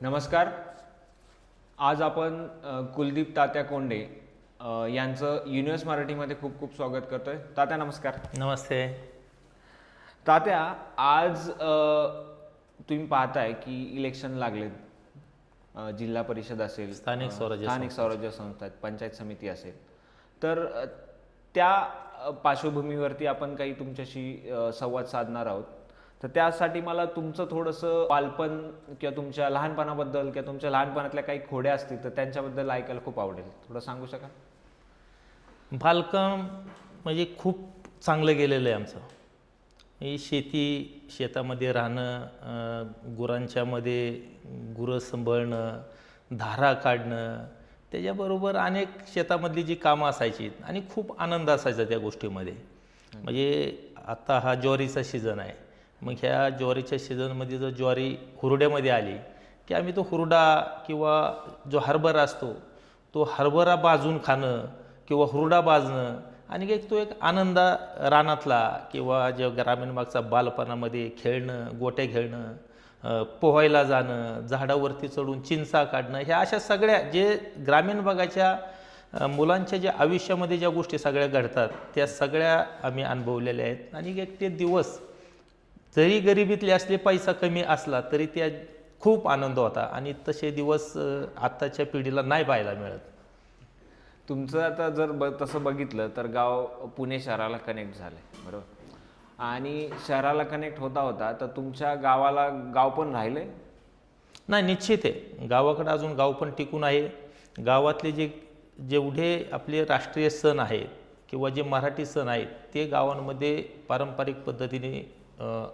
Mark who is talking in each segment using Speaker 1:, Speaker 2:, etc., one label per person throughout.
Speaker 1: नमस्कार. आज आपण कुलदीप तात्या कोंडे यांचं युनिव्हर्स मराठीमध्ये खूप खूप स्वागत करतोय. तात्या नमस्कार.
Speaker 2: नमस्ते.
Speaker 1: तात्या, आज तुम्ही पाहताय की इलेक्शन लागलेत. जिल्हा परिषद असेल,
Speaker 2: स्थानिक
Speaker 1: स्वराज्य संस्था, पंचायत समिती असेल, तर त्या पार्श्वभूमीवरती आपण काही तुमच्याशी संवाद साधणार आहोत. तर त्यासाठी मला तुमचं थोडंसं बालपण किंवा तुमच्या लहानपणाबद्दल किंवा तुमच्या लहानपणातल्या काही खोड्या असतील तर त्यांच्याबद्दल ऐकायला खूप आवडेल. थोडं सांगू शकाल?
Speaker 2: बालकाम म्हणजे खूप चांगलं गेलेलं आहे आमचं. ही शेतामध्ये राहणं, गुरांच्यामध्ये गुरं सांभाळणं, धारा काढणं, त्याच्याबरोबर अनेक शेतामधली जी कामं असायची आणि खूप आनंद असायचा त्या गोष्टीमध्ये. म्हणजे आता हा ज्वारीचा सीझन आहे, मग ह्या ज्वारीच्या सीझनमध्ये जर ज्वारी हुरड्यामध्ये आली की आम्ही तो हुरडा किंवा जो हरभरा असतो तो हरभरा भाजून खाणं किंवा हुरडा भाजणं आणि तो एक आनंद रानातला किंवा जे ग्रामीण भागचा बालपणामध्ये खेळणं, गोट्या खेळणं, पोहायला जाणं, झाडावरती चढून चिंचा काढणं, ह्या अशा सगळ्या जे ग्रामीण भागाच्या मुलांच्या ज्या आयुष्यामध्ये ज्या गोष्टी सगळ्या घडतात त्या सगळ्या आम्ही अनुभवलेल्या आहेत. आणि एक ते दिवस जरी गरिबीतले असले, पैसा कमी असला तरी त्या खूप आनंद होता आणि तसे दिवस आत्ताच्या पिढीला नाही पाहायला मिळत.
Speaker 1: तुमचं आता जर तसं बघितलं तर गाव पुणे शहराला कनेक्ट झालंय, बरोबर? आणि शहराला कनेक्ट होता होता तर तुमच्या गावाला गाव पण राहिले?
Speaker 2: नाही, निश्चित आहे. गावाकडं अजून गाव पण टिकून आहे. गावातले जेवढे आपले राष्ट्रीय सण आहेत किंवा जे मराठी सण आहेत ते गावांमध्ये पारंपरिक पद्धतीने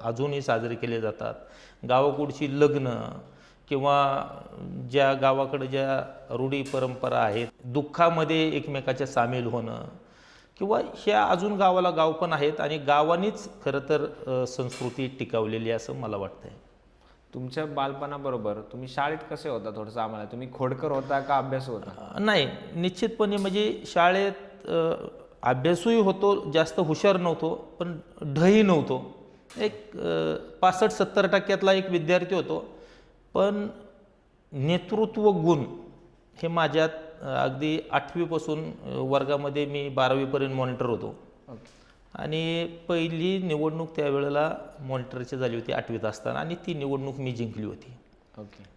Speaker 2: अजूनही साजरे केले जातात. गावाकडची लग्न किंवा ज्या गावाकडे ज्या रूढी परंपरा आहेत, दुःखामध्ये एकमेकाच्या सामील होणं किंवा ह्या अजून गावाला गाव पण आहेत आणि गावानीच खरं तर संस्कृती टिकवलेली असं मला वाटतंय.
Speaker 1: तुमच्या बालपणाबरोबर तुम्ही शाळेत कसे होता? थोडंसं आम्हाला, तुम्ही खोडकर होता का अभ्यास होता?
Speaker 2: नाही, निश्चितपणे म्हणजे शाळेत अभ्यासही होतो, जास्त हुशार नव्हतो पण ढही नव्हतो. एक 65-70% एक विद्यार्थी होतो. पण नेतृत्व गुण हे माझ्यात अगदी 8वीपासून वर्गामध्ये मी 12वीपर्यंत मॉनिटर होतो. आणि पहिली निवडणूक त्यावेळेला मॉनिटरची झाली होती 8वीत असताना आणि ती निवडणूक मी जिंकली होती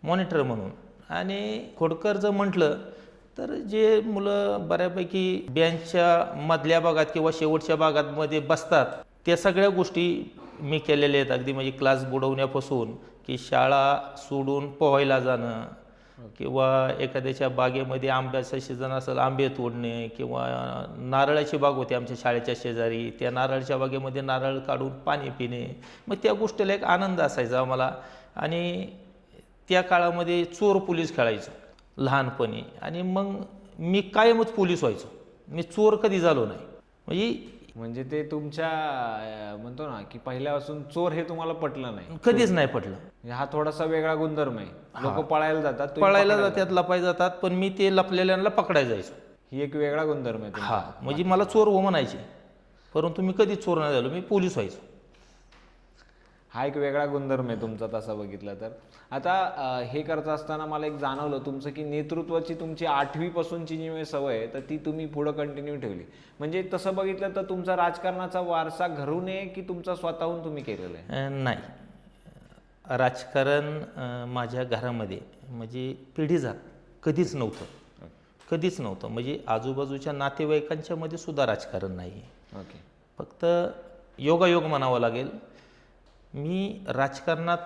Speaker 2: मॉनिटर म्हणून. आणि खोडकर जर म्हटलं तर जे मुलं बऱ्यापैकी बेंचच्या मधल्या भागात किंवा शेवटच्या भागामध्ये बसतात त्या सगळ्या गोष्टी मी केलेल्या आहेत. अगदी म्हणजे क्लास बुडवण्यापासून की शाळा सोडून पोहायला जाणं किंवा एखाद्याच्या बागेमध्ये आंब्याचं सीझन असेल आंबे तोडणे किंवा नारळाची बाग होती आमच्या शाळेच्या शेजारी, त्या नारळाच्या बागेमध्ये नारळ काढून पाणी पिणे. मग त्या गोष्टीला एक आनंद असायचा आम्हाला. आणि त्या काळामध्ये चोर पोलीस खेळायचो लहानपणी आणि मग मी कायमच पोलीस व्हायचो. मी चोर कधी झालो नाही.
Speaker 1: म्हणजे ते तुमच्या म्हणतो ना की पहिल्यापासून चोर हे तुम्हाला पटलं नाही?
Speaker 2: कधीच नाही पटलं.
Speaker 1: हा थोडासा वेगळा गुणधर्म आहे. लोक पळायला जातात,
Speaker 2: लपायला जातात, पण मी ते लपलेल्यांना पकडायला जायचो.
Speaker 1: ही एक वेगळा गुणधर्म आहे.
Speaker 2: हा, म्हणजे मला चोर हो म्हणायचे परंतु मी कधीच चोर नाही झालो, मी पोलीस व्हायचो.
Speaker 1: हा एक वेगळा गुणधर्म आहे तुमचा तसा बघितला तर. आता हे करत असताना मला एक जाणवलं तुमचं की नेतृत्वाची तुमची 8वीपासूनची जी सवय आहे तर ती तुम्ही पुढं कंटिन्यू ठेवली. म्हणजे तसं बघितलं तर तुमचा राजकारणाचा वारसा घरून आहे की तुमचा स्वतःहून तुम्ही केलेला आहे?
Speaker 2: नाही, राजकारण माझ्या घरामध्ये म्हणजे पिढीजात कधीच नव्हतं. म्हणजे आजूबाजूच्या नातेवाईकांच्या मध्ये सुद्धा राजकारण नाही. फक्त योगायोग म्हणावं लागेल. मी राजकारणात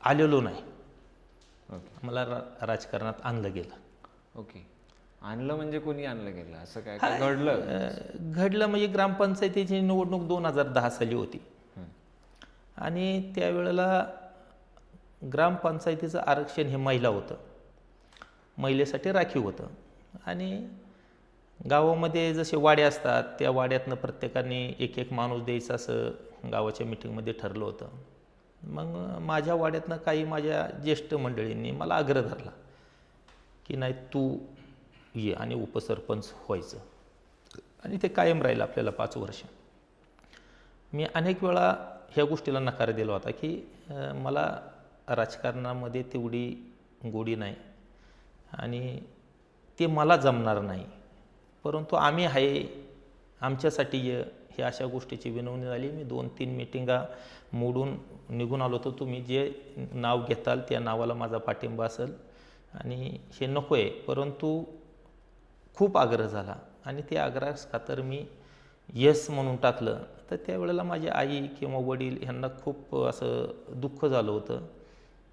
Speaker 2: आलेलो नाही, मला राजकारणात आणलं गेलं.
Speaker 1: आणलं म्हणजे कोणी आणलं गेलं? असं काय घडलं?
Speaker 2: म्हणजे ग्रामपंचायतीची निवडणूक 2010 साली होती आणि त्यावेळेला ग्रामपंचायतीचं आरक्षण हे महिला होतं, महिलेसाठी राखीव होतं. आणि गावामध्ये जसे वाडे असतात त्या वाड्यातनं प्रत्येकाने एक माणूस द्यायचा असं गावाच्या मिटिंगमध्ये ठरलं होतं. मग माझ्या वाड्यातनं काही माझ्या ज्येष्ठ मंडळींनी मला आग्रह धरला की नाही तू ये आणि उपसरपंच व्हायचं. आणि ते कायम राहिलं आपल्याला 5 वर्ष. मी अनेक वेळा ह्या गोष्टीला नकार दिला होता की मला राजकारणामध्ये तेवढी गोडी नाही आणि ते मला जमणार नाही, परंतु आम्ही आहे, आमच्यासाठी हे अशा गोष्टीची विनवणी झाली. मी 2-3 मिटिंगा मोडून निघून आलो होतो. तुम्ही जे नाव घेताल त्या नावाला माझा पाठिंबा असेल आणि हे नको आहे, परंतु खूप आग्रह झाला आणि त्या आग्रहास खातर मी यस म्हणून टाकलं. तर त्यावेळेला माझी आई किंवा वडील ह्यांना खूप असं दुःख झालं होतं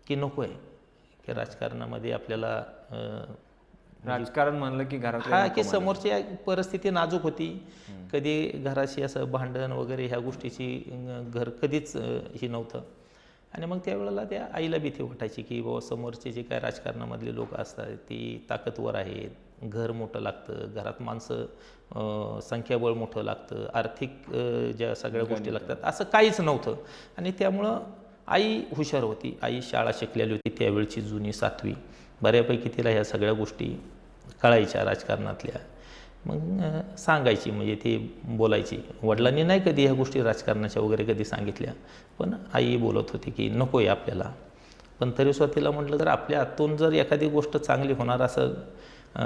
Speaker 2: की नको आहे की राजकारणामध्ये आपल्याला
Speaker 1: राजकारण म्हणलं की घरात
Speaker 2: हा की समोरची परिस्थिती नाजूक होती, कधी घराशी असं भांडण वगैरे ह्या गोष्टीची घर कधीच ही नव्हतं. आणि मग त्यावेळेला त्या आईला भीती वाटायची की बाबा समोरचे जे काय राजकारणामधले लोक असतात ती ताकदवर आहेत, घर मोठं लागतं, घरात माणसं संख्याबळ मोठं लागतं, आर्थिक ज्या सगळ्या गोष्टी लागतात, असं काहीच नव्हतं. आणि त्यामुळं आई हुशार होती, आई शाळा शिकलेली होती, त्यावेळची जुनी 7वी, बऱ्यापैकी तिला ह्या सगळ्या गोष्टी कळायच्या राजकारणातल्या. मग सांगायची, म्हणजे ती बोलायची. वडिलांनी नाही कधी ह्या गोष्टी राजकारणाच्या वगैरे कधी सांगितल्या, पण आई बोलत होती की नको आहे आपल्याला. पण तरीसुद्धा तिला म्हटलं जर आपल्या हातून जर एखादी गोष्ट चांगली होणार असेल,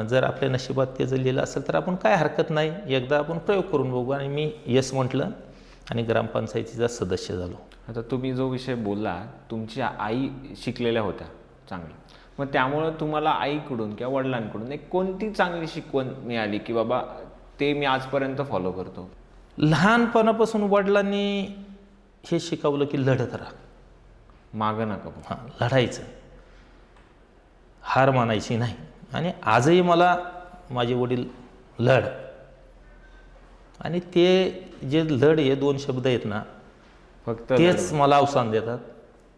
Speaker 2: जर आपल्या नशिबात ते जर लिहिलं असेल तर आपण काय हरकत नाही, एकदा आपण प्रयोग करून बघू. आणि मी यस म्हटलं आणि ग्रामपंचायतीचा सदस्य झालो.
Speaker 1: आता तुम्ही जो विषय बोलला, तुमची आई शिकलेल्या होत्या चांगल्या, मग त्यामुळं तुम्हाला आईकडून किंवा वडिलांकडून एक कोणती चांगली शिकवण मिळाली की बाबा ते मी आजपर्यंत फॉलो करतो?
Speaker 2: लहानपणापासून वडिलांनी हे शिकवलं की लढत राहा,
Speaker 1: मागं नका बघू.
Speaker 2: हां, लढायचं, हार मानायची नाही. आणि आजही मला माझे वडील लढ, आणि ते जे लढ हे 2 शब्द आहेत ना,
Speaker 1: फक्त
Speaker 2: तेच मला अवसान देतात.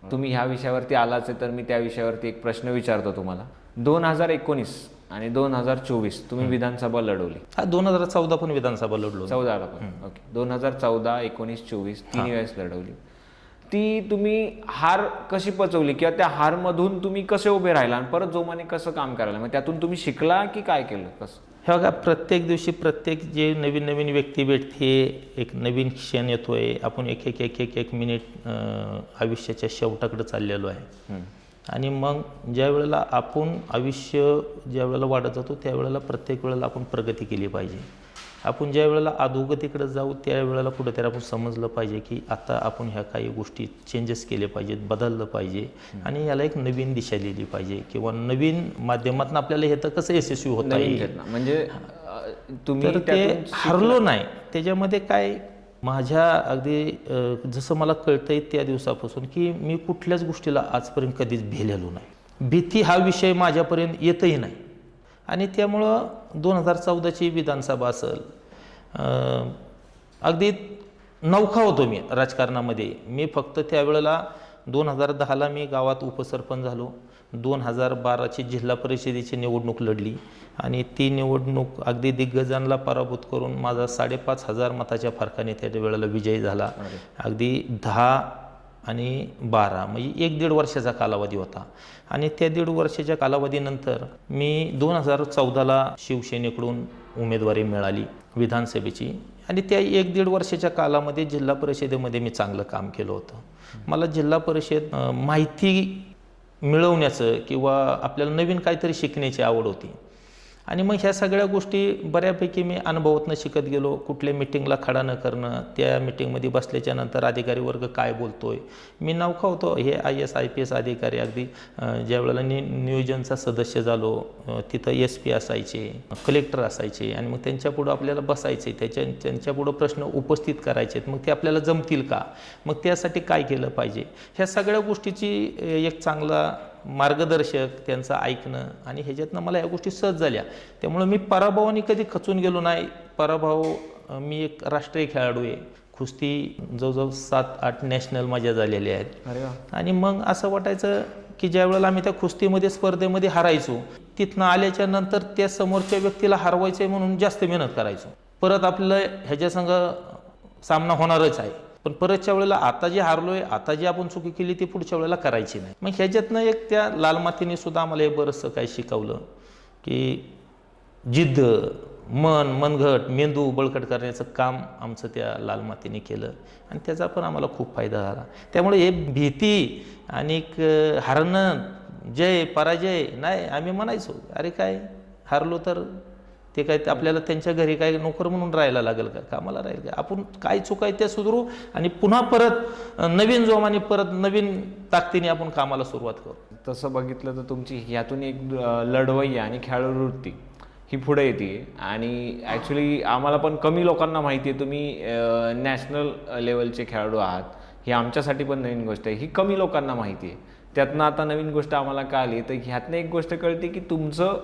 Speaker 1: तुम्ही ह्या विषयावरती आलाच आहे तर मी त्या विषयावरती एक प्रश्न विचारतो तुम्हाला. 2019 आणि 2024 तुम्ही विधानसभा लढवली.
Speaker 2: हा 2014 पण विधानसभा लढलो.
Speaker 1: 14ला पण ओके. 2014, 19, 24 तिन्ही वेळेस लढवली. ती तुम्ही हार कशी पचवली किंवा त्या हारमधून तुम्ही कसे उभे राहिला आणि परत जोमाने कसं काम करायला, मग त्यातून तुम्ही शिकला की काय केलं कसं?
Speaker 2: हे बघा, प्रत्येक दिवशी प्रत्येक जे नवीन नवीन व्यक्ती भेटते, एक नवीन क्षण येतोय, आपण एक एक एक एक एक मिनिट आयुष्याच्या शेवटाकडे चाललेलो आहे. आणि मग ज्या वेळेला आपण आयुष्य ज्या वेळेला वाढत जातो त्यावेळेला प्रत्येक वेळेला आपण प्रगती केली पाहिजे. आपण ज्या वेळेला अधोगतीकडे जाऊ त्यावेळेला कुठेतरी आपण समजलं पाहिजे की आता आपण ह्या काही गोष्टी चेंजेस केले पाहिजेत, बदललं पाहिजे आणि याला एक नवीन दिशा दिली पाहिजे किंवा नवीन माध्यमातून आपल्याला हे तर कसं यशस्वी होता येईल.
Speaker 1: म्हणजे तुम्ही
Speaker 2: तर ते हरलो नाही. त्याच्यामध्ये काय माझ्या अगदी जसं मला कळतंय त्या दिवसापासून की मी कुठल्याच गोष्टीला आजपर्यंत कधीच भिलेलो नाही. भीती हा विषय माझ्यापर्यंत येतही नाही. आणि त्यामुळं 2014ची विधानसभा असेल, अगदी नवखा होतो मी राजकारणामध्ये. मी फक्त त्यावेळेला 2010ला मी गावात उपसरपंच झालो. 2012ची जिल्हा परिषदेची निवडणूक लढली आणि ती निवडणूक अगदी दिग्गजांना पराभूत करून माझा 5,500 मताच्या फरकाने त्या वेळेला विजयी झाला. अगदी 10 आणि 12 म्हणजे 1-1.5 वर्षाचा कालावधी होता. आणि त्या 1.5 वर्षाच्या कालावधीनंतर मी 2014ला शिवसेनेकडून उमेदवारी मिळाली विधानसभेची. आणि त्या 1-1.5 वर्षाच्या कालामध्ये जिल्हा परिषदेमध्ये मी चांगलं काम केलं होतं. मला जिल्हा परिषद माहिती मिळवण्याचं किंवा आपल्याला नवीन काहीतरी शिकण्याची आवड होती. आणि मग ह्या सगळ्या गोष्टी बऱ्यापैकी मी अनुभवातनं शिकत गेलो. कुठल्या मिटिंगला खडा न करणं, त्या मिटिंगमध्ये बसल्याच्या नंतर अधिकारी वर्ग काय बोलतोय. मी नवखा होतो. हे IAS IPS अधिकारी अगदी ज्या वेळेला नियोजनचा सदस्य झालो तिथं SP असायचे, कलेक्टर असायचे आणि मग त्यांच्यापुढं आपल्याला बसायचे, त्यांच्यापुढं प्रश्न उपस्थित करायचे. मग ते आपल्याला जमतील का, मग त्यासाठी काय केलं पाहिजे, ह्या सगळ्या गोष्टीची एक चांगला मार्गदर्शक त्यांचं ऐकणं आणि ह्याच्यातनं मला ह्या गोष्टी सहज झाल्या. त्यामुळं मी पराभवाने कधी खचून गेलो नाही. पराभव, मी एक राष्ट्रीय खेळाडू आहे. कुस्ती जवळजवळ 7-8 नॅशनल माझ्या झालेल्या आहेत. आणि मग असं वाटायचं की ज्या वेळेला आम्ही त्या कुस्तीमध्ये स्पर्धेमध्ये हारायचो तिथनं आल्याच्या नंतर त्या समोरच्या व्यक्तीला हरवायचं आहे म्हणून जास्त मेहनत करायचो. परत आपल्याला ह्याच्या संग सामना होणारच आहे, पण परतच्या वेळेला आता जे हारलोय, आता जी आपण चुकी केली ती पुढच्या वेळेला करायची नाही. मग ह्याच्यातनं एक त्या लाल मातीने सुद्धा आम्हाला हे बरंचसं काही शिकवलं की जिद्द, मनगट, मेंदू बळकट करण्याचं काम आमचं त्या लाल मातीने केलं आणि त्याचा पण आम्हाला खूप फायदा झाला. त्यामुळे हे भीती आणि हारणं जय पराजय नाही, आम्ही म्हणायचो अरे काय हारलो तर ते काय ते आपल्याला त्यांच्या घरी काय नोकर म्हणून राहायला लागेल का, कामाला राहील का, आपण काय चूक आहे त्या सुधारू आणि पुन्हा परत नवीन जोमाने परत नवीन ताकदीने आपण कामाला सुरुवात करू.
Speaker 1: तसं बघितलं तर तुमची ह्यातून एक लढवय्या आणि खेळाडू वृत्ती ही पुढे येते. आणि ॲक्च्युली आम्हाला पण कमी लोकांना माहिती आहे तुम्ही नॅशनल लेवलचे खेळाडू आहात. ही आमच्यासाठी पण नवीन गोष्ट आहे, ही कमी लोकांना माहिती आहे. त्यातनं आता नवीन गोष्ट आम्हाला कळाली. तर ह्यातनं एक गोष्ट कळते की तुमचं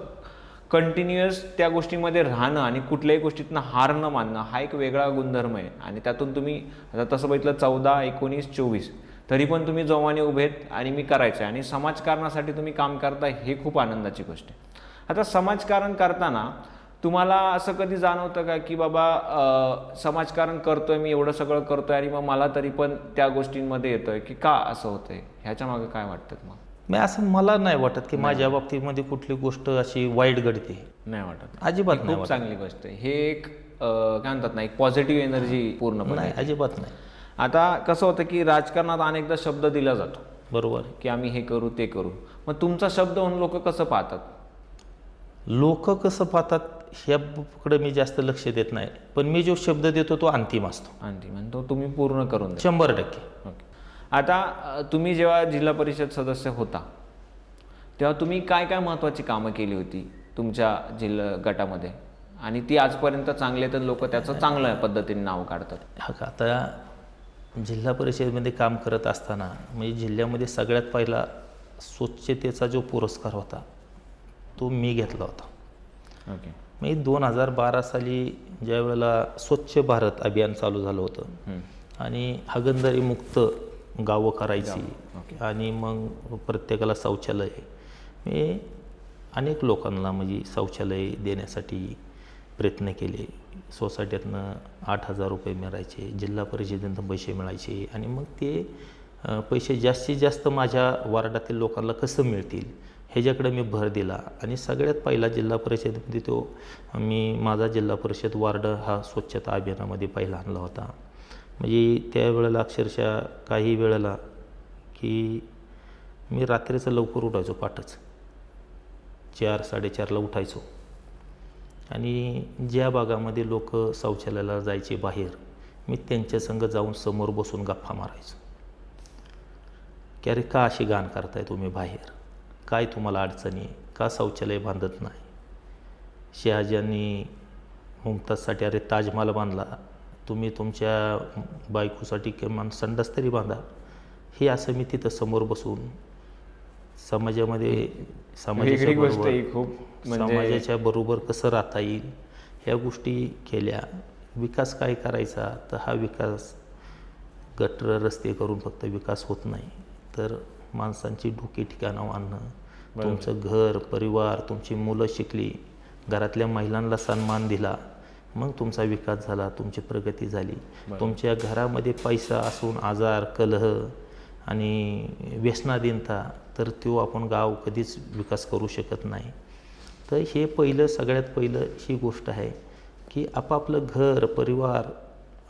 Speaker 1: कंटिन्युअस त्या गोष्टीमध्ये राहणं आणि कुठल्याही गोष्टीतनं हार न मानणं हा एक वेगळा गुणधर्म आहे. आणि त्यातून तुम्ही आता तसं बघितलं 14, 19, 24 तरी पण तुम्ही जोमाने उभेत आणि मी करायचं आहे आणि समाजकारणासाठी तुम्ही काम करता, हे खूप आनंदाची गोष्ट आहे. आता समाजकारण करताना तुम्हाला असं कधी जाणवतं का की बाबा समाजकारण करतोय मी, एवढं सगळं करतोय आणि मग मला तरी पण त्या गोष्टींमध्ये येतोय की का असं होतंय, ह्याच्या मागे काय वाटतं मग?
Speaker 2: मी असं मला नाही वाटत की माझ्या बाबतीमध्ये कुठली गोष्ट अशी वाईट घडते,
Speaker 1: नाही वाटत?
Speaker 2: अजिबात नाही
Speaker 1: खूप
Speaker 2: वाटत.
Speaker 1: चांगली गोष्ट आहे. हे एक काय म्हणतात ना, एक पॉझिटिव्ह एनर्जी पूर्णपणे.
Speaker 2: नाही, अजिबात नाही.
Speaker 1: आता कसं होतं की राजकारणात अनेकदा शब्द दिला जातो
Speaker 2: बरोबर
Speaker 1: की आम्ही हे करू ते करू, मग तुमचा शब्द म्हणून लोक कसं पाहतात?
Speaker 2: लोक कसं पाहतात ह्याकडे मी जास्त लक्ष देत नाही, पण मी जो शब्द देतो तो अंतिम असतो,
Speaker 1: आणि म्हणतो तुम्ही पूर्ण करून द्या.
Speaker 2: 100%.
Speaker 1: ओके. आता तुम्ही जेव्हा जिल्हा परिषद सदस्य होता तेव्हा तुम्ही काय काय महत्त्वाची कामं केली होती तुमच्या जिल्हा गटामध्ये, आणि ती आजपर्यंत चांगले तर लोक त्याचं चांगल्या पद्धतीने नाव काढतात?
Speaker 2: हा का, आता जिल्हा परिषदेमध्ये काम करत असताना म्हणजे जिल्ह्यामध्ये सगळ्यात पहिला स्वच्छतेचा जो पुरस्कार होता तो मी घेतला होता.
Speaker 1: ओके.
Speaker 2: मी 2012 साली ज्या वेळेला स्वच्छ भारत अभियान चालू झालं होतं आणि हागणदारी मुक्त गावं करायची आणि मग प्रत्येकाला शौचालय, मी अनेक लोकांना म्हणजे शौचालय देण्यासाठी प्रयत्न केले. सोसायटीतनं 8,000 रुपये मिळायचे, जिल्हा परिषदेतून पैसे मिळायचे आणि मग ते पैसे जास्तीत जास्त माझ्या वार्डातील लोकांना कसं मिळतील ह्याच्याकडे मी भर दिला. आणि सगळ्यात पहिला जिल्हा परिषदेमध्ये तो मी माझा जिल्हा परिषद वार्ड हा स्वच्छता अभियानामध्ये पहिला आणला होता. म्हणजे त्यावेळेला अक्षरशः काही वेळेला की मी रात्रीचं लवकर उठायचो, पहाटेच 4-4:30ला उठायचो आणि ज्या भागामध्ये लोक शौचालयाला जायचे बाहेर, मी त्यांच्या संग जाऊन समोर बसून गप्पा मारायचो की अरे का अशी घाण करताय तुम्ही बाहेर, काय तुम्हाला अडचणी आहे, का शौचालय बांधत नाही, शहाजींनी मुमताजसाठी अरे ताजमहाल बांधला, तुम्ही तुमच्या बायकोसाठी किमान संडास तरी बांधा. हे असं मी तिथं समोर बसून समाजामध्ये समाजाच्या बरोबर कसं राहता येईल ह्या गोष्टी केल्या. विकास काय करायचा, तर हा विकास गटर रस्ते करून फक्त विकास होत नाही, तर माणसांची डोकी ठिकाणावर आणणं, तुमचं घर परिवार, तुमची मुलं शिकली, घरातल्या महिलांना सन्मान दिला, मग तुमचा विकास झाला, तुमची प्रगती झाली. तुमच्या घरामध्ये पैसा असून आजार कलह आणि व्यसनाधीनता, तर तो आपण गाव कधीच विकास करू शकत नाही. तर हे पहिलं सगळ्यात पहिलं ही गोष्ट आहे की आपापलं घर परिवार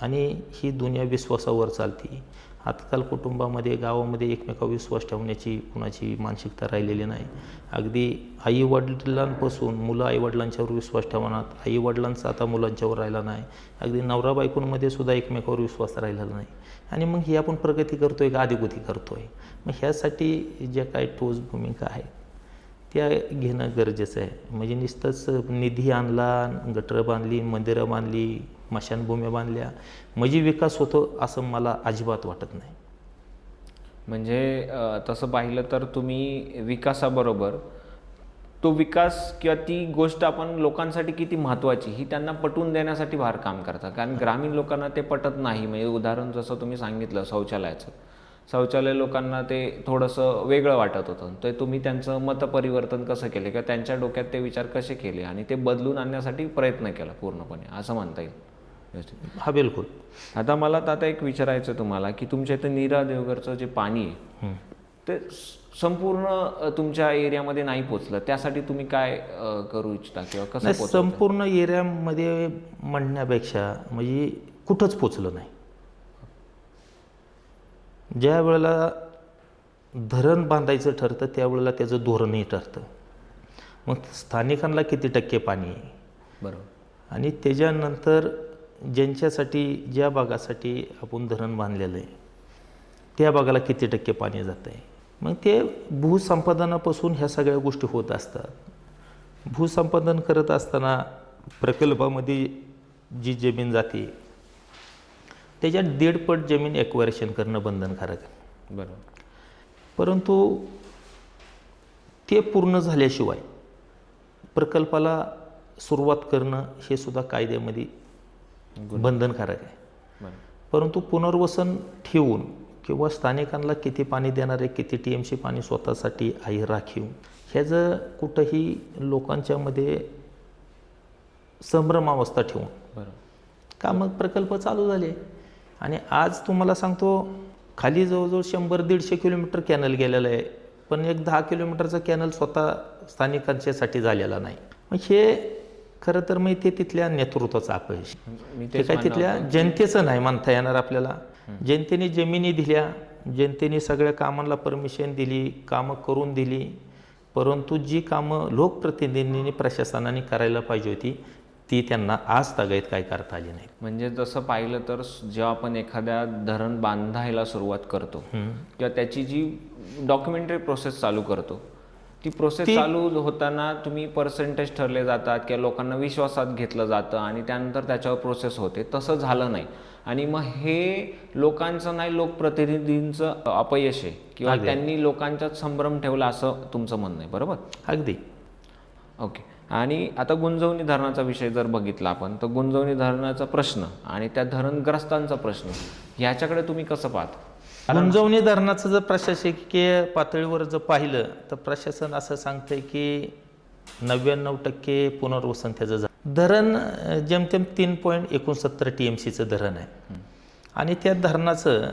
Speaker 2: आणि ही दुनिया विश्वासावर चालते. आजकाल कुटुंबामध्ये गावामध्ये एकमेकावर विश्वास ठेवण्याची कुणाची मानसिकता राहिलेली नाही. अगदी आईवडिलांपासून मुलं आईवडिलांच्यावर विश्वास ठेवणार, आईवडिलांचा आता मुलांच्यावर राहिला नाही, अगदी नवरा बायकोंमध्ये सुद्धा एकमेकावर विश्वास राहिलेला नाही. आणि मग ही आपण प्रगती करतोय का अधोगती करतोय, मग ह्यासाठी ज्या काही ठोस भूमिका आहेत त्या घेणं गरजेचं आहे. म्हणजे नुसतंच निधी आणला, गटरं बांधली, मंदिरं बांधली, स्मशानभूम्या बांधल्या म्हणजे विकास होतो असं मला अजिबात वाटत नाही.
Speaker 1: म्हणजे तसं पाहिलं तर तुम्ही विकासाबरोबर तो विकास किंवा ती गोष्ट आपण लोकांसाठी किती महत्त्वाची ही त्यांना पटवून देण्यासाठी फार काम करतात. कारण ग्रामीण लोकांना ते पटत नाही. म्हणजे उदाहरण जसं तुम्ही सांगितलं शौचालयाचं, शौचालय लोकांना ते थोडंसं वेगळं वाटत होतं, तर तुम्ही त्यांचं मतपरिवर्तन कसं केलं किंवा त्यांच्या डोक्यात ते विचार कसे केले आणि ते बदलून आणण्यासाठी प्रयत्न केला पूर्णपणे, असं म्हणता येईल.
Speaker 2: हा बिलकुल.
Speaker 1: आता मला आता एक विचारायचं तुम्हाला की तुमच्या इथं नीरा देवघरचं जे पाणी आहे ते संपूर्ण तुमच्या एरियामध्ये नाही पोचलं, त्यासाठी तुम्ही काय करू इच्छिता किंवा कसं
Speaker 2: नाही, संपूर्ण एरियामध्ये म्हणण्यापेक्षा म्हणजे कुठंच पोचलं नाही. ज्या वेळेला धरण बांधायचं ठरतं त्यावेळेला त्याचं धोरणही ठरतं. मग स्थानिकांना किती टक्के पाणी आहे
Speaker 1: बरोबर.
Speaker 2: आणि त्याच्यानंतर ज्यांच्यासाठी ज्या भागासाठी आपण धरण बांधलेलं आहे त्या भागाला किती टक्के पाणी जातं आहे. मग ते भूसंपादनापासून ह्या सगळ्या गोष्टी होत असतात. भूसंपादन करत असताना प्रकल्पामध्ये जी जमीन जाते त्याच्यात 1.5 पट जमीन एक्वायरेशन करणं बंधनकारक आहे.
Speaker 1: बरोबर.
Speaker 2: परंतु ते पूर्ण झाल्याशिवाय प्रकल्पाला सुरुवात करणं हे सुद्धा कायद्यामध्ये बंधनकारक आहे.
Speaker 1: बरोबर.
Speaker 2: परंतु पुनर्वसन ठेवून किंवा स्थानिकांना किती पाणी देणार आहे, किती TMC पाणी स्वतःसाठी आहे राखीव, ह्याचं कुठंही लोकांच्यामध्ये संभ्रमावस्था ठेवून
Speaker 1: बरोबर.
Speaker 2: का मग प्रकल्प चालू झाले. आणि आज तुम्हाला सांगतो खाली जवळजवळ 100-150 किलोमीटर कॅनल गेलेलं आहे, पण एक 10 किलोमीटरचा कॅनल स्वतः स्थानिकांच्यासाठी झालेला नाही. मग हे खरं तर मग ते तिथल्या नेतृत्वाचं अपयश, ते काय तिथल्या जनतेचं नाही म्हणता येणार आपल्याला. जनतेने जमिनी दिल्या, जनतेने सगळ्या कामांना परमिशन दिली, कामं करून दिली, परंतु जी कामं लोकप्रतिनिधींनी प्रशासनाने करायला पाहिजे होती ती त्यांना आज तागायत काय करता आली नाही.
Speaker 1: म्हणजे जसं पाहिलं तर जेव्हा आपण एखाद्या धरण बांधायला सुरुवात करतो किंवा त्याची जी डॉक्युमेंटरी प्रोसेस चालू करतो ती प्रोसेस चालू होताना तुम्ही पर्सेंटेज ठरले जातात किंवा लोकांना विश्वासात घेतलं जातं आणि त्यानंतर त्याच्यावर प्रोसेस होते. तसं झालं नाही आणि मग हे लोकांचं नाही लोकप्रतिनिधींचं अपयश आहे किंवा त्यांनी लोकांच्यात संभ्रम ठेवला असं तुमचं म्हणणं आहे. बरोबर.
Speaker 2: अगदी.
Speaker 1: ओके. आणि आता गुंजवणी धरणाचा विषय जर बघितला आपण तर गुंजवणी धरणाचा प्रश्न आणि त्या धरणग्रस्तांचा प्रश्न ह्याच्याकडे तुम्ही कसं पाहता?
Speaker 2: गुंजवणी धरणाचं जर प्रशासकीय पातळीवर जर पाहिलं तर प्रशासन असं सांगतंय की 99% पुनर्वसन त्याचं झालं. धरण जेमतेम 3.69 TMCचं धरण आहे आणि त्या धरणाचं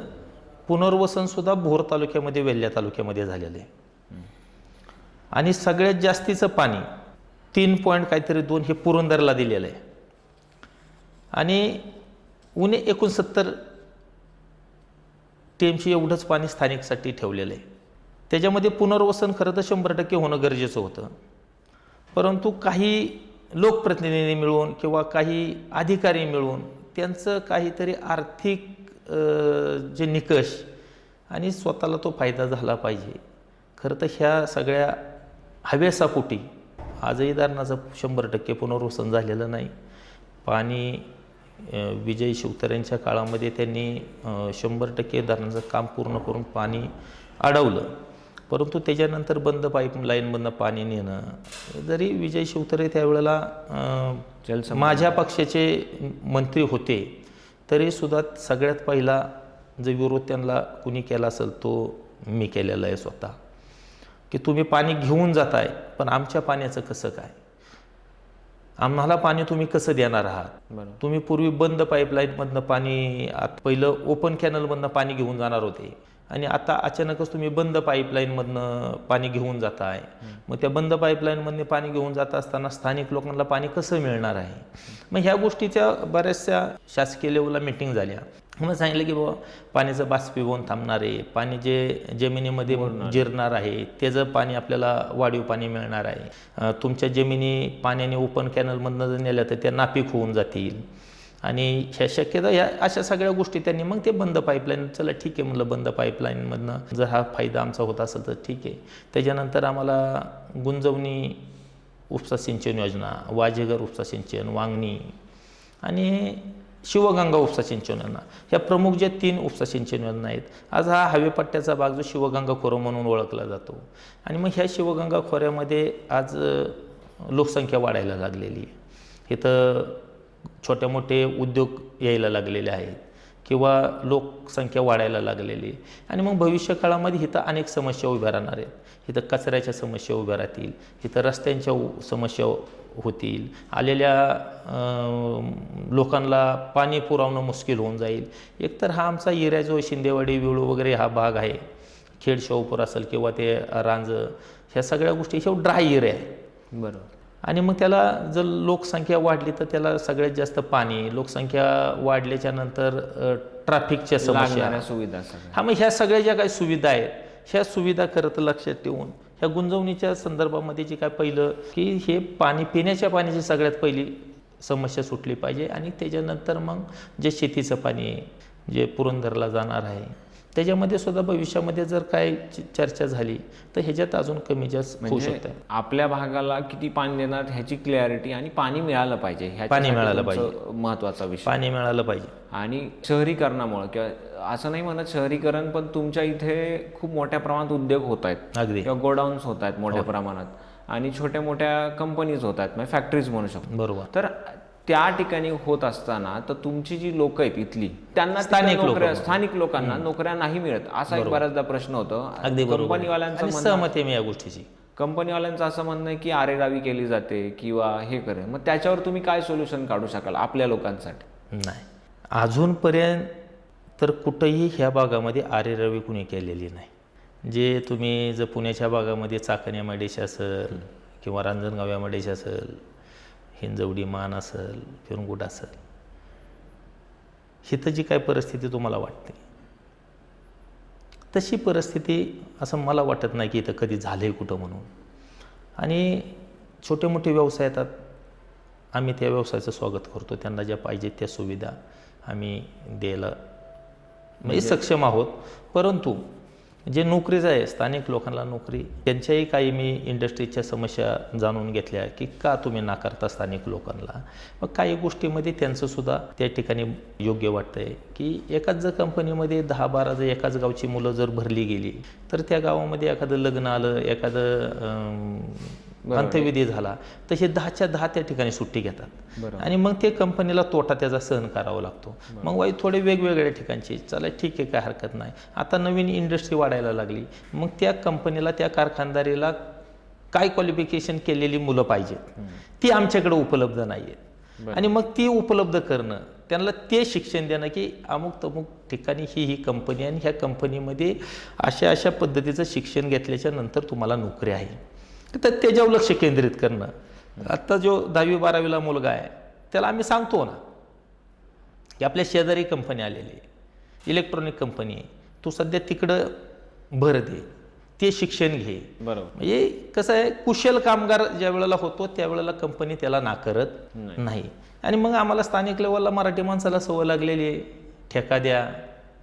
Speaker 2: पुनर्वसनसुद्धा भोर तालुक्यामध्ये, वेल्हा तालुक्यामध्ये झालेलं आहे. आणि सगळ्यात जास्तीचं पाणी 3.2 हे पुरंदरला दिलेलं आहे आणि 69 TMC एवढंच पाणी स्थानिकसाठी ठेवलेलं आहे. त्याच्यामध्ये पुनर्वसन खरं तर 100% होणं गरजेचं होतं, परंतु काही लोकप्रतिनिधी मिळून किंवा काही अधिकारी मिळून त्यांचं काहीतरी आर्थिक जे निकष आणि स्वतःला तो फायदा झाला पाहिजे. खरं तर ह्या सगळ्या हव्यासापोटी आजही धरणाचं 100% पुनर्वसन झालेलं नाही. पाणी विजय शिवतरेंच्या काळामध्ये त्यांनी 100% धरणाचं काम पूर्ण करून पाणी अडवलं, परंतु त्याच्यानंतर बंद पाईपलाईनमधनं पाणी नेणं, जरी विजय शिवतरे त्यावेळेला माझ्या पक्षाचे मंत्री होते तरीसुद्धा सगळ्यात पहिला जो विरोध त्यांना कुणी केला असेल तो मी केलेला आहे स्वतः, की तुम्ही पाणी घेऊन जाताय पण आमच्या पाण्याचं कसं काय, आम्हाला पाणी तुम्ही कसं देणार आहात. तुम्ही पूर्वी बंद पाईपलाईनमधनं पाणी, पहिलं ओपन कॅनलमधनं पाणी घेऊन जाणार होते आणि आता अचानकच तुम्ही बंद पाईपलाईनमधनं पाणी घेऊन जाताय. मग त्या बंद पाईपलाईनमधनं पाणी घेऊन जात असताना स्थानिक लोकांना पाणी कसं मिळणार आहे. मग ह्या गोष्टीच्या बऱ्याचशा शासकीय लेवलला मीटिंग झाल्या. मग सांगितलं की बाबा पाण्याचं बाष्पीभवन थांबणार आहे, पाणी जे जमिनीमध्ये जिरणार आहे त्याचं पाणी आपल्याला वाढीव पाणी मिळणार आहे. तुमच्या जमिनी पाण्याने ओपन कॅनलमधनं जर नेल्या तर त्या नापीक होऊन जातील आणि ह्या शक्यता ह्या अशा सगळ्या गोष्टी त्यांनी, मग ते बंद पाईपलाईन, चला ठीक आहे म्हणलं बंद पाईपलाईनमधनं जर हा फायदा आमचा होत असेल तर ठीक आहे. त्याच्यानंतर आम्हाला गुंजवणी उपसा सिंचन योजना, वाजेघर उपसा सिंचन, वांगणी आणि शिवगंगा उपसा सिंचन योजना, ह्या प्रमुख ज्या 3 उपसा सिंचन योजना आहेत. आज हा हवेपट्ट्याचा भाग जो शिवगंगा खोरं म्हणून ओळखला जातो आणि मग ह्या शिवगंगा खोऱ्यामध्ये आज लोकसंख्या वाढायला लागलेली आहे. इथं छोटे मोठे उद्योग यायला लागलेले आहेत किंवा लोकसंख्या वाढायला लागलेली आणि मग भविष्य काळामध्ये इथं अनेक समस्या उभ्या राहणार आहेत. इथं कचऱ्याच्या समस्या उभ्या राहतील, इथं रस्त्यांच्या समस्या होतील, आलेल्या लोकांना पाणी पुरवणं मुश्किल होऊन जाईल. एकतर हा आमचा एरिया जो शिंदेवाडी, विळू वगैरे हा भाग आहे, खेड शाहूपूर असेल किंवा ते रांज, ह्या सगळ्या गोष्टी हे ड्राय एरिया आहे.
Speaker 1: बरोबर.
Speaker 2: आणि मग त्याला जर लोकसंख्या वाढली तर त्याला सगळ्यात जास्त पाणी, लोकसंख्या वाढल्याच्या नंतर ट्रॅफिकच्या समस्या,
Speaker 1: सुविधा,
Speaker 2: हा मग ह्या सगळ्या ज्या काही सुविधा आहेत ह्या सुविधा खरं तर लक्षात ठेवून ह्या गुंजवणीच्या संदर्भामध्ये जे काय पहिलं की हे पाणी, पिण्याच्या पाण्याची सगळ्यात पहिली समस्या सुटली पाहिजे आणि त्याच्यानंतर मग जे शेतीचं पाणी आहे जे पुरंदरला जाणार आहे त्याच्यामध्ये सुद्धा भविष्यामध्ये जर काय चर्चा झाली तर ह्याच्यात अजून कमी जास्त होऊ
Speaker 1: म्हणजे
Speaker 2: शकतं.
Speaker 1: आपल्या भागाला किती पाणी देणार ह्याची क्लॅरिटी आणि पाणी मिळालं पाहिजे,
Speaker 2: पाणी मिळालं
Speaker 1: महत्वाचा विषय.
Speaker 2: पाणी मिळालं पाहिजे.
Speaker 1: आणि शहरीकरणामुळे किंवा असं नाही म्हणत शहरीकरण, पण तुमच्या इथे खूप मोठ्या प्रमाणात उद्योग होत आहेत
Speaker 2: अगदी
Speaker 1: किंवा गोडाऊन्स होत आहेत मोठ्या प्रमाणात आणि छोट्या मोठ्या कंपनीज होत आहेत, म्हणजे फॅक्टरीज म्हणू शकतो.
Speaker 2: बरोबर.
Speaker 1: तर त्या ठिकाणी होत असताना तर तुमची जी लोक आहेत इथली त्यांना स्थानिक लोकांना नोकऱ्या नाही मिळत, असा एक बऱ्याचदा प्रश्न होतो.
Speaker 2: अगदी
Speaker 1: कंपनीवाल्यांचं
Speaker 2: आणि सहमत आहे मी या गोष्टीची.
Speaker 1: कंपनीवाल्यांचं असं म्हणणं आहे की आरेरावी केली जाते किंवा हे करे, मग त्याच्यावर तुम्ही काय सोल्युशन काढू शकाल आपल्या लोकांसाठी?
Speaker 2: नाही, अजूनपर्यंत तर कुठंही ह्या भागामध्ये आरेरावी कुणी केलेली नाही. जे तुम्ही जर पुण्याच्या भागामध्ये चाकण एमआयडीसी असेल किंवा रांजणगाव एमआयडीसी असेल, हिंजवडी मान असेल, फिरंगुट असेल, हिथं जी काय परिस्थिती तुम्हाला वाटते तशी परिस्थिती असं मला वाटत नाही की इथं कधी झालं आहे कुठं म्हणून. आणि छोटे मोठे व्यवसाय येतात, आम्ही त्या व्यवसायाचं स्वागत करतो, त्यांना ज्या पाहिजे त्या सुविधा आम्ही द्यायला म्हणजे सक्षम आहोत. परंतु जे नोकरीचं आहे, स्थानिक लोकांना नोकरी, त्यांच्याही काही मी इंडस्ट्रीच्या समस्या जाणून घेतल्या की का तुम्ही नाकारता स्थानिक लोकांना. मग काही गोष्टीमध्ये त्यांचंसुद्धा त्या ठिकाणी योग्य वाटतं आहे की एकाच जर कंपनीमध्ये 10-12 जर एकाच गावची मुलं जर भरली गेली तर त्या गावामध्ये एखादं लग्न आलं, एखादं अंत्यविधी झाला तर हे 10च्या 10 त्या ठिकाणी सुट्टी घेतात आणि मग ते कंपनीला तोटा त्याचा सहन करावा लागतो. मग वाईट थोडे वेगवेगळ्या ठिकाणचे, चला ठीक आहे काय हरकत नाही, आता नवीन इंडस्ट्री वाढायला लागली, मग त्या कंपनीला त्या कारखानदारीला काय क्वालिफिकेशन केलेली मुलं पाहिजेत ती आमच्याकडे उपलब्ध नाही आहेत. आणि मग ती उपलब्ध करणं, त्यांना ते शिक्षण देणं की अमुक तमुक ठिकाणी ही कंपनी आणि ह्या कंपनीमध्ये अशा अशा पद्धतीचं शिक्षण घेतल्याच्या नंतर तुम्हाला नोकरी आहे, तर त्याच्यावर लक्ष केंद्रित करणं. आत्ता जो 10वी-12वीला मुलगा आहे त्याला आम्ही सांगतो ना की आपल्या शेजारी कंपनी आलेली आहे, इलेक्ट्रॉनिक कंपनी आहे, तू सध्या तिकडं भर दे, ते शिक्षण घे.
Speaker 1: बरोबर.
Speaker 2: म्हणजे कसं आहे, कुशल कामगार ज्या वेळेला होतो त्यावेळेला कंपनी त्याला नाकारत नाही. आणि मग आम्हाला स्थानिक लेवलला मराठी माणसाला सवय लागलेली आहे, ठेका द्या,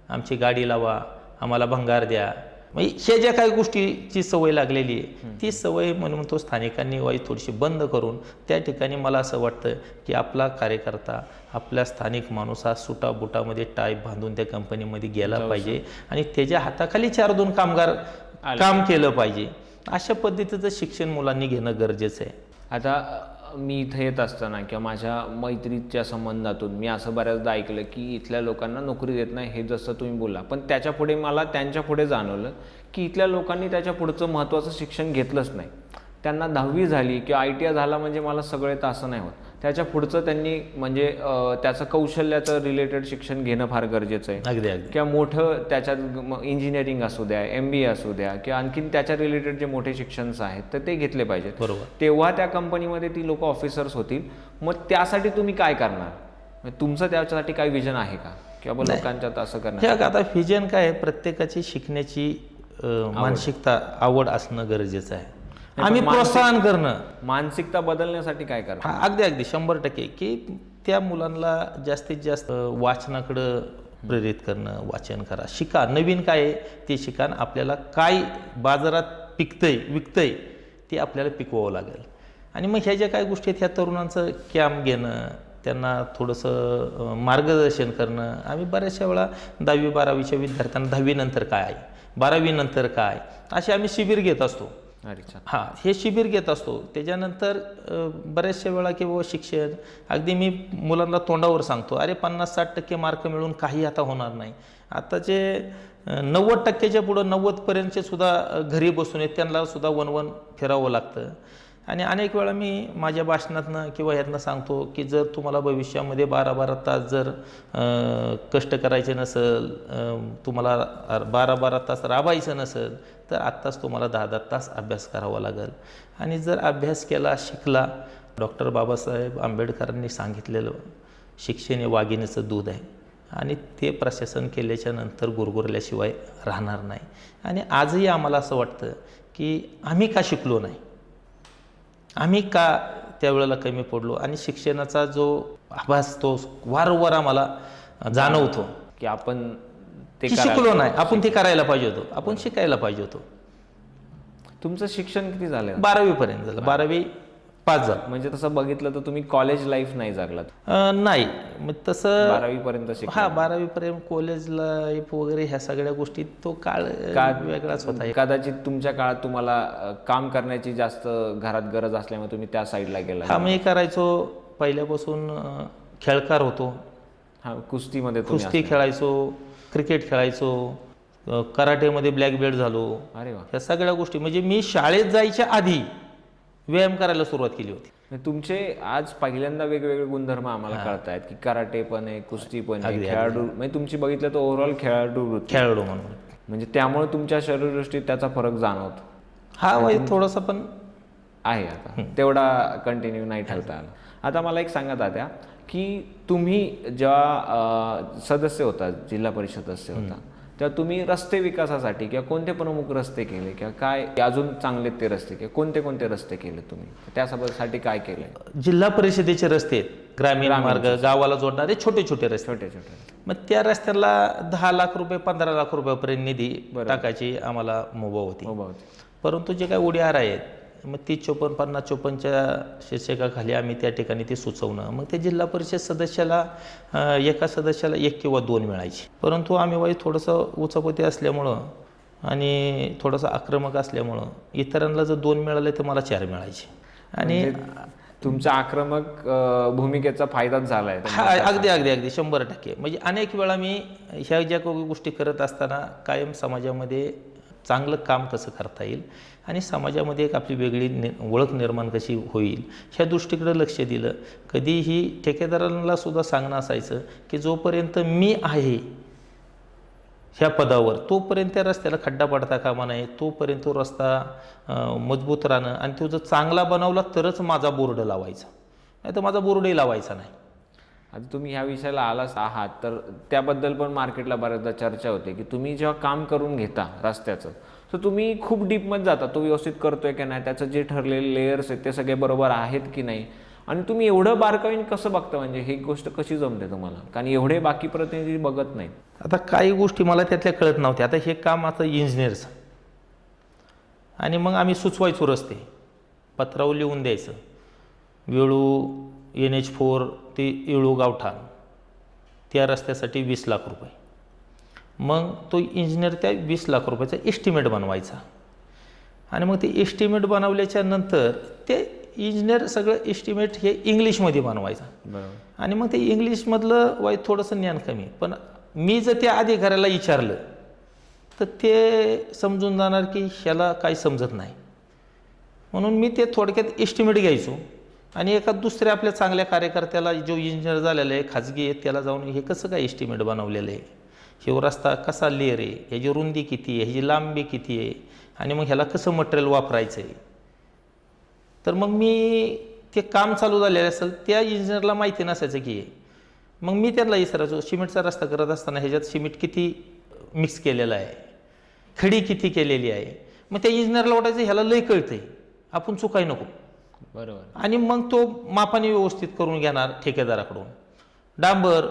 Speaker 2: आमची गाडी लावा, आम्हाला भंगार द्या, म्हणजे ह्या ज्या काही गोष्टीची सवय लागलेली आहे ती सवय म्हणून तो स्थानिकांनी वाई थोडीशी बंद करून त्या ठिकाणी मला असं वाटतं की आपला कार्यकर्ता, आपला स्थानिक माणूस हा सुटाबुटामध्ये टाय बांधून त्या कंपनीमध्ये गेला पाहिजे आणि त्याच्या हाताखाली 4-2 कामगार काम केलं पाहिजे. अशा पद्धतीचं शिक्षण मुलांनी घेणं गरजेचं आहे.
Speaker 1: आता मी इथं येत असताना किंवा माझ्या मैत्रीच्या संबंधातून मी असं बऱ्याचदा ऐकलं की इथल्या लोकांना नोकरी देत नाही, हे जसं तुम्ही बोला, पण त्याच्या पुढे मला त्यांच्या पुढे जाणवलं की इथल्या लोकांनी त्याच्या पुढचं महत्त्वाचं शिक्षण घेतलंच नाही. त्यांना 10वी झाली किंवा ITI झाला म्हणजे मला सगळे तर असं नाही होत, त्याच्या पुढचं त्यांनी म्हणजे त्याचं कौशल्याचं रिलेटेड शिक्षण घेणं फार गरजेचं आहे.
Speaker 2: अगदी अगदी.
Speaker 1: किंवा मोठं त्याच्यात इंजिनिअरिंग असू द्या, MBA असू द्या किंवा आणखीन त्याच्या रिलेटेड जे मोठे शिक्षण आहेत तर ते घेतले पाहिजेत.
Speaker 2: बरोबर.
Speaker 1: तेव्हा त्या कंपनीमध्ये ती लोक ऑफिसर्स होतील. मग त्यासाठी तुम्ही काय करणार? तुमचं त्याच्यासाठी काय विजन आहे का किंवा लोकांच्यात असं करणार?
Speaker 2: हे आता विजन काय आहे, प्रत्येकाची शिकण्याची मानसिकता, आवड असणं गरजेचं आहे. आम्ही प्रोत्साहन करणं,
Speaker 1: मानसिकता बदलण्यासाठी काय करा?
Speaker 2: अगदी अगदी 100% की त्या मुलांना जास्तीत जास्त वाचनाकडं प्रेरित करणं, वाचन करा, शिका, नवीन काय आहे ते शिका, आपल्याला काय बाजारात पिकतंय विकतंय ते आपल्याला पिकवावं लागेल. आणि मग ह्या ज्या काही गोष्टी आहेत ह्या तरुणांचं कॅम्प घेणं, त्यांना थोडंसं मार्गदर्शन करणं. आम्ही बऱ्याचशा वेळा 10वी-12वीच्या विद्यार्थ्यांना 10वी नंतर काय, 12वी नंतर काय असे आम्ही शिबिर घेत असतो. हां, हे शिबिर घेत असतो. त्याच्यानंतर बऱ्याचशा वेळा की बाबा शिक्षण अगदी मी मुलांना तोंडावर सांगतो, अरे 50-60% मार्क मिळून काही आता होणार नाही. आताचे 90%च्या पुढं 90पर्यंतचे सुद्धा घरी बसून आहेत, त्यांना सुद्धा वन फिरावं लागतं. आणि अनेक वेळा मी माझ्या भाषणातनं किंवा ह्यातनं सांगतो की जर तुम्हाला भविष्यामध्ये 12-12 तास जर कष्ट करायचे नसेल, तुम्हाला 12-12 तास राबायचं नसेल तर आत्ताच तुम्हाला 10-10 तास अभ्यास करावा लागेल. आणि जर अभ्यास केला, शिकला, डॉक्टर बाबासाहेब आंबेडकरांनी सांगितलेलं शिक्षण हे वाघिणीचं दूध आहे आणि ते प्रशासन केल्याच्या नंतर गुरगुरल्याशिवाय राहणार नाही. आणि आजही आम्हाला असं वाटतं की आम्ही का शिकलो नाही, आम्ही का त्यावेळेला कमी पडलो. आणि शिक्षणाचा जो आभास तो वारंवार आम्हाला जाणवतो
Speaker 1: की आपण ते
Speaker 2: की शिकलो नाही, आपण ते करायला पाहिजे होतो, आपण शिकायला पाहिजे होतो.
Speaker 1: तुमचं शिक्षण किती झालं?
Speaker 2: 12वी पर्यंत झालं, 12वी पास झालं.
Speaker 1: म्हणजे तसं बघितलं तर तुम्ही कॉलेज लाईफ नाही जगलात.
Speaker 2: नाही मग तसं
Speaker 1: 12वी पर्यंत शिकला.
Speaker 2: 12वी पर्यंत कॉलेज लाईफ वगैरे ह्या सगळ्या गोष्टी तो काळ वेगळाच होता.
Speaker 1: कदाचित तुमच्या काळात तुम्हाला काम करण्याची जास्त घरात गरज असल्यामुळे तुम्ही त्या साईडला गेला.
Speaker 2: हा मी करायचो पहिल्यापासून, खेळकार होतो,
Speaker 1: हा कुस्तीमध्ये तुम्ही
Speaker 2: कुस्ती खेळायचो, क्रिकेट खेळायचो, कराटेमध्ये ब्लॅक बेल्ट झालो.
Speaker 1: अरे वा.
Speaker 2: ह्या सगळ्या गोष्टी म्हणजे मी शाळेत जायच्या आधी व्यायाम करायला सुरुवात केली होती.
Speaker 1: म्हणजे तुमचे आज पहिल्यांदा वेगवेगळे गुणधर्म आम्हाला कळत आहेत की कराटे पण आहे, कुस्ती पण आहे, खेळाडू म्हणजे तुमची बघितलं तर ओव्हरऑल
Speaker 2: खेळाडू म्हणून.
Speaker 1: म्हणजे त्यामुळे तुमच्या शरीरदृष्टीत त्याचा फरक जाणवतो.
Speaker 2: हा वय थोडंसं पण
Speaker 1: आहे आता तेवढा कंटिन्यू नाही ठेवता आला. आता मला एक सांगा तात्या की तुम्ही जेव्हा सदस्य होता, जिल्हा परिषद सदस्य होता, तेव्हा तुम्ही रस्ते विकासासाठी किंवा कोणते प्रमुख रस्ते केले किंवा काय अजून चांगले ते रस्ते किंवा कोणते कोणते रस्ते केले तुम्ही, त्यासाठी काय केलंय?
Speaker 2: जिल्हा परिषदेचे रस्ते, ग्रामीण मार्ग, गावाला जोडणारे छोटे छोटे रस्ते.
Speaker 1: छोटे छोटे.
Speaker 2: मग त्या रस्त्याला 10 लाख रुपये 15 लाख रुपयापर्यंत निधी टाकायची आम्हाला मुभा होती. परंतु जे काय ODR आहेत मग 30-54, 50-54च्या शीर्षकाखाली आम्ही त्या ठिकाणी ते सुचवणं, मग ते जिल्हा परिषद सदस्याला एका सदस्याला 1 किंवा 2 मिळायचे. परंतु आम्ही वाई थोडंसं उचापती असल्यामुळं आणि थोडंसं आक्रमक असल्यामुळं इतरांना जर 2 मिळाले तर मला 4 मिळायचे. आणि
Speaker 1: तुमच्या आक्रमक भूमिकेचा फायदाच झालाय.
Speaker 2: हा अगदी अगदी अगदी 100%. म्हणजे अनेक वेळा मी ह्या ज्या गोष्टी करत असताना कायम समाजामध्ये चांगलं काम कसं करता येईल आणि समाजामध्ये एक आपली वेगळी ओळख निर्माण कशी होईल ह्या दृष्टीकडे लक्ष दिलं. कधीही ठेकेदारांना सुद्धा सांगणं असायचं की जोपर्यंत मी आहे ह्या पदावर तोपर्यंत त्या रस्त्याला खड्डा पडता कामा नये, तोपर्यंत तो रस्ता मजबूत राहणं आणि तो जर चांगला बनवला तरच माझा बोर्ड लावायचा, नाही तर माझा बोर्डही लावायचा नाही.
Speaker 1: आता तुम्ही ह्या विषयाला आलाच आहात तर त्याबद्दल पण मार्केटला बऱ्याचदा चर्चा होते की तुम्ही जेव्हा काम करून घेता रस्त्याचं तर तुम्ही खूप डीपमध्ये जाता, तो व्यवस्थित करतोय की नाही, त्याचं जे ठरलेले लेयर्स आहेत ते सगळे बरोबर आहेत की नाही, आणि तुम्ही एवढं बारकाईने कसं बघता, म्हणजे ही गोष्ट कशी जमते तुम्हाला, कारण एवढे बाकी प्रतिनिधी बघत नाहीत.
Speaker 2: आता काही गोष्टी मला त्यातल्या कळत नव्हत्या. आता हे काम आता इंजिनियरचं, आणि मग आम्ही सुचवायचो रस्ते, पत्रावर लिहून द्यायचं, वेळू NH4 ते येळू गावठाण त्या रस्त्यासाठी 20 लाख रुपये. मग तो इंजिनियर त्या 20 लाख रुपयाचा एस्टिमेट बनवायचा आणि मग ते एस्टिमेट बनवल्याच्या नंतर ते इंजिनियर सगळं एस्टिमेट हे इंग्लिशमध्ये बनवायचा.
Speaker 1: बरोबर.
Speaker 2: आणि मग ते इंग्लिशमधलं वाईट थोडंसं ज्ञान कमी, पण मी जर त्या अधिकाऱ्याला विचारलं तर ते समजून जाणार की ह्याला काही समजत नाही, म्हणून मी ते थोडक्यात एस्टिमेट घ्यायचो आणि एका दुसऱ्या आपल्या चांगल्या कार्यकर्त्याला जो इंजिनियर झालेला आहे खाजगी आहे त्याला जाऊन हे कसं काय एस्टिमेट बनवलेलं आहे, हे रस्ता कसा लेअर आहे, ह्याची रुंदी किती आहे, ह्याची लांबी किती आहे आणि मग ह्याला कसं मटेरियल वापरायचं आहे. तर मग मी ते काम चालू झालेलं असेल त्या इंजिनियरला माहिती नसायचं की मग मी त्यांना विचारायचो सिमेंटचा रस्ता करत असताना ह्याच्यात सिमेंट किती मिक्स केलेलं आहे, खडी किती केलेली आहे. मग त्या इंजिनियरला वाटायचं ह्याला लय कळतं आहे, आपण चुकाय नको.
Speaker 1: बरोबर.
Speaker 2: आणि मग तो मापाने व्यवस्थित करून घेणार ठेकेदाराकडून. डांबर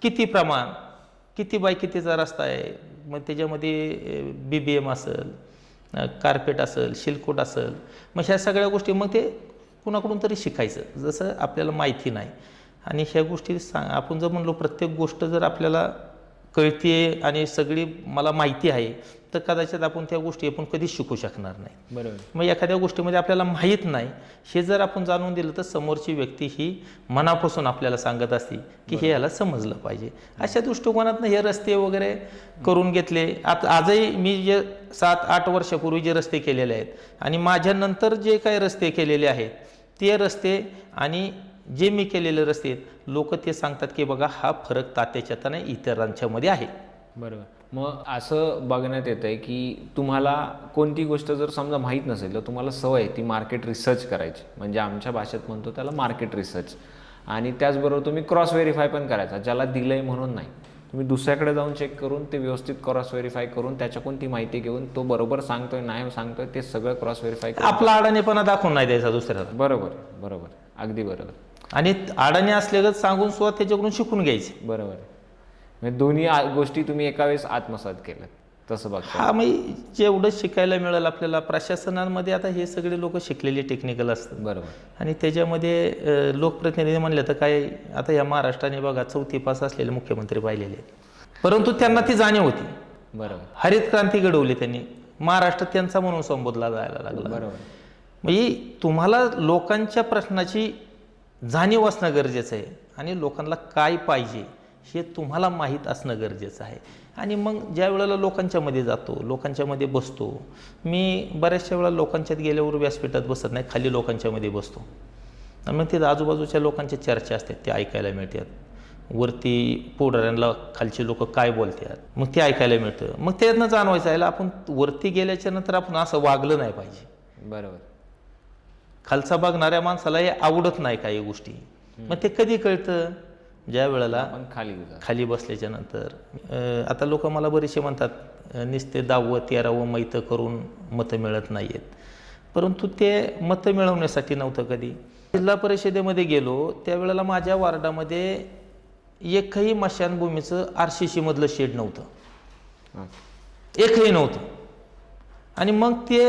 Speaker 2: किती प्रमाण, किती बाय कितीचा रस्ता आहे, मग त्याच्यामध्ये BBM असेल, कार्पेट असेल, शिलकोट असेल, मग ह्या सगळ्या गोष्टी मग ते कुणाकडून तरी शिकायचं जसं आपल्याला माहिती नाही. आणि ह्या गोष्टी आपण जर म्हणलो प्रत्येक गोष्ट जर आपल्याला कळते आणि सगळी मला माहिती आहे तर कदाचित आपण त्या गोष्टी आपण कधीच शिकू शकणार नाही.
Speaker 1: बरोबर.
Speaker 2: मग एखाद्या गोष्टीमध्ये आपल्याला माहीत नाही हे जर आपण जाणून दिलं तर समोरची व्यक्ती ही मनापासून आपल्याला सांगत असते की हे याला समजलं पाहिजे. अशा दृष्टिकोनातनं हे रस्ते वगैरे करून घेतले. आता आजही मी जे 7-8 वर्षापूर्वी जे रस्ते केलेले आहेत आणि माझ्यानंतर जे काही रस्ते केलेले आहेत ते रस्ते आणि जे मी केलेले रस्ते आहेत लोक ते सांगतात की बघा हा फरक तात्याच्यात आणि इतरांच्या मध्ये आहे.
Speaker 1: बरोबर. मग असं बघण्यात येतं आहे की तुम्हाला कोणती गोष्ट जर समजा माहीत नसेल तर तुम्हाला सवय ती मार्केट रिसर्च करायची, म्हणजे आमच्या भाषेत म्हणतो त्याला मार्केट रिसर्च. आणि त्याचबरोबर तुम्ही क्रॉस व्हेरीफाय पण करायचा, ज्याला दिलंय म्हणून नाही, तुम्ही दुसऱ्याकडे जाऊन चेक करून ते व्यवस्थित क्रॉस व्हेरीफाय करून त्याच्याकडून ती माहिती घेऊन तो बरोबर सांगतोय नाही सांगतोय ते सगळं क्रॉस व्हेरीफाय करून.
Speaker 2: आपला अडाणीपणा दाखवून नाही द्यायचा दुसऱ्याला.
Speaker 1: बरोबर बरोबर, अगदी बरोबर.
Speaker 2: आणि अडाणी असल्यागत सांगून सुद्धा त्याच्याकडून शिकून घ्यायचे.
Speaker 1: बरोबर आहे. म्हणजे दोन्ही गोष्टी तुम्ही एका वेळेस आत्मसात केल्यात तसं बघता.
Speaker 2: हा, म्हणजे जेवढं शिकायला मिळेल आपल्याला प्रशासनामध्ये, आता हे सगळे लोक शिकलेले टेक्निकल असतात.
Speaker 1: बरोबर.
Speaker 2: आणि त्याच्यामध्ये लोकप्रतिनिधी म्हणलं तर काय, आता या महाराष्ट्राने बघा 4थी पास असलेले मुख्यमंत्री पाहिलेले आहेत, परंतु त्यांना ती जाणीव होती.
Speaker 1: बरोबर.
Speaker 2: हरित क्रांती घडवली त्यांनी, महाराष्ट्र त्यांचा म्हणून संबोधला जायला लागला.
Speaker 1: बरोबर.
Speaker 2: म्हणजे तुम्हाला लोकांच्या प्रश्नाची जाणीव असणं गरजेचं आहे आणि लोकांना काय पाहिजे हे तुम्हाला माहीत असणं गरजेचं आहे. आणि मग ज्या वेळेला लोकांच्या मध्ये जातो, लोकांच्या मध्ये बसतो, मी बऱ्याचशा वेळा लोकांच्यात गेल्यावर व्यासपीठात बसत नाही, खाली लोकांच्या मध्ये बसतो. आणि मग ते आजूबाजूच्या लोकांच्या चर्चा असतात ते ऐकायला मिळतात. वरती पुढाऱ्यांना खालची लोक काय बोलतात मग ते ऐकायला मिळतं. मग त्यातनं जाणवायचं आहे आपण वरती गेल्याच्या नंतर आपण असं वागलं नाही पाहिजे.
Speaker 1: बरोबर.
Speaker 2: खालचा बघणाऱ्या माणसाला हे आवडत नाही काही गोष्टी. मग ते कधी कळतं, ज्या वेळेला
Speaker 1: आपण
Speaker 2: खाली बसल्याच्या नंतर. आता लोक मला बरेचसे म्हणतात नुसते 10व 13व मैतं करून मतं मिळत नाही आहेत, परंतु ते मतं मिळवण्यासाठी नव्हतं कधी. जिल्हा परिषदेमध्ये गेलो त्यावेळेला माझ्या वार्डामध्ये एकही मशानभूमीचं RCC मधलं शेड नव्हतं, एकही नव्हतं. आणि मग ते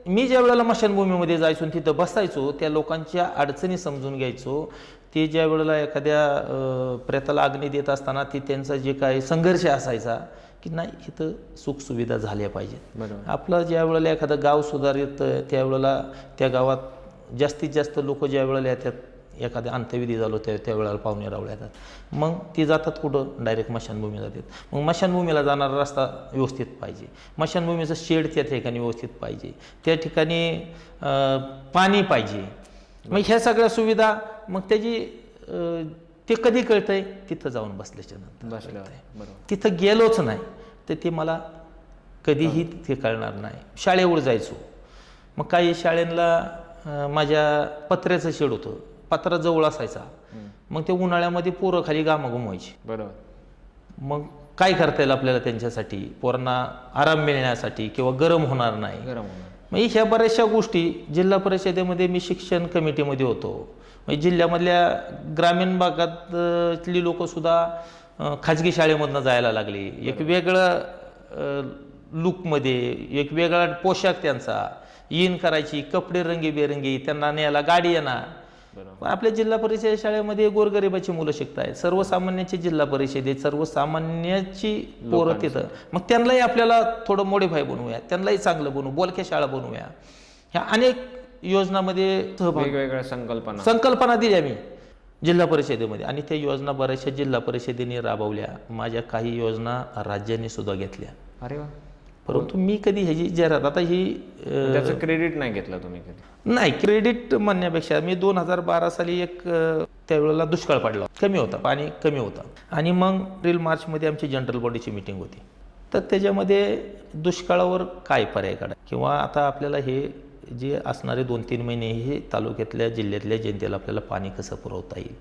Speaker 2: मी ज्या वेळेला मशानभूमीमध्ये जायचो तिथं बसायचो, त्या लोकांच्या अडचणी समजून घ्यायचो. ते ज्या वेळेला एखाद्या प्रेताला अग्नी देत असताना ते त्यांचा जे काही संघर्ष असायचा की नाही इथं सुखसुविधा झाल्या पाहिजेत. आपलं ज्या वेळेला एखादं गाव सुधारित त्यावेळेला त्या गावात जास्तीत जास्त लोक ज्या वेळेला येतात, एखाद्या अंत्यविधी झालो त्यावेळेला पाहुणे रावळे येतात, मग ते जातात कुठं, डायरेक्ट मशानभूमी जातात. मग मशानभूमीला जाणारा रस्ता व्यवस्थित पाहिजे, मशानभूमीचं शेड त्या ठिकाणी व्यवस्थित पाहिजे, त्या ठिकाणी पाणी पाहिजे. मग ह्या सगळ्या सुविधा मग त्याची ते कधी कळतंय, तिथं जाऊन बसल्याच्या नंतर. तिथं गेलोच नाही तर ते मला कधीही ते कळणार नाही. शाळेवर जायचो, मग काही शाळेला माझ्या पत्र्याचं शेड होतं, पत्रा जवळ असायचा, मग ते उन्हाळ्यामध्ये पोरं खाली घामा घुमवायची.
Speaker 1: बरोबर.
Speaker 2: मग काय करता येईल आपल्याला त्यांच्यासाठी, पोरांना आराम मिळण्यासाठी किंवा गरम होणार नाही. मग ह्या बऱ्याचशा गोष्टी जिल्हा परिषदेमध्ये मी शिक्षण कमिटीमध्ये होतो. म्हणजे जिल्ह्यामधल्या ग्रामीण भागातली लोक सुद्धा खाजगी शाळेमधनं जायला लागली. एक वेगळं लुकमध्ये, एक वेगळा पोशाख त्यांचा, इन करायची, कपडे रंगीबेरंगी, त्यांना न्यायला गाडी येणार. आपल्या जिल्हा परिषद शाळेमध्ये गोरगरिबाची मुलं शिकतायत, सर्वसामान्याची जिल्हा परिषदेत सर्वसामान्याची पोरं तिथं. मग त्यांनाही आपल्याला थोडं मॉडिफाय बनवूया, त्यांनाही चांगलं बनवू, बोलक्या शाळा बनवूया. ह्या अनेक योजनामध्ये
Speaker 1: वेगवेगळ्या
Speaker 2: संकल्पना दिल्या मी जिल्हा परिषदेमध्ये. आणि त्या योजना बऱ्याचशा जिल्हा परिषदेने राबवल्या, माझ्या काही योजना राज्यांनी सुद्धा घेतल्या.
Speaker 1: अरे वा.
Speaker 2: परंतु मी कधी ह्याची जाहिरात, आता ही
Speaker 1: त्याचं क्रेडिट नाही घेतलं तुम्ही कधी?
Speaker 2: नाही, क्रेडिट म्हणण्यापेक्षा मी 2012 साली एक त्यावेळेला दुष्काळ पडला, कमी होता, पाणी कमी होता. आणि मग एप्रिल मार्चमध्ये आमची जनरल बॉडीची मीटिंग होती. तर त्याच्यामध्ये दुष्काळावर काय पर्याय काढा, किंवा आता आपल्याला हे जे असणारे 2-3 महिने हे तालुक्यातल्या जिल्ह्यातल्या जनतेला आपल्याला पाणी कसं पुरवता येईल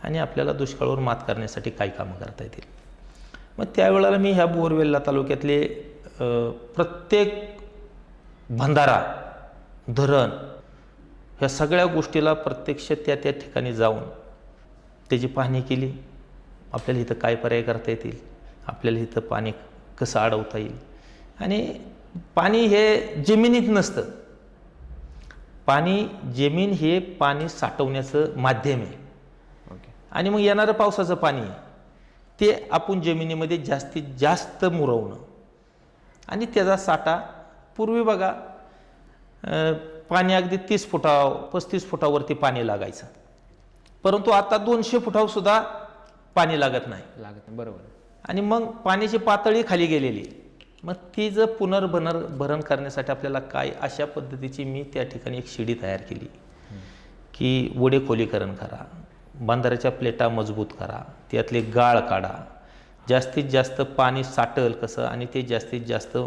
Speaker 2: आणि आपल्याला दुष्काळावर मात करण्यासाठी काय कामं करता येतील. मग त्यावेळेला मी ह्या बोरवेल्ला तालुक्यातले प्रत्येक बंधारा, धरण, ह्या सगळ्या गोष्टीला प्रत्यक्ष त्या ठिकाणी जाऊन त्याची पाहणी केली. आपल्याला इथं काय पर्याय करता येतील, आपल्याला इथं पाणी कसं अडवता येईल. आणि पाणी हे जमिनीत नसतं, जमीन हे पाणी साठवण्याचं माध्यम आहे. आणि मग येणारं पावसाचं पाणी ते आपण जमिनीमध्ये जास्तीत जास्त मुरवणं आणि त्याचा साठा. पूर्वी बघा पाणी अगदी 30 फुटावर 35 फुटावरती पाणी लागायचं, परंतु आता 200 फुटावर सुद्धा पाणी लागत नाही.
Speaker 1: बरोबर.
Speaker 2: आणि मग पाण्याची पातळी खाली गेलेली. मग ती जर पुनर्भरण करण्यासाठी आपल्याला काय, अशा पद्धतीची मी त्या ठिकाणी एक शिडी तयार केली की वडे खोलीकरण करा, बांधाऱ्याच्या प्लेटा मजबूत करा, त्यातले गाळ काढा, जास्तीत जास्त पाणी साठल कसं आणि ते जास्तीत जास्त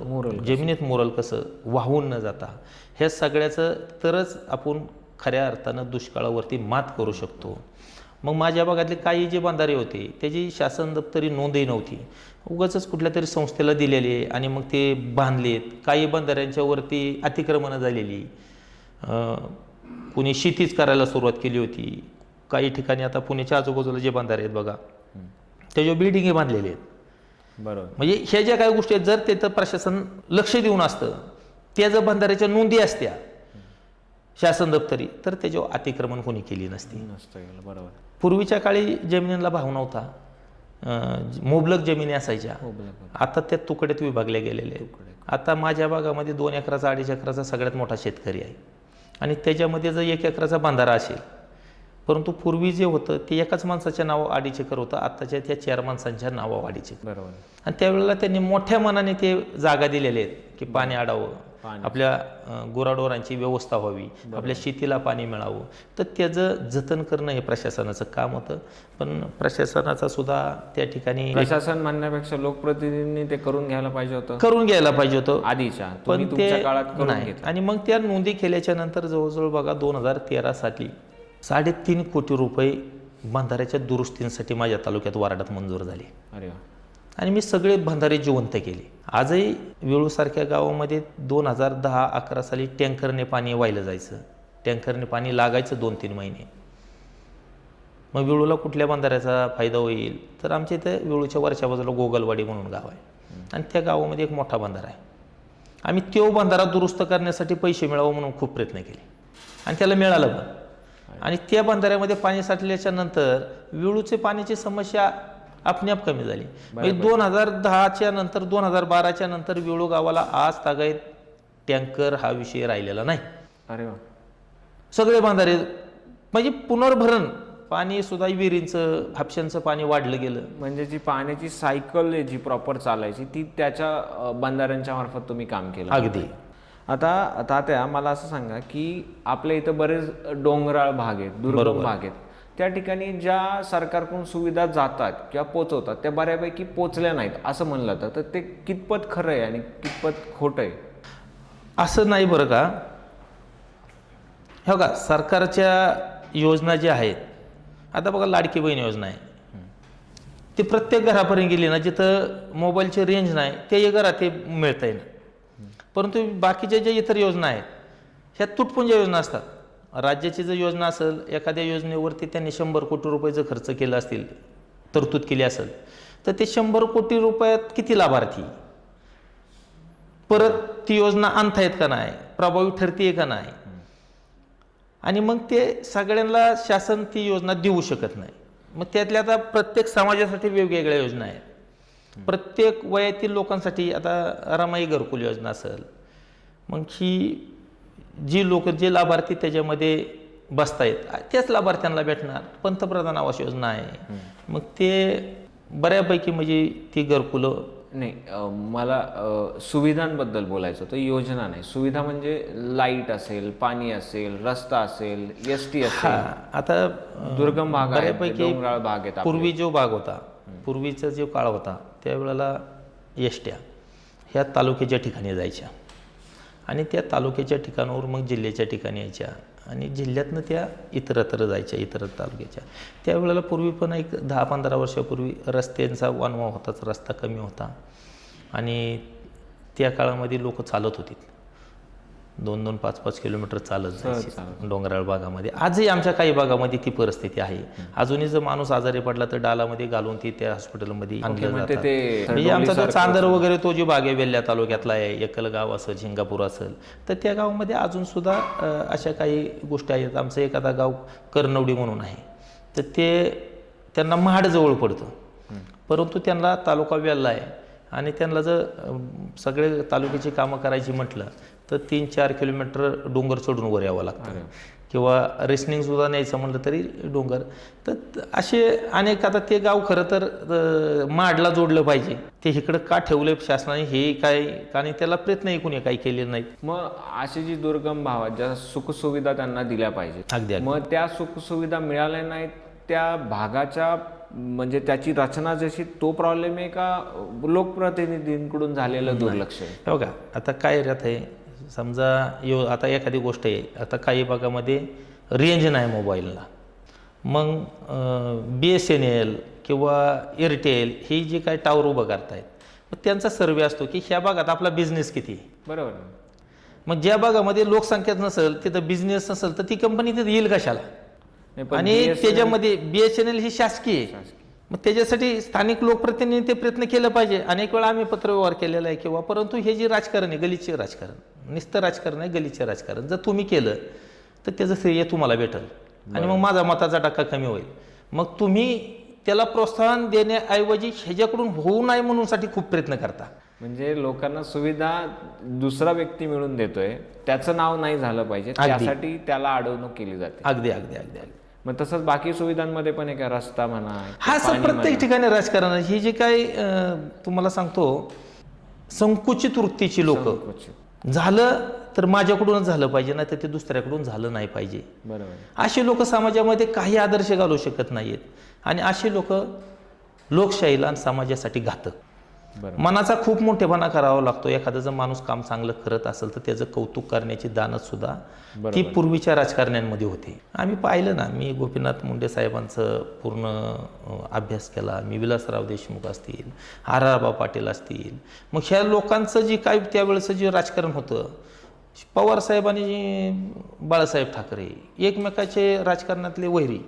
Speaker 2: जमिनीत मुरल कसं, वाहून न जाता. ह्या सगळ्याचं तरच आपण खऱ्या अर्थानं दुष्काळावरती मात करू शकतो. मग माझ्या भागातले काही जे बंधारे होते त्याची शासन दप्तरी नोंदही नव्हती, उगाचच कुठल्या तरी संस्थेला दिलेले आणि मग ते बांधलेत. काही बंधाऱ्यांच्या वरती अतिक्रमणं झालेली, कुणी शेतीच करायला सुरुवात केली होती. काही ठिकाणी आता पुण्याच्या आजूबाजूला जे बंधारे आहेत बघा, त्याच्यावर बिल्डिंगे बांधलेले आहेत.
Speaker 1: बरोबर.
Speaker 2: म्हणजे ह्या ज्या काही गोष्टी आहेत, जर तिथं प्रशासन लक्ष देऊन असतं, त्या जर बंधाऱ्याच्या नोंदी असत्या शासन दप्तरी, तर त्याच्यावर अतिक्रमण कोणी केली नसती.
Speaker 1: नसतं. बरोबर.
Speaker 2: पूर्वीच्या काळी जमिनींना भाव नव्हता, मुबलक जमिनी असायच्या. आता त्या तुकड्यात विभागल्या गेलेल्या आहेत. आता माझ्या भागामध्ये 2 एकराचा 2.5 एकराचा सगळ्यात मोठा शेतकरी आहे आणि त्याच्यामध्ये जर 1 एकराचा बंधारा असेल, परंतु पूर्वी जे होतं ते एकाच माणसाच्या नावावर 2.5 एकर होतं, आत्ताच्या त्या 4 माणसांच्या नावावर 2.5 एकर.
Speaker 1: बरोबर.
Speaker 2: आणि त्यावेळेला त्यांनी मोठ्या मनाने ते जागा दिलेले आहेत की पाणी अडावं, आपल्या गुराढोरांची व्यवस्था व्हावी, आपल्या शेतीला पाणी मिळावं. तर त्याचं जतन करणं हे प्रशासनाचं काम होतं. पण प्रशासनाचा सुद्धा त्या ठिकाणी
Speaker 1: प्रशासन म्हणण्यापेक्षा लोकप्रतिनिधींनी ते करून घ्यायला पाहिजे होतं आधीच्या,
Speaker 2: पण ते
Speaker 1: तुमच्या काळात करून
Speaker 2: नाही.
Speaker 1: घेतलं.
Speaker 2: आणि मग त्या नोंदी केल्याच्या नंतर जवळजवळ बघा 2013 साली 3.5 कोटी रुपये बंधाऱ्याच्या दुरुस्तींसाठी माझ्या तालुक्यात वार्डात मंजूर झाले.
Speaker 1: अरे वा.
Speaker 2: आणि मी सगळे बंधारे जिवंत केले. आजही वेळूसारख्या गावामध्ये 2010-11 साली टँकरने पाणी वाहिलं जायचं, टँकरने पाणी लागायचं 2-3 महिने. मग वेळूला कुठल्या बंधाऱ्याचा फायदा होईल, तर आमच्या इथे वेळूच्या वरच्या बाजूला गोगलवाडी म्हणून गाव आहे आणि त्या गावामध्ये एक मोठा बंधारा आहे. आम्ही तो बंधारा दुरुस्त करण्यासाठी पैसे मिळावं म्हणून खूप प्रयत्न केले आणि त्याला मिळालं पण. आणि त्या बंधाऱ्यामध्ये पाणी साठल्याच्या नंतर वेळूचे पाण्याची समस्या आपणआप कमी झाली. म्हणजे 2010च्या नंतर 2012च्या नंतर वेळू गावाला आज तागायत टँकर हा विषय राहिलेला नाही.
Speaker 1: अरे वा.
Speaker 2: सगळे बंधारे म्हणजे पुनर्भरण, पाणी सुद्धा विहिरींचं हापशांचं पाणी वाढलं गेलं.
Speaker 1: म्हणजे जी पाण्याची सायकल आहे जी प्रॉपर चालायची ती त्याच्या बंधाऱ्यांच्या मार्फत तुम्ही काम केलं.
Speaker 2: अगदी.
Speaker 1: आता तात्या मला असं सांगा की आपल्या इथं बरेच डोंगराळ भाग आहेत, दुर्गम भाग आहेत, त्या ठिकाणी ज्या सरकारकडून सुविधा जातात किंवा पोचवतात त्या बऱ्यापैकी पोचल्या नाहीत असं म्हणलं जातं. तर ते कितपत खरं आहे आणि कितपत खोटं आहे?
Speaker 2: असं नाही बरं का. हो का, सरकारच्या योजना ज्या आहेत, आता बघा लाडकी बहीण योजना आहे, ती प्रत्येक घरापर्यंत गेली ना, जिथं मोबाईलची रेंज नाही ते घरात ते मिळतंय ना. परंतु बाकीच्या ज्या इतर योजना आहेत ह्या तुटपुंज्या योजना असतात. राज्याची जर योजना असेल, एखाद्या योजनेवरती त्यांनी 100 कोटी रुपये जर खर्च केला असतील, तरतूद केली असेल, तर ते 100 कोटी रुपयात किती लाभार्थी, परत ती योजना आणतायत का नाही, प्रभावी ठरतीये का नाही. आणि मग ते सगळ्यांना शासन ती योजना देऊ शकत नाही. मग त्यातल्या आता प्रत्येक समाजासाठी वेगवेगळ्या योजना आहेत, प्रत्येक वयातील लोकांसाठी. आता रमाई घरकुल योजना असेल, मग ही जी लोक जे लाभार्थी त्याच्यामध्ये बसतायत त्याच लाभार्थ्यांना भेटणार. पंतप्रधान आवास योजना आहे, मग ते बऱ्यापैकी म्हणजे ती घरकुलं
Speaker 1: नाही. मला सुविधांबद्दल बोलायचं होतं, योजना नाही. सुविधा म्हणजे लाईट असेल, पाणी असेल, रस्ता असेल, ST असेल.
Speaker 2: आता
Speaker 1: दुर्गम भाग आहे,
Speaker 2: बऱ्यापैकी
Speaker 1: डोंगराळ भाग आहेत.
Speaker 2: पूर्वी जो भाग होता, पूर्वीचा जो काळ होता, त्यावेळेला एसट्या ह्या तालुक्याच्या ठिकाणी जायच्या आणि त्या तालुक्याच्या ठिकाणावर मग जिल्ह्याच्या ठिकाणी यायच्या आणि जिल्ह्यातनं त्या इतरत्र जायच्या, इतर तालुक्याच्या. त्यावेळेला पूर्वी पण एक 10-15 वर्षापूर्वी रस्त्यांचा वानवा होताच, रस्ता कमी होता आणि त्या काळामध्ये लोक चालत होती, 2-2, 5-5 किलोमीटर चालत जायचे डोंगराळ भागामध्ये. आजही आमच्या काही भागामध्ये ती परिस्थिती आहे. अजूनही जर माणूस आजारी पडला तर डालामध्ये घालून ती त्या हॉस्पिटलमध्ये आणलं जातं. म्हणजे आमचा जो चांदर वगैरे तो जो भाग आहे वेल्ल्या तालुक्यातला आहे, एकलगाव असेल, शिंगापूर असेल, तर त्या गावामध्ये अजून सुद्धा अशा काही गोष्टी आहेत. आमचं एखादा गाव करनवडी म्हणून आहे, तर ते त्यांना महाडजवळ पडतं, परंतु त्यांना तालुका वेल्ला आहे आणि त्यांना जर सगळे तालुक्याची कामं करायची म्हटलं तर 3-4 किलोमीटर डोंगर चढून वर यावं लागतं किंवा रेसनिंग सुद्धा न्यायचं म्हटलं तरी डोंगर. तर असे अनेक. आता ते गाव खरं तर माडला जोडलं पाहिजे, ते इकडं का ठेवलं शासनाने हे काय, आणि त्याला प्रयत्नही कोणी काही केले नाहीत.
Speaker 1: मग अशी जी दुर्गम भावात ज्या सुखसुविधा त्यांना दिल्या पाहिजेत,
Speaker 2: अगदी.
Speaker 1: मग त्या सुखसुविधा मिळाल्या नाहीत, त्या भागाच्या म्हणजे त्याची रचना जशी, तो प्रॉब्लेम आहे का लोकप्रतिनिधींकडून झालेलं दुर्लक्ष आहे?
Speaker 2: हो का, आता काय राहत आहे, समजा आता एखादी गोष्ट आहे, आता काही भागामध्ये रेंज नाही मोबाईलला, मग BSNL किंवा एअरटेल ही जी काही टावर उभं करतायत, मग त्यांचा सर्वे असतो की ह्या भागात आपला बिझनेस किती आहे.
Speaker 1: बरोबर.
Speaker 2: मग ज्या भागामध्ये लोकसंख्याच नसेल, तिथं बिझनेस नसेल, तर ती कंपनी तिथे येईल कशाला.
Speaker 1: नाही, पण
Speaker 2: आणि
Speaker 1: BSNL
Speaker 2: त्याच्यामध्ये BSNL ही शासकीय आहे. मग त्याच्यासाठी स्थानिक लोकप्रतिनिधी ते प्रयत्न केलं पाहिजे. अनेक वेळा आम्ही पत्रव्यवहार केलेला आहे किंवा, परंतु हे जे राजकारण आहे, गलिच्छ राजकारण, नुसतं राजकारण आहे, गलिच्छ राजकारण जर तुम्ही केलं तर त्याचं श्रेय तुम्हाला भेटेल आणि मग माझा मताचा टक्का कमी होईल. मग तुम्ही त्याला प्रोत्साहन देण्याऐवजी ह्याच्याकडून होऊ नये म्हणून साठी खूप प्रयत्न करता.
Speaker 1: म्हणजे लोकांना सुविधा दुसरा व्यक्ती मिळून देतोय, त्याचं नाव नाही झालं पाहिजे, त्यासाठी त्याला अडवणूक केली जाते.
Speaker 2: अगदी अगदी अगदी अगदी.
Speaker 1: मग तसंच बाकी सुविधांमध्ये पण आहे का, रस्ता म्हणा,
Speaker 2: हा सर, प्रत्येक ठिकाणी राजकारण आहे. ही जी काही तुम्हाला सांगतो, संकुचित वृत्तीची लोक, झालं तर माझ्याकडूनच झालं पाहिजे, नाही तर ते दुसऱ्याकडून झालं नाही पाहिजे,
Speaker 1: बरोबर,
Speaker 2: अशी लोक समाजामध्ये काही आदर्श घालू शकत नाहीत. आणि अशी लोक लोकशाहीला आणि समाजासाठी घातक.
Speaker 1: बरोबर.
Speaker 2: मनाचा खूप मोठेपणा करावा लागतो. एखादा जर माणूस काम चांगलं करत असेल तर त्याचं कौतुक करण्याची दानत सुद्धा ती पूर्वीच्या राजकारण्यांमध्ये होती. आम्ही पाहिलं ना, मी गोपीनाथ मुंडे साहेबांचं पूर्ण अभ्यास केला, मी विलासराव देशमुख असतील, R.R. पाटील असतील, मग ह्या लोकांचं जे काय त्यावेळेचं जे राजकारण होतं, पवारसाहेब आणि बाळासाहेब ठाकरे एकमेकाचे राजकारणातले वैरी,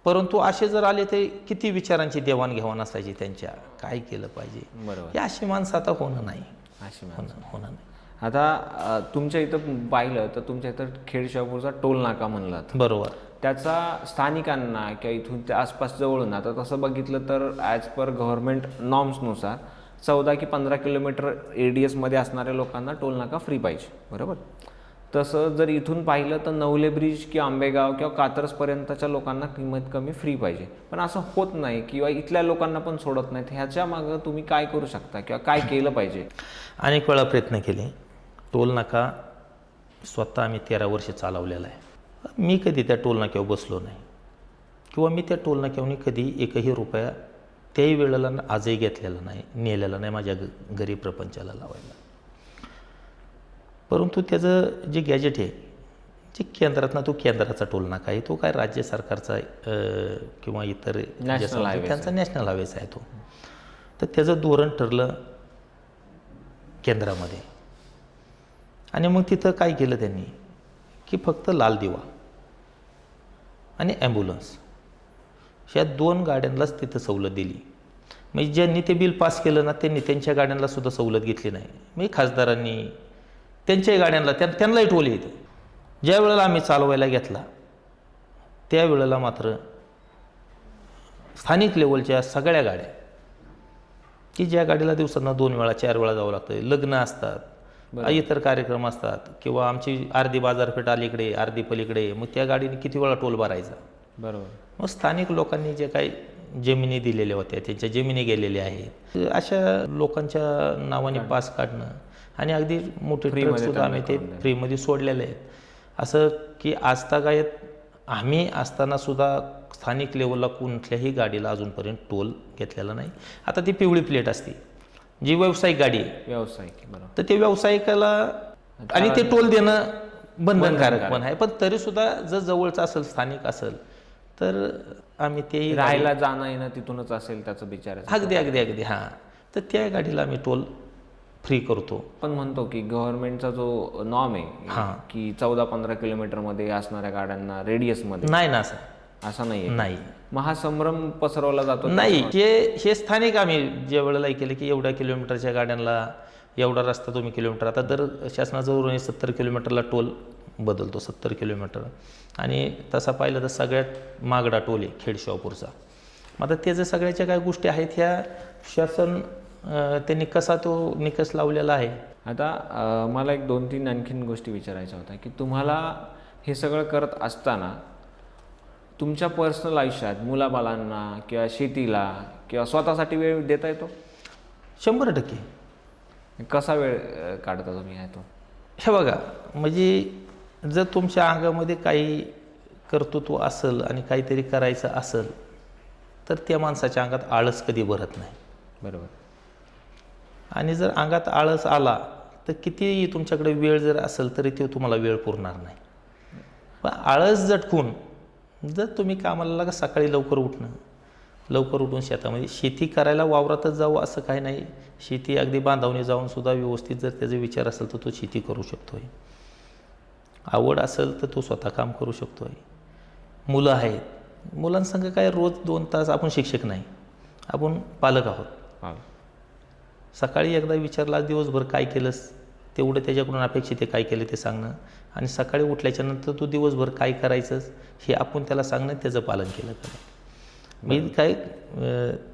Speaker 2: परंतु असे जर आले तर किती विचारांची देवाणघेवाण असायची त्यांच्या, काय केलं पाहिजे.
Speaker 1: बरोबर.
Speaker 2: हे अशी माणसं आता होणं नाही,
Speaker 1: अशी
Speaker 2: होणं नाही.
Speaker 1: आता तुमच्या इथं पाहिलं तर तुमच्या इथं खेड शिवापूरचा टोल नाका म्हणला,
Speaker 2: बरोबर,
Speaker 1: त्याचा स्थानिकांना किंवा इथून त्या आसपास जवळून, आता तसं बघितलं तर ॲज पर गव्हर्नमेंट नॉर्म्सनुसार 14 की 15 किलोमीटर ADSमध्ये असणाऱ्या लोकांना टोल नाका फ्री पाहिजे, बरोबर. तसं जर इथून पाहिलं तर नवले ब्रिज किंवा आंबेगाव किंवा कात्रजपर्यंतच्या लोकांना किंमत कमी फ्री पाहिजे, पण असं होत नाही किंवा इथल्या लोकांना पण सोडत नाहीत. ह्याच्या मागं तुम्ही काय करू शकता किंवा काय केलं पाहिजे?
Speaker 2: अनेक वेळा प्रयत्न केले. टोल नाका स्वतः आम्ही 13 वर्ष चालवलेला आहे. मी कधी त्या टोल नाक्यावर बसलो नाही किंवा मी त्या टोल नाक्यावर कधी एकही रुपया त्याही वेळेला आजही घेतलेला नाही, नेलेला नाही माझ्या घरी प्रपंचाला लावायला. परंतु त्याचं जे गॅजेट आहे, जे केंद्रातनं, तो केंद्राचा टोल नाका आहे, तो काय राज्य सरकारचा किंवा इतर त्यांचा नॅशनल हायवेज आहे तो. तर त्याचं धोरण ठरलं केंद्रामध्ये. आणि मग तिथं काय केलं त्यांनी की फक्त लाल दिवा आणि ॲम्ब्युलन्स ह्या 2 गाड्यांनाच तिथं सवलत दिली. म्हणजे ज्यांनी ते बिल पास केलं ना, त्यांनी त्यांच्या गाड्यांना सुद्धा सवलत घेतली नाही. म्हणजे खासदारांनी त्यांच्याही गाड्यांना त्यांनाही टोल येतं. ज्या वेळेला आम्ही चालवायला घेतला त्यावेळेला मात्र स्थानिक लेवलच्या सगळ्या गाड्या, की ज्या गाडीला दिवसांना 2 वेळा 4 वेळा जावं लागतं, लग्न असतात, इतर कार्यक्रम असतात, किंवा आमची अर्धी बाजारपेठ अलीकडे अर्धी पलीकडे, मग त्या गाडीने किती वेळा टोल भरायचा, बरोबर. मग स्थानिक लोकांनी जे काही जमिनी दिलेल्या होत्या, त्यांच्या जमिनी गेलेल्या आहेत, अशा लोकांच्या नावाने पास काढणं आणि अगदी मोठे ट्रक सुद्धा आम्ही ते फ्रीमध्ये सोडलेले आहेत. असं की आजतागायत आम्ही असताना सुद्धा स्थानिक लेवलला कुठल्याही गाडीला अजूनपर्यंत टोल घेतलेला नाही. आता ती पिवळी प्लेट असते जी व्यावसायिक गाडी आहे,
Speaker 1: व्यावसायिक, बरोबर,
Speaker 2: तर ते व्यावसायिकाला आणि ते टोल देणं बंधनकारक पण आहे. पण तरीसुद्धा जर जवळचं असेल, स्थानिक असेल, तर आम्ही ते
Speaker 1: राहायला जाणं येणं तिथूनच असेल त्याचं बिचारायचं,
Speaker 2: अगदी अगदी अगदी हां, तर त्या गाडीला आम्ही टोल फ्री करतो.
Speaker 1: पण म्हणतो की गव्हर्नमेंटचा जो नॉर्म आहे की 14-15 किलोमीटरमध्ये असणाऱ्या गाड्यांना रेडियसमध्ये
Speaker 2: नाही ना,
Speaker 1: असं नाही
Speaker 2: नाही.
Speaker 1: मग हा संभ्रम पसरवला जातो
Speaker 2: नाही. हे स्थानिक आम्ही ज्या वेळेला केलं की एवढ्या किलोमीटरच्या गाड्यांना एवढा रस्ता तुम्ही किलोमीटर, आता दर शासनाजवळून 70 किलोमीटरला टोल बदलतो, 70 किलोमीटर. आणि तसा पाहिलं तर सगळ्यात मागडा टोल आहे खेड शिवापूरचा. मग आता त्याच्या सगळ्याच्या काय गोष्टी आहेत, ह्या शासन त्यांनी कसा तो निकष लावलेला आहे.
Speaker 1: आता मला एक 2-3 आणखीन गोष्टी विचारायच्या होत्या की तुम्हाला हे सगळं करत असताना तुमच्या पर्सनल आयुष्यात मुलाबाळांना किंवा शेतीला किंवा स्वतःसाठी वेळ देता येतो?
Speaker 2: 100%.
Speaker 1: कसा वेळ काढता तुम्ही ह्यातून?
Speaker 2: हे बघा, म्हणजे जर तुमच्या अंगामध्ये काही कर्तृत्व असेल आणि काहीतरी करायचं असेल तर त्या माणसाच्या अंगात आळस कधी भरत नाही, बरोबर. आणि जर अंगात आळस आला तर कितीही तुमच्याकडे वेळ जर असेल तरी तो तुम्हाला वेळ पुरणार नाही. पण आळस झटकून जर तुम्ही कामाला लागा सकाळी लवकर उठणं, लवकर उठून शेतामध्ये शेती करायला वावरातच जावं असं काही नाही. शेती अगदी बांधावणी जाऊन सुद्धा व्यवस्थित जर त्याचा विचार असेल तर तो शेती करू शकतो आहे. आवड असेल तर तो स्वतः काम करू शकतो आहे. मुलं आहेत, मुलांसंग काय रोज 2 तास, आपण शिक्षक नाही, आपण पालक आहोत. सकाळी एकदा विचारला दिवसभर काय केलंस, तेवढं त्याच्याकडून अपेक्षित आहे काय केलं ते सांगणं, आणि सकाळी उठल्याच्यानंतर तू दिवसभर काय करायचंस हे आपण त्याला सांगणं, त्याचं पालन केलं पाहिजे. मी काय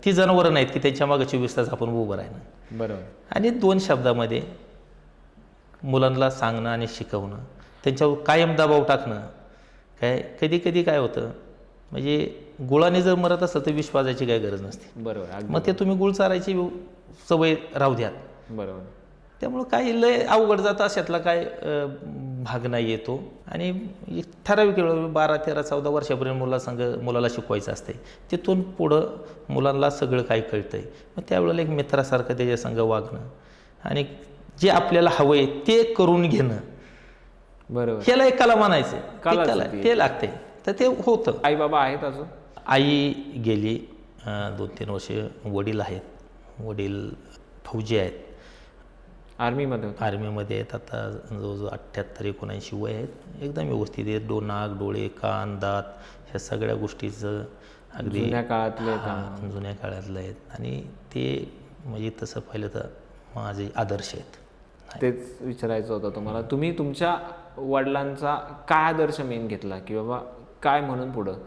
Speaker 2: ती जनावरं नाहीत की त्यांच्या मागे 24 तास आपण उभं राहणं.
Speaker 1: बरोबर.
Speaker 2: आणि 2 शब्दामध्ये मुलांना सांगणं आणि शिकवणं, त्यांच्यावर कायम दबाव टाकणं. काय कधी कधी काय होतं, म्हणजे गुळाने जर मरत असेल तर विष पाजायची काही गरज नसते.
Speaker 1: बरोबर.
Speaker 2: मग ते तुम्ही गुळ चारायची सवय राहू द्यात.
Speaker 1: बरोबर.
Speaker 2: त्यामुळं काही लय अवघड जातं, अशातला काय भाग नाही येतो. आणि एक ठराविक वेळ 12, 13, 14 वर्षापर्यंत मुलाला शिकवायचं असते. तिथून पुढं मुलांना सगळं काय कळतं आहे. मग त्यावेळेला एक मित्रासारखं त्याच्या संग वागणं आणि जे आपल्याला हवं आहे ते करून घेणं,
Speaker 1: बरोबर,
Speaker 2: ह्याला एक कला म्हणायचं. ते लागते, तर ते होतं.
Speaker 1: आई बाबा आहेत अजून?
Speaker 2: आई गेली 2-3 वर्ष. वडील आहेत, वडील फौजी आहेत,
Speaker 1: आर्मीमध्ये
Speaker 2: आर्मीमध्ये आहेत. आता जवळजवळ 78-79 वय आहेत. एकदम व्यवस्थित आहेत. नाक, डोळे, कान, दात ह्या सगळ्या गोष्टीचं अगदी
Speaker 1: जुन्या काळातले
Speaker 2: जुन्या काळातलं आहेत. आणि ते म्हणजे तसं पाहिलं तर माझे आदर्श आहेत.
Speaker 1: तेच विचारायचं होतं तुम्हाला, तुम्ही तुमच्या वडिलांचा काय आदर्श मेन घेतला की बाबा काय म्हणून पुढं,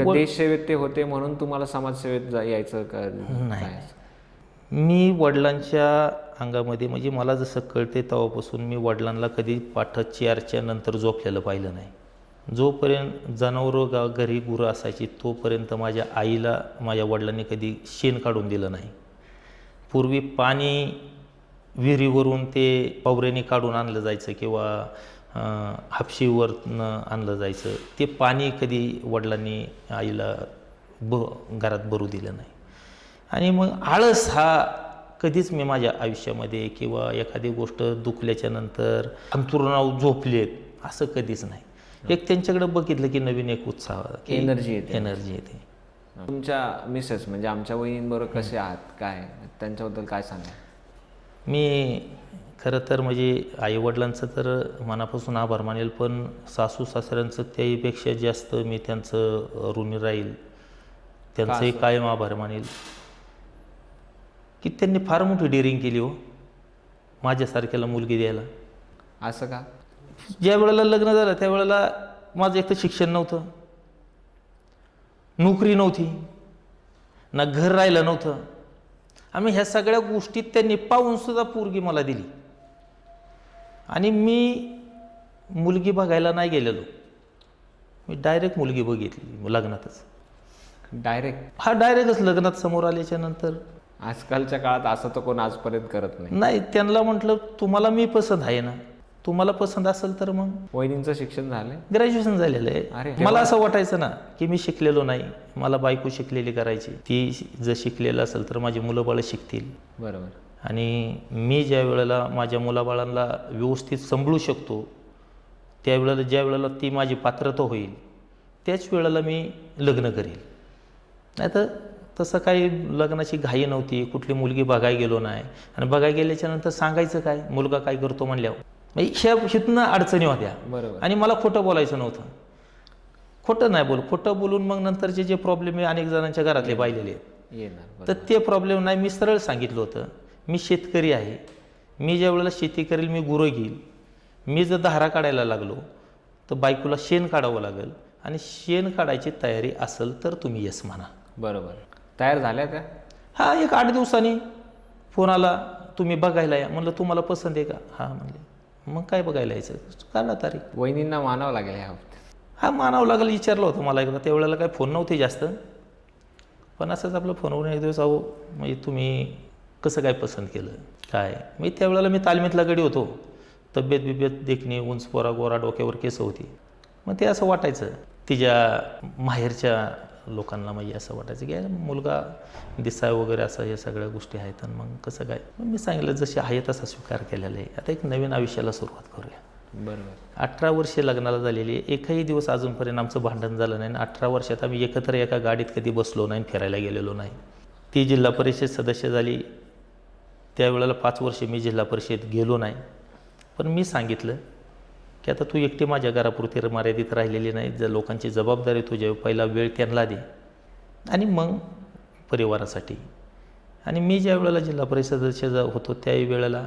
Speaker 1: देशसेवेत ते होते म्हणून तुम्हाला समाजसेवेत यायचं का?
Speaker 2: नाही, मी वडिलांच्या अंगामध्ये म्हणजे मला जसं कळते तेव्हापासून मी वडिलांना कधी पाठ 4च्या नंतर झोपलेलं पाहिलं नाही. जोपर्यंत जनावरं घरी गुरं असायची तोपर्यंत माझ्या आईला माझ्या वडिलांनी कधी शेण काढून दिलं नाही. पूर्वी पाणी विहिरीवरून ते पवऱ्याने काढून आणलं जायचं किंवा हापशीवरनं आणलं जायचं. ते पाणी कधी वडिलांनी आईला घरात भरू दिलं नाही. आणि मग आळस हा कधीच मी माझ्या आयुष्यामध्ये किंवा एखादी गोष्ट दुखल्याच्या नंतर अंथरुणावर झोपलेत असं कधीच नाही. एक त्यांच्याकडे बघितलं की नवीन एक उत्साह, एनर्जी येते.
Speaker 1: तुमच्या मिसेस म्हणजे आमच्या वहिनींबरोबर कसे आहात, काय त्यांच्याबद्दल काय सांगा?
Speaker 2: मी खरं तर म्हणजे आईवडिलांचं तर मनापासून आभार मानेल, पण सासू सासऱ्यांचं त्याहीपेक्षा जास्त मी त्यांचं ऋणी राहील. त्यांचंही कायम आभार मानेल की त्यांनी फार मोठी डेअरिंग केली हो माझ्यासारख्याला मुलगी द्यायला.
Speaker 1: असं का?
Speaker 2: ज्या वेळेला लग्न झालं त्यावेळेला माझं एक तर शिक्षण नव्हतं, नोकरी नव्हती, ना घर राहिलं नव्हतं. आम्ही ह्या सगळ्या गोष्टी त्यांनी पाहूनसुद्धा पोरगी मला दिली. आणि मी मुलगी बघायला नाही गेलेलो, मी डायरेक्ट मुलगी बघितली लग्नातच. डायरेक्टच लग्नात समोर आल्याच्या नंतर.
Speaker 1: आजकालच्या काळात असं तर कोण आजपर्यंत करत
Speaker 2: नाही. त्यांना म्हटलं तुम्हाला मी पसंत आहे ना, तुम्हाला पसंत असेल तर मग.
Speaker 1: वहिनींचं शिक्षण झालंय,
Speaker 2: ग्रॅज्युएशन झालेलं आहे. मला असं वाटायचं ना की मी शिकलेलो नाही, मला बायको शिकलेली करायची. ती जर शिकलेलं असेल तर माझी मुलं बाळं शिकतील.
Speaker 1: बरोबर.
Speaker 2: आणि मी ज्या वेळेला माझ्या मुलाबाळांना व्यवस्थित सांभाळू शकतो त्यावेळेला, ज्या वेळेला ती माझी पात्रता होईल त्याच वेळेला मी लग्न करेल. नाही तर तसं काही लग्नाची घाई नव्हती. कुठली मुलगी बघायला गेलो नाही, आणि बघायला गेल्याच्या नंतर सांगायचं काय, मुलगा काय करतो म्हणल्यावर ह्या हितनं अडचणी होत्या.
Speaker 1: बरोबर.
Speaker 2: आणि मला खोटं बोलायचं नव्हतं. खोटं नाही खोटं बोलून मग नंतरचे जे प्रॉब्लेम मी अनेक जणांच्या घरातले पाहिलेले आहेत, तर ते प्रॉब्लेम नाही. मी सरळ सांगितलं होतं मी शेतकरी आहे, मी ज्या वेळेला शेती करेल मी गुरं घेईल. मी जर धारा काढायला लागलो तर बायकोला शेण काढावं लागेल, आणि शेण काढायची तयारी असेल तर तुम्ही येस म्हणा.
Speaker 1: बरोबर. तयार झाल्या त्या?
Speaker 2: हा, एक 8 दिवसांनी फोन आला, तुम्ही बघायला या. म्हणलं तुम्हाला पसंत आहे का? हां म्हणले. मग काय बघायला यायचं, काढला तारीख.
Speaker 1: वहिनींना मानावं लागेल ह्या बाबतीत.
Speaker 2: हा, मानावं लागेल. विचारलं होतं मला एकदा, त्यावेळेला काही फोन नव्हते जास्त, पण असंच आपलं फोनवरून एक दिवस अहो म्हणजे तुम्ही कसं काय पसंत केलं काय. मी त्यावेळेला मी तालमीतला गडी होतो, तब्येत बिब्येत देखणी, उंच पोरा गोरा, डोक्यावर केस होती. मग ते असं वाटायचं तिच्या माहेरच्या लोकांना, म्हणजे असं वाटायचं की मुलगा दिसाय वगैरे असं हे सगळ्या गोष्टी आहेत. आणि मग कसं काय, मग मी सांगितलं जसे आहे तसा स्वीकार केलेला आहे, आता एक नवीन आयुष्याला सुरुवात करूया.
Speaker 1: बरोबर.
Speaker 2: 18 वर्षे लग्नाला झालेली आहे. एकही दिवस अजूनपर्यंत आमचं भांडण झालं नाही आणि 18 वर्षात आम्ही एकत्र एका गाडीत कधी बसलो नाही, फिरायला गेलेलो नाही. ती जिल्हा परिषद सदस्य झाली त्यावेळेला 5 वर्षे मी जिल्हा परिषद गेलो नाही. पण मी सांगितलं की आता तू एकटी माझ्या घरापुरती मर्यादित राहिलेली नाही, जर लोकांची जबाबदारी तुझ्या पहिला वेळ त्यांना दे आणि मग परिवारासाठी. आणि मी ज्या वेळेला जिल्हा परिषद सदस्य होतो त्याही वेळेला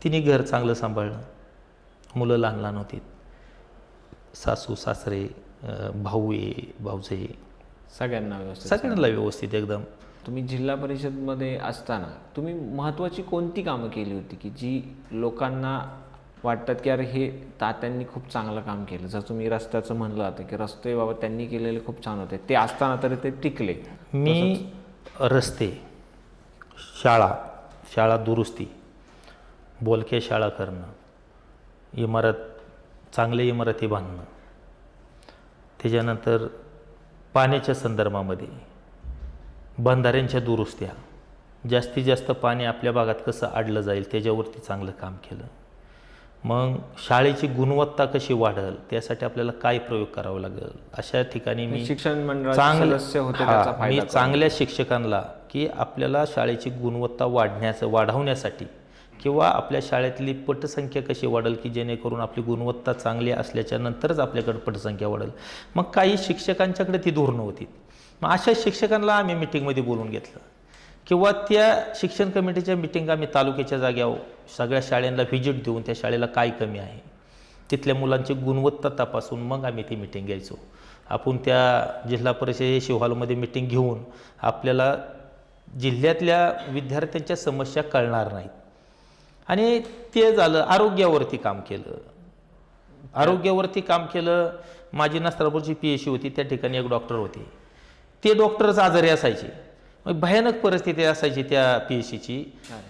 Speaker 2: तिने घर चांगलं सांभाळलं, मुलं लहान लहान होती, सासू सासरे भाऊ आहे भाऊजे
Speaker 1: सगळ्यांना व्यवस्थित.
Speaker 2: सगळ्यांना व्यवस्थित एकदम.
Speaker 1: तुम्ही जिल्हा परिषदमध्ये असताना तुम्ही महत्त्वाची कोणती कामं केली होती की जी लोकांना वाटतात की अरे हे तात्यांनी खूप चांगलं काम केलं? जर तुम्ही रस्त्याचं म्हणलं होतं की रस्ते बाबा त्यांनी केलेले खूप छान होते, ते असताना तरी ते टिकले.
Speaker 2: मी रस्ते, शाळा दुरुस्ती, बोलक्या शाळा करणं, चांगल्या इमारती बांधणं, त्याच्यानंतर पाण्याच्या संदर्भामध्ये बंधाऱ्यांच्या दुरुस्त्या, जास्तीत जास्त पाणी आपल्या भागात कसं अडलं जाईल त्याच्यावरती चांगलं काम केलं. मग शाळेची गुणवत्ता कशी वाढेल त्यासाठी आपल्याला काय प्रयोग करावा लागेल अशा ठिकाणी मी
Speaker 1: शिक्षण मंडळाचे सदस्य होते, त्याचा फायदा
Speaker 2: मी चांगल्या शिक्षकांना की आपल्याला शाळेची गुणवत्ता वाढवण्यासाठी किंवा आपल्या शाळेतली पटसंख्या कशी वाढेल की जेणेकरून आपली गुणवत्ता चांगली असल्याच्या नंतरच आपल्याकडे पटसंख्या वाढेल. मग काही शिक्षकांच्याकडे ती धोरणं होती. मग अशा शिक्षकांना आम्ही मिटिंगमध्ये बोलून घेतलं किंवा त्या शिक्षण कमिटीच्या मिटिंग आम्ही तालुक्याच्या जाग्यावर सगळ्या शाळांना व्हिजिट देऊन त्या शाळेला काय कमी आहे तिथल्या मुलांची गुणवत्ता तपासून मग आम्ही ती मिटिंग घ्यायचो. आपण त्या जिल्हा परिषद शिवहॉलमध्ये मिटिंग घेऊन आपल्याला जिल्ह्यातल्या विद्यार्थ्यांच्या समस्या कळणार नाहीत. आणि ते झालं. आरोग्यावरती काम केलं. माझी नसरापूरची PSC होती, त्या ठिकाणी एक डॉक्टर होते, ते डॉक्टरच आजारी असायचे. मग भयानक परिस्थिती असायची त्या PSCची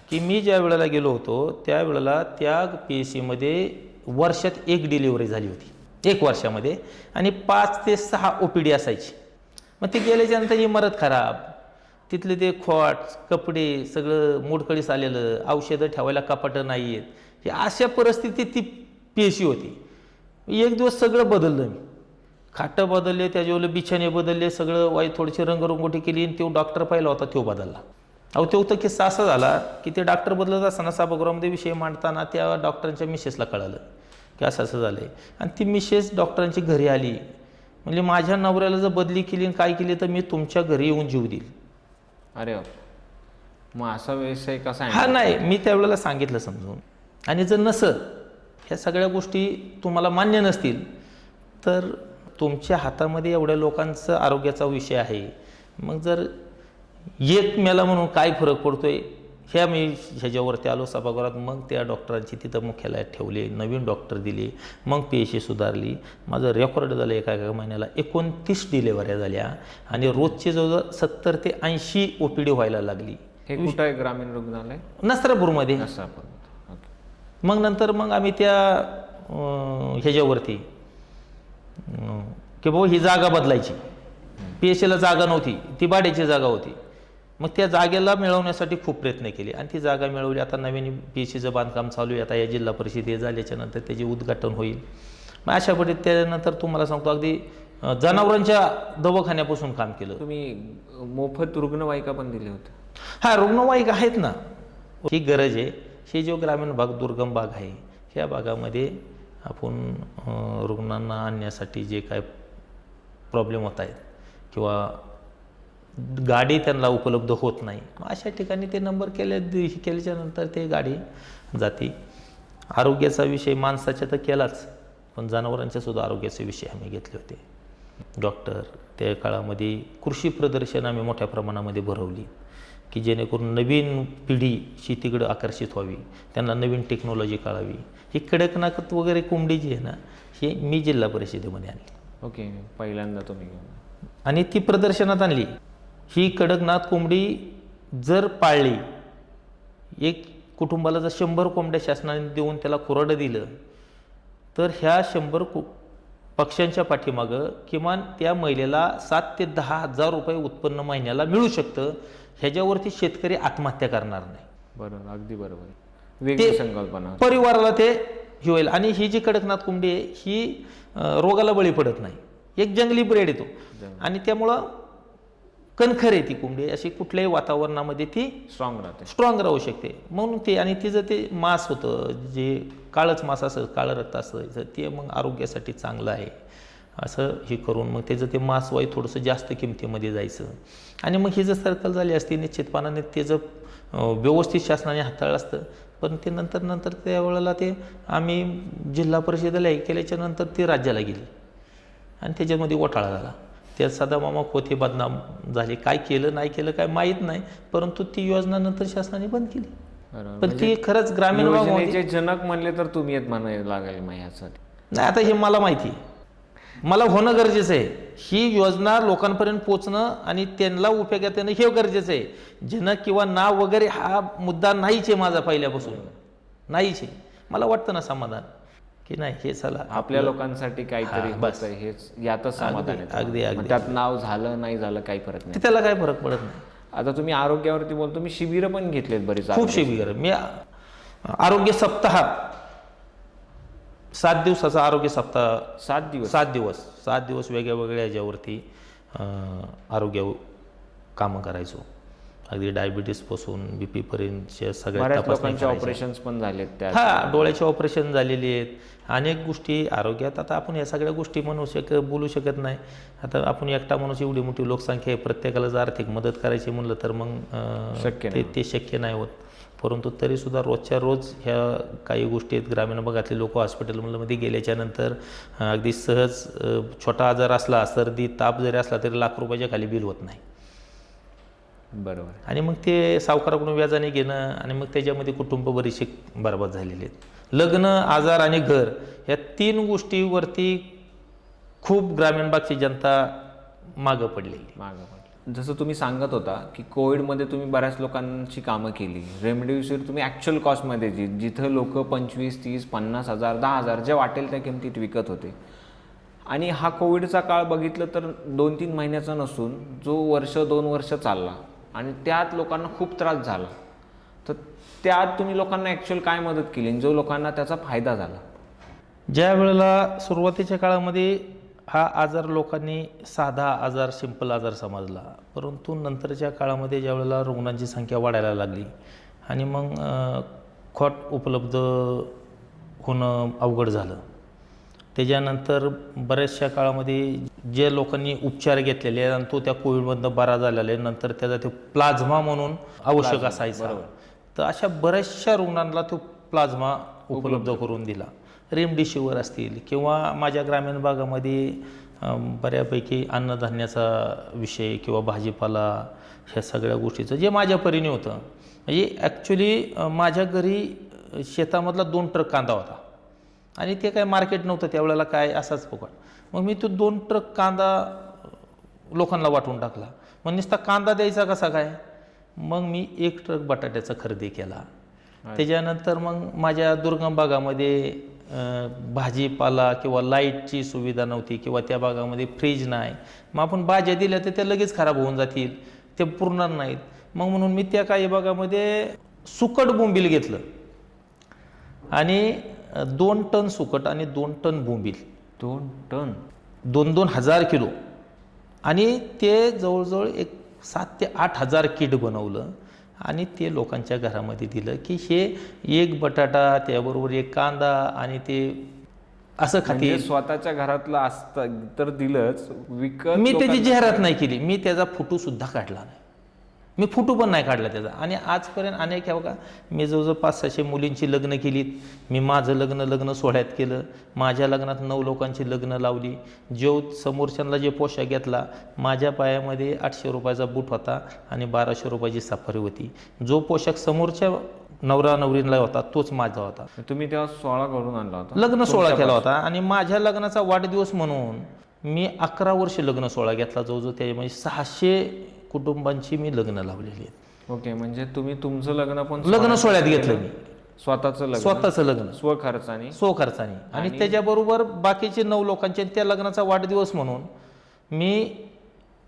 Speaker 2: की मी ज्या वेळेला गेलो होतो त्यावेळेला त्या PSCमध्ये वर्षात 1 डिलिव्हरी झाली होती, 1 वर्षामध्ये, आणि 5 ते 6 OPD असायची. मग ते गेल्याच्यानंतर इमारत खराब, तिथले ते खोट कपडे सगळं मोडकळीस आलेलं, औषधं ठेवायला कपाटं नाही आहेत, हे अशा परिस्थितीत ती PSC होती. एक दिवस सगळं बदललं. मी खाटं बदलले, त्याच्यावर बिछाने बदलले, सगळं थोडीशी रंगरंगोटी केली आणि तो डॉक्टर पहिला होता तो बदलला. तो तर किस्सा असा झाला की ते डॉक्टर बदलत असताना सभागृहामध्ये विषय मांडताना त्या डॉक्टरांच्या मिसेसला कळालं की असं असं झालं आहे. आणि ती मिसेस डॉक्टरांची घरी आली, म्हणजे माझ्या नवऱ्याला जर बदली केली आणि काय केली तर मी तुमच्या घरी येऊन जीव देईल.
Speaker 1: अरे मग असा व्यवसाय कसा आहे?
Speaker 2: हा नाही, मी त्यावेळेला सांगितलं समजून. आणि जर नसत ह्या सगळ्या गोष्टी तुम्हाला मान्य नसतील तर तुमच्या हातामध्ये एवढ्या लोकांचं आरोग्याचा विषय आहे, मग जर एक मेला म्हणून काय फरक पडतोय मी ह्याच्यावरती आलो सभागृहात. मग त्या डॉक्टरांची तिथं मुख्यालयात ठेवले, नवीन डॉक्टर दिले, मग PSC सुधारली. माझं रेकॉर्ड झालं एका महिन्याला 29 डिलेवऱ्या झाल्या आणि रोजचे जवळजवळ 70 ते 80 OPD व्हायला लागली.
Speaker 1: हे कुठं आहे ग्रामीण रुग्णालय?
Speaker 2: नसरापूरमध्ये. मग नंतर आम्ही त्या ह्याच्यावरती की भाऊ ही जागा बदलायची. PSCला जागा नव्हती, ती भाड्याची जागा होती. मग त्या जागेला मिळवण्यासाठी खूप प्रयत्न केले आणि ती जागा मिळवली. आता नवीन PSCचं बांधकाम चालू आहे. आता या जिल्हा परिषद हे झाल्याच्या नंतर त्याचे उद्घाटन होईल. मग अशा पद्धतीने त्यानंतर तुम्हाला सांगतो अगदी जनावरांच्या दवाखान्यापासून काम केलं.
Speaker 1: तुम्ही मोफत रुग्णवाहिका पण दिले होते?
Speaker 2: हा, रुग्णवाहिका आहेत ना. ही गरज आहे. हे जो ग्रामीण भाग दुर्गम भाग आहे ह्या भागामध्ये आपण रुग्णांना आणण्यासाठी जे काय प्रॉब्लेम होत आहेत किंवा गाडी त्यांना उपलब्ध होत नाही, अशा ठिकाणी ते नंबर केल्याच्या नंतर ते गाडी जाते. आरोग्याचा विषय माणसाच्या तर केलाच, पण जनावरांच्या सुद्धा आरोग्याचे विषय आम्ही घेतले होते. डॉक्टर त्या काळामध्ये कृषी प्रदर्शन आम्ही मोठ्या प्रमाणामध्ये भरवली की जेणेकरून नवीन पिढी शेतीकडे आकर्षित व्हावी, त्यांना नवीन टेक्नॉलॉजी कळावी. ही कडकनाथ वगैरे कोंबडी जी आहे ना, हे मी जिल्हा परिषदेमध्ये आणली.
Speaker 1: ओके, पहिल्यांदा तुम्ही
Speaker 2: आणि ती प्रदर्शनात आणली. ही कडकनाथ कोंबडी जर पाळली, एक कुटुंबाला जर 100 कोंबड्या शासनाने देऊन त्याला खुराडं दिलं तर ह्या 100 पक्ष्यांच्या पाठीमागं किमान त्या महिलेला 7 ते 10 हजार रुपये उत्पन्न महिन्याला मिळू शकतं. ह्याच्यावरती शेतकरी आत्महत्या करणार नाही.
Speaker 1: बरोबर, अगदी बरोबर. वेगळी संकल्पना.
Speaker 2: परिवाराला ते ही होईल. आणि ही जी कडकनाथ कोंबडी आहे ही रोगाला बळी पडत नाही. एक जंगली ब्रेड येतो आणि त्यामुळं कणखर आहे ती कोंबडी, अशी कुठल्याही वातावरणामध्ये ती स्ट्रॉंग राहू शकते. म्हणून ते, आणि तिचं ते मांस होतं जे काळंच मांस असं काळं रक्त असतं ते मग आरोग्यासाठी चांगलं आहे असं हे करून मग त्याचं ते मांसवाई थोडंसं जास्त किमतीमध्ये जायचं. आणि मग ही जर सर्कल झाली असती निश्चितपणाने त्याचं व्यवस्थित शासनाने हाताळलं असतं. पण ते नंतर त्यावेळेला ते आम्ही जिल्हा परिषदेला हे केल्याच्या नंतर ती राज्याला गेली आणि त्याच्यामध्ये घोटाळा झाला. त्यात सदामामा खोते बदनाम झाले. काय केलं नाही केलं काय माहीत नाही, परंतु ती योजना नंतर शासनाने बंद केली. पण ती खरंच ग्रामीण भागामध्ये
Speaker 1: जनक म्हणले तर तुम्ही येत म्हणायला लागेल मग ह्यासाठी.
Speaker 2: नाही, आता हे मला माहिती आहे, मला होणं गरजेचं आहे. ही योजना लोकांपर्यंत पोचणं आणि त्यांना उपयोगात येणं हे गरजेचं आहे. जनक किंवा नाव वगैरे हा मुद्दा नाहीच आहे माझा, पहिल्यापासून नाहीच आहे. मला वाटतं ना समाधान की नाही हे चला
Speaker 1: आपल्या लोकांसाठी काहीतरी
Speaker 2: बस
Speaker 1: हेच यातच समाधान आहे.
Speaker 2: अगदी अगदी
Speaker 1: त्यात नाव झालं नाही झालं काही फरक नाही,
Speaker 2: त्याला काय फरक पडत नाही.
Speaker 1: आता तुम्ही आरोग्यावरती बोलतो, मी शिबिरं पण घेतलेत बरीच,
Speaker 2: खूप शिबिर. मी आरोग्य सप्ताह 7 दिवसाचा आरोग्य सप्ताह 7 दिवस वेगळ्या वेगळ्या याच्यावरती आरोग्य कामं करायचो. अगदी डायबिटीसपासून BP पर्यंतच्या सगळ्या
Speaker 1: लोकांचे ऑपरेशन्स पण झालेत त्यात.
Speaker 2: डोळ्याचे ऑपरेशन झालेले आहेत. अनेक गोष्टी आरोग्यात. आता आपण या सगळ्या गोष्टी बोलू शकत नाही. आता आपण एकटा माणूस, एवढी मोठी लोकसंख्या आहे, प्रत्येकाला जर आर्थिक मदत करायची म्हणलं तर मग ते शक्य नाही होत. परंतु तरीसुद्धा रोजच्या रोज ह्या काही गोष्टी आहेत. ग्रामीण भागातले लोक हॉस्पिटलमध्ये गेल्याच्या नंतर अगदी सहज छोटा आजार असला, सर्दी ताप जरी असला तरी लाख रुपयाच्या खाली बिल होत नाही.
Speaker 1: बरोबर.
Speaker 2: आणि मग ते सावकाराकडून व्याजाने घेणं आणि मग त्याच्यामध्ये कुटुंब बरीचशी बरबाद झालेली आहेत. लग्न, आजार आणि घर या 3 गोष्टीवरती खूप ग्रामीण भागची जनता मागं पडलेली.
Speaker 1: जसं तुम्ही सांगत होता की कोविडमध्ये तुम्ही बऱ्याच लोकांची कामं केली. रेमडेसिवीर तुम्ही ॲक्च्युअल कॉस्टमध्ये जिथं लोक 25, 30, 50,000, 10,000 जे वाटेल त्या किमतीत विकत होते. आणि हा कोविडचा काळ बघितलं तर 2-3 महिन्याचा नसून जो 1-2 वर्ष चालला आणि त्यात लोकांना खूप त्रास झाला. तर त्यात तुम्ही लोकांना ॲक्च्युअल काय मदत केली जो लोकांना त्याचा फायदा झाला?
Speaker 2: ज्या वेळेला सुरुवातीच्या काळामध्ये हा आजार लोकांनी साधा आजार, सिंपल आजार समजला, परंतु नंतरच्या काळामध्ये ज्या वेळेला रुग्णांची संख्या वाढायला लागली आणि मग खोट उपलब्ध होणं अवघड झालं. त्याच्यानंतर बऱ्याचशा काळामध्ये जे लोकांनी उपचार घेतलेले आहेत आणि तो त्या कोविडमधनं बरा झालेला आहे, नंतर त्याचा तो प्लाझ्मा म्हणून आवश्यक असायचा, तर अशा बऱ्याचशा रुग्णांना तो प्लाझ्मा उपलब्ध करून दिला. रेमडेसिवीर असतील किंवा माझ्या ग्रामीण भागामध्ये बऱ्यापैकी अन्नधान्याचा विषय किंवा भाजीपाला ह्या सगळ्या गोष्टीचं जे माझ्या परीने होतं. म्हणजे ॲक्च्युली माझ्या घरी शेतामधला 2 ट्रक कांदा होता आणि ते काय मार्केट नव्हतं त्यावेळेला, काय असाच फुकट. मग मी तो 2 ट्रक कांदा लोकांना वाटून टाकला. मग नुसता कांदा द्यायचा कसा काय, मग मी 1 ट्रक बटाट्याचा खरेदी केला. त्याच्यानंतर मग माझ्या दुर्गम भागामध्ये भाजीपाला किंवा लाईटची सुविधा नव्हती किंवा त्या भागामध्ये फ्रीज नाही. मग आपण भाज्या दिल्या तर त्या लगेच खराब होऊन जातील, ते पुरणार नाहीत. मग म्हणून मी त्या काही भागामध्ये सुकट बोंबील घेतलं आणि 2 टन सुकट आणि 2 टन बोंबील,
Speaker 1: 2 टन
Speaker 2: 2-2 हजार किलो, आणि ते जवळजवळ 7,000 ते 8,000 किट बनवलं आणि ते लोकांच्या घरामध्ये दिलं की हे 1 बटाटा त्याबरोबर 1 कांदा आणि ते असं खाते.
Speaker 1: स्वतःच्या घरातलं असतं तर दिलंच, विकत
Speaker 2: मी त्याची जाहिरात नाही केली, मी त्याचा फोटो सुद्धा काढला नाही, मी फोटो पण नाही काढला त्याचा. आणि आजपर्यंत अनेक आहे बघा, मी जवळजवळ 500-600 मुलींची लग्न केलीत. मी माझं लग्न सोहळ्यात केलं. माझ्या लग्नात 9 लोकांची लग्न लावली. जो समोरच्यांना जे पोशाख घेतला, माझ्या पायामध्ये 800 रुपयाचा बूट होता आणि 1200 रुपयाची सफारी होती. जो पोशाख समोरच्या नवरा नवरीला होता तोच माझा होता.
Speaker 1: तुम्ही तेव्हा सोहळा करून आणला होता?
Speaker 2: लग्न सोहळा केला होता आणि माझ्या लग्नाचा वाढदिवस म्हणून मी 11 वर्ष लग्न सोहळा घेतला. जवळजवळ त्यामध्ये 600 कुटुंबांची मी लग्न लावलेली आहेत.
Speaker 1: ओके, म्हणजे तुम्ही तुमचं लग्न पण
Speaker 2: लग्न सोहळ्यात घेतलं मी,
Speaker 1: स्वतःचं लग्न
Speaker 2: स्वखर्चाने आणि त्याच्याबरोबर बाकीचे 9 लोकांचे त्या लग्नाचा वाढदिवस म्हणून मी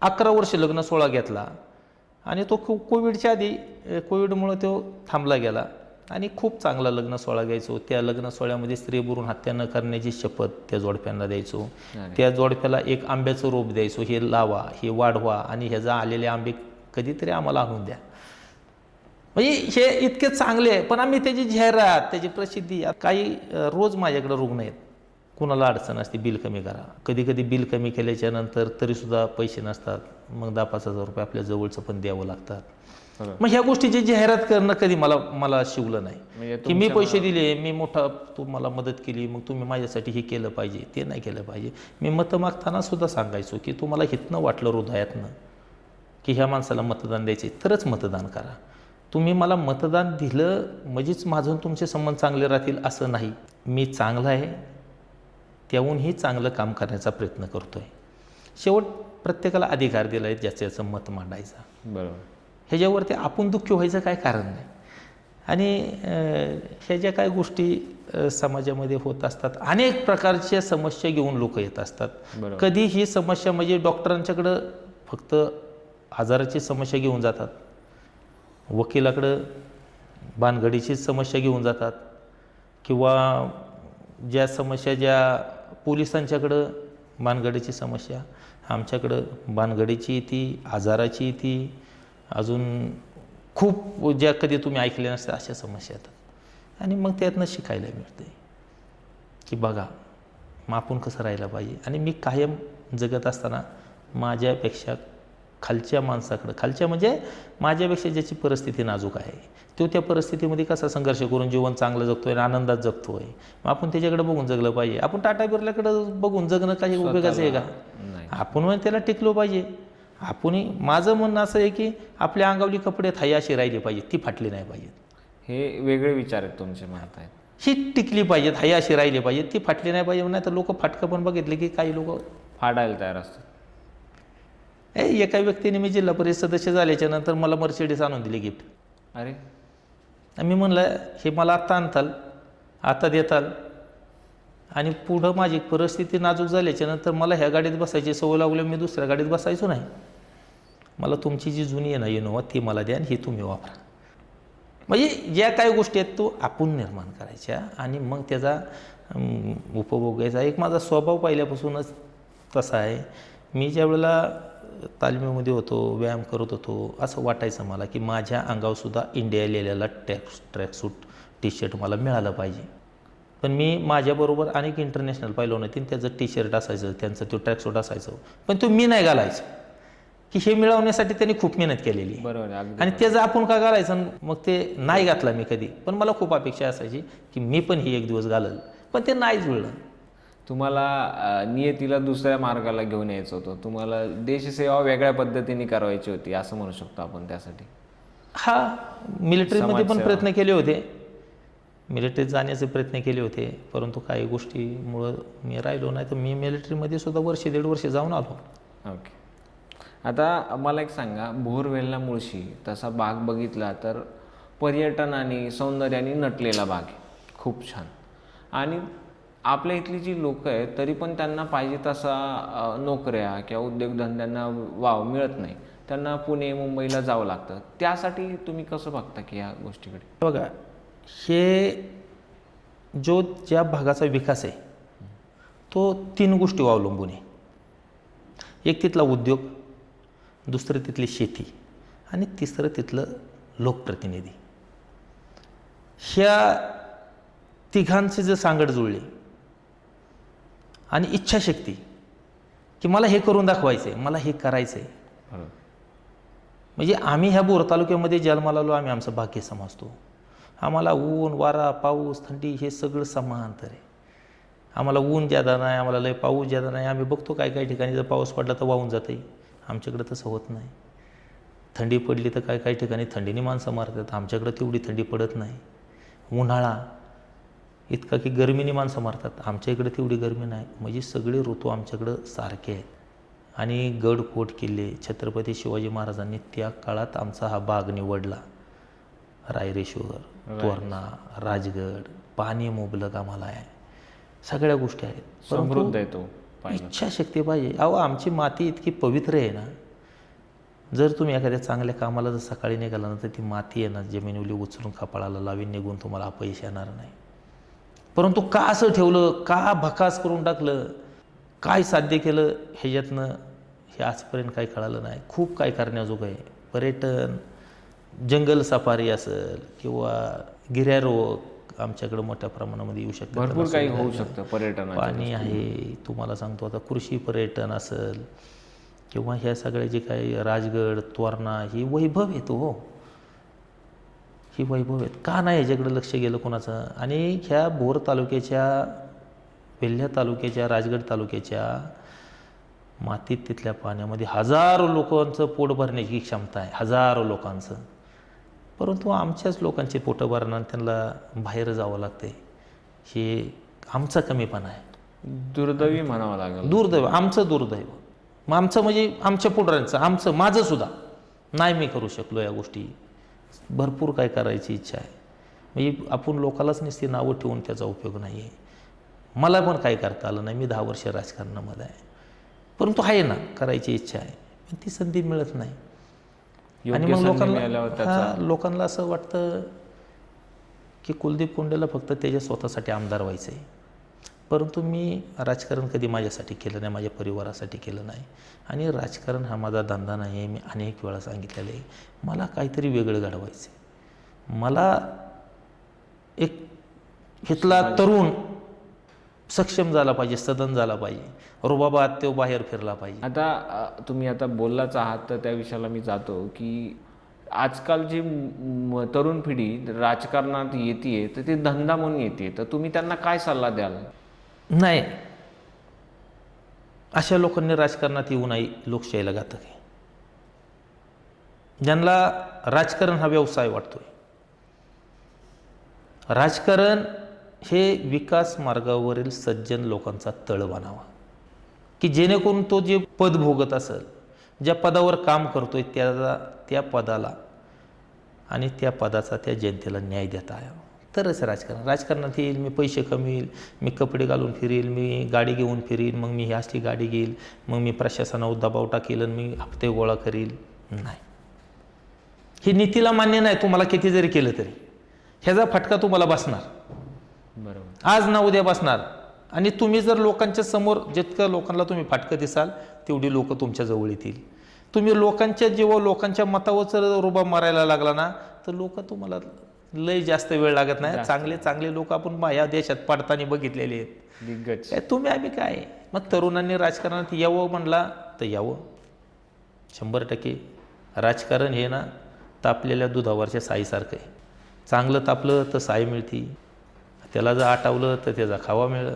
Speaker 2: 11 वर्ष लग्न सोहळा घेतला. आणि तो कोविडच्या आधी, कोविडमुळे तो थांबला गेला. आणि खूप चांगला लग्न सोहळा घ्यायचो. त्या लग्न सोहळ्यामध्ये स्त्री पुरून हत्या न करण्याची शपथ त्या जोडप्यांना द्यायचो. त्या जोडप्याला एक आंब्याचं रोप द्यायचो, हे लावा, हे वाढवा आणि ह्याचा आलेले आंबे कधीतरी आम्हाला आणून द्या. म्हणजे हे इतके चांगले आहे, पण आम्ही त्याची जाहिरात, त्याची प्रसिद्धी. काही रोज माझ्याकडे रुग्ण आहेत, कुणाला अडचण असते, बिल कमी करा. कधी कधी बिल कमी केल्याच्या नंतर तरीसुद्धा पैसे नसतात, मग 10-5 हजार रुपये आपल्या जवळचं पण द्यावं लागतात. मग ह्या गोष्टीची जाहिरात करणं कधी मला शिवलं नाही, की मी पैसे दिले, मी मोठा तुम्हाला मदत केली, मग तुम्ही माझ्यासाठी हे केलं पाहिजे, ते नाही केलं पाहिजे. मी मतं मागताना सुद्धा सांगायचो की तुम्हाला हितनं वाटलं हृदयातनं की ह्या माणसाला मतदान द्यायचे तरच मतदान करा. तुम्ही मला मतदान दिलं म्हणजेच माझून तुमचे संबंध चांगले राहतील असं नाही. मी चांगला आहे त्याहूनही चांगलं काम करण्याचा प्रयत्न करतो आहे. शेवट प्रत्येकाला अधिकार दिला आहे ज्याचं याचं मत मांडायचा.
Speaker 1: बरोबर.
Speaker 2: ह्याच्यावरती आपण दुःखी व्हायचं काय कारण नाही. आणि ह्या ज्या काय गोष्टी समाजामध्ये होत असतात, अनेक प्रकारच्या समस्या घेऊन लोक येत असतात. कधी ही समस्या म्हणजे डॉक्टरांच्याकडं फक्त आजाराची समस्या घेऊन जातात, वकिलाकडं भानगडीची समस्या घेऊन जातात, किंवा ज्या समस्या ज्या पोलिसांच्याकडं भानगडीची समस्या, आमच्याकडं भानगडीची येते, आजाराची येते, अजून खूप ज्या कधी तुम्ही ऐकल्या नसतात अशा समस्या येतात. आणि मग त्यातनं शिकायला मिळतं की बघा मग आपण कसं राहायला पाहिजे. आणि मी कायम जगत असताना माझ्यापेक्षा खालच्या माणसाकडं, खालच्या म्हणजे माझ्यापेक्षा ज्याची परिस्थिती नाजूक आहे, तो त्या परिस्थितीमध्ये कसा संघर्ष करून जीवन चांगलं जगतोय आणि आनंदात जगतोय, मग आपण त्याच्याकडे बघून जगलं पाहिजे. आपण टाटा बिर्लाकडं बघून जगणं काही उपयोगाचं आहे का? आपण मग त्याला टिकलो पाहिजे. आपण, माझं म्हणणं असं आहे की आपल्या अंगावली कपडे थाई अशी राहिली पाहिजे, ती फाटली नाही पाहिजेत.
Speaker 1: हे वेगळे विचार आहेत तुमचे म्हणत आहेत.
Speaker 2: ही टिकली पाहिजेत, हाई अशी राहिली पाहिजे, ती फाटली नाही पाहिजे. नाही तर लोक फाटकं पण बघितले की काही लोक
Speaker 1: फाडायला तयार असतात.
Speaker 2: एका व्यक्तीने मी जिल्हा परिषद सदस्य झाल्याच्या नंतर मला मर्सिडीज आणून दिली गिफ्ट.
Speaker 1: अरे,
Speaker 2: मी म्हणलं हे मला आत्ता आणताल, आता देताल, आणि पुढं माझी परिस्थिती नाजूक झाल्याच्या नंतर मला ह्या गाडीत बसायची सवय लागली, मी दुसऱ्या गाडीत बसायचो नाही. मला तुमची जी जुनी आहे ना इनोवा ती मला द्या आणि ही तुम्ही वापरा. म्हणजे ज्या काही गोष्टी आहेत तो आपण निर्माण करायच्या आणि मग त्याचा उपभोग घ्यायचा. एक माझा स्वभाव पहिल्यापासूनच तसा आहे. मी ज्या वेळेला तालमीमध्ये होतो, व्यायाम करत होतो, असं वाटायचं मला की माझ्या अंगावरसुद्धा इंडिया लिहिलेला ट्रॅकसूट टी शर्ट मला मिळालं पाहिजे. पण मी माझ्याबरोबर अनेक इंटरनॅशनल पाहिलं नाही, त्याचं टी शर्ट असायचं, त्यांचं तो ट्रॅकसूट असायचं, पण तो मी नाही घालायचो. की हे मिळवण्यासाठी त्यांनी खूप मेहनत केलेली.
Speaker 1: बरोबर.
Speaker 2: आणि त्याचं आपण का घालायचं, मग ते नाही घातला मी कधी. पण मला खूप अपेक्षा असायची की मी पण ही एक दिवस घालल, पण ते नाहीच जुळलं.
Speaker 1: तुम्हाला नियतीला दुसऱ्या मार्गाला घेऊन यायचं होतं, तुम्हाला देशसेवा वेगळ्या पद्धतीने करायची होती असं म्हणू शकतो आपण. त्यासाठी
Speaker 2: हा मिलिटरीमध्ये पण प्रयत्न केले होते, मिलिटरीत जाण्याचे प्रयत्न केले होते, परंतु काही गोष्टीमुळं मी राहिलो नाही. तर मी मिलिटरीमध्ये सुद्धा 1.5 वर्ष जाऊन आलो.
Speaker 1: ओके. आता मला एक सांगा, बोरवेलला मुळशी तसा बाग बघितला तर पर्यटन आणि सौंदर्याने नटलेला बाग आहे, खूप छान. आणि आपल्या इथली जी लोक आहेत तरी पण त्यांना पाहिजे तसा नोकऱ्या किंवा उद्योगधंद्यांना वाव मिळत नाही, त्यांना पुणे मुंबईला जावं लागतं. त्यासाठी तुम्ही कसं बघता की या गोष्टीकडे?
Speaker 2: बघा, हे ज्या भागाचा विकास आहे तो 3 गोष्टीवर अवलंबून आहे. एक तिथला उद्योग, दुसरं तिथली शेती आणि तिसरं तिथलं लोकप्रतिनिधी. ह्या तिघांचे जर सांगड जुळले आणि इच्छाशक्ती की मला हे करून दाखवायचं आहे, मला हे करायचं आहे, म्हणजे आम्ही ह्या बोर तालुक्यामध्ये जन्माला आलो, आम्ही आमचं भाग्य समजतो. आम्हाला ऊन, वारा, पाऊस, थंडी हे सगळं समांतर आहे. आम्हाला ऊन ज्यादा नाही, आम्हाला लय पाऊस ज्यादा नाही. आम्ही बघतो काही ठिकाणी जर पाऊस पडला तर वाहून जाते, आमच्याकडे तसं होत नाही. थंडी पडली तर काही ठिकाणी थंडीने माणसं मारतात, आमच्याकडे तेवढी थंडी पडत नाही. उन्हाळा इतका की गरमीने माणसं मारतात, आमच्या इकडे तेवढी गरमी नाही. म्हणजे सगळे ऋतू आमच्याकडं सारखे आहेत. आणि गड कोट किल्ले छत्रपती शिवाजी महाराजांनी त्या काळात आमचा हा भाग निवडला. रायरेश्वर, तोरणा, राजगड, पाणी मुबलक आम्हाला आहे, सगळ्या गोष्टी आहेत.
Speaker 1: समृद्ध आहे तो.
Speaker 2: इच्छाशक्ती पाहिजे. अहो, आमची माती इतकी पवित्र आहे ना, जर तुम्ही एखाद्या चांगल्या कामाला जर सकाळी निघाला ना तर ती माती आहे ना जमिनीवली उचलून कपाळाला लावीन निघून तुम्हाला अपयश येणार नाही. परंतु का असं ठेवलं, का भकास करून टाकलं, काय साध्य केलं ह्याच्यातनं हे आजपर्यंत काही कळालं नाही. खूप काय करण्याजोगं आहे. पर्यटन, जंगल सफारी असेल किंवा गिर्यारोहक आमच्याकडे मोठ्या प्रमाणामध्ये येऊ शकतात.
Speaker 1: भरपूर काही होऊ शकतं पर्यटनाच्या.
Speaker 2: पाणी आहे, तुम्हाला सांगतो आता कृषी पर्यटन असेल किंवा ह्या सगळे जे काही राजगड, तोरणा ही वैभव आहेत हो, ही वैभव आहेत. का नाही याच्याकडे लक्ष गेलं कोणाचं? आणि ह्या भोर तालुक्याच्या, वेल्हा तालुक्याच्या, राजगड तालुक्याच्या मातीत तिथल्या पाण्यामध्ये हजारो लोकांचं पोट भरण्याची क्षमता आहे, हजारो लोकांचं. परंतु आमच्याच लोकांचे पोटं भरणार, त्यांना बाहेर जावं लागते. हे आमचा कमीपणा आहे,
Speaker 1: दुर्दैवी म्हणावं लागेल.
Speaker 2: दुर्दैव, आमचं दुर्दैव. मग आमचं म्हणजे आमच्या पुढाऱ्यांचं, आमचं, माझंसुद्धा नाही मी करू शकलो या गोष्टी. भरपूर काय करायची इच्छा आहे. म्हणजे आपण लोकालाच नुसती नावं ठेवून त्याचा उपयोग नाही आहे. मला पण काय करता आलं नाही, मी 10 वर्ष राजकारणामध्ये आहे. परंतु आहे ना, करायची इच्छा आहे, पण ती संधी मिळत नाही. आणि मग लोकांना असं वाटतं की कुलदीप कोंडेला फक्त त्याच्या स्वतःसाठी आमदार व्हायचं आहे. परंतु मी राजकारण कधी माझ्यासाठी केलं नाही, माझ्या परिवारासाठी केलं नाही. आणि राजकारण हा माझा धंदा नाही आहे. मी अनेक वेळा सांगितलेलं आहे, मला काहीतरी वेगळं घडवायचं आहे. मला एक इथला तरुण सक्षम झाला पाहिजे, सदन झाला पाहिजे, रुबाबात तो बाहेर फिरला पाहिजे.
Speaker 1: आता तुम्ही आता बोललाच आहात तर त्या विषयाला मी जातो की आजकालची तरुण पिढी राजकारणात येते तर ती धंदा म्हणून येते, तर तुम्ही त्यांना काय सल्ला द्याल?
Speaker 2: नाही, अशा लोकांनी राजकारणात येऊ नये. लोकशाहीला घातक आहे. ज्यांना राजकारण हा व्यवसाय वाटतोय, राजकारण हे विकास मार्गावरील सज्जन लोकांचा तळ बनावा, की जेणेकरून तो जे पद भोगत असेल, ज्या पदावर काम करतोय त्या पदाला आणि त्या पदाचा त्या जनतेला न्याय देता यावा, तरच राजकारणात येईल. मी पैसे कमवील, मी कपडे घालून फिरील, मी गाडी घेऊन फिरील, मग मी ही अशी गाडी घेईल, मग मी प्रशासनावर दबाव टाकेल आणि मी हप्ते गोळा करील. नाही, ही नीतीला मान्य नाही. तुम्हाला किती जरी केलं तरी ह्याचा फटका तुम्हाला बसणार,
Speaker 1: बरोबर,
Speaker 2: आज ना उद्या बसणार. आणि तुम्ही जर लोकांच्या समोर जितकं लोकांना तुम्ही फाटकं दिसाल तेवढी लोक तुमच्या जवळ येतील. तुम्ही लोकांच्या जेव्हा लोकांच्या मतावर जर रुबाब मारायला लागला ना तर लोक तुम्हाला लय जास्त वेळ लागत नाही. चांगले चांगले लोक आपण या देशात पडताना बघितलेले आहेत,
Speaker 1: दिग्गज.
Speaker 2: तुम्ही आम्ही काय. मग तरुणांनी राजकारणात यावं म्हणला तर यावं. 100% राजकारण हे ना तापलेल्या दुधावरच्या साईसारखं आहे. चांगलं तापलं तर साई मिळते, त्याला जर आटवलं तर त्याचा खावा मिळेल,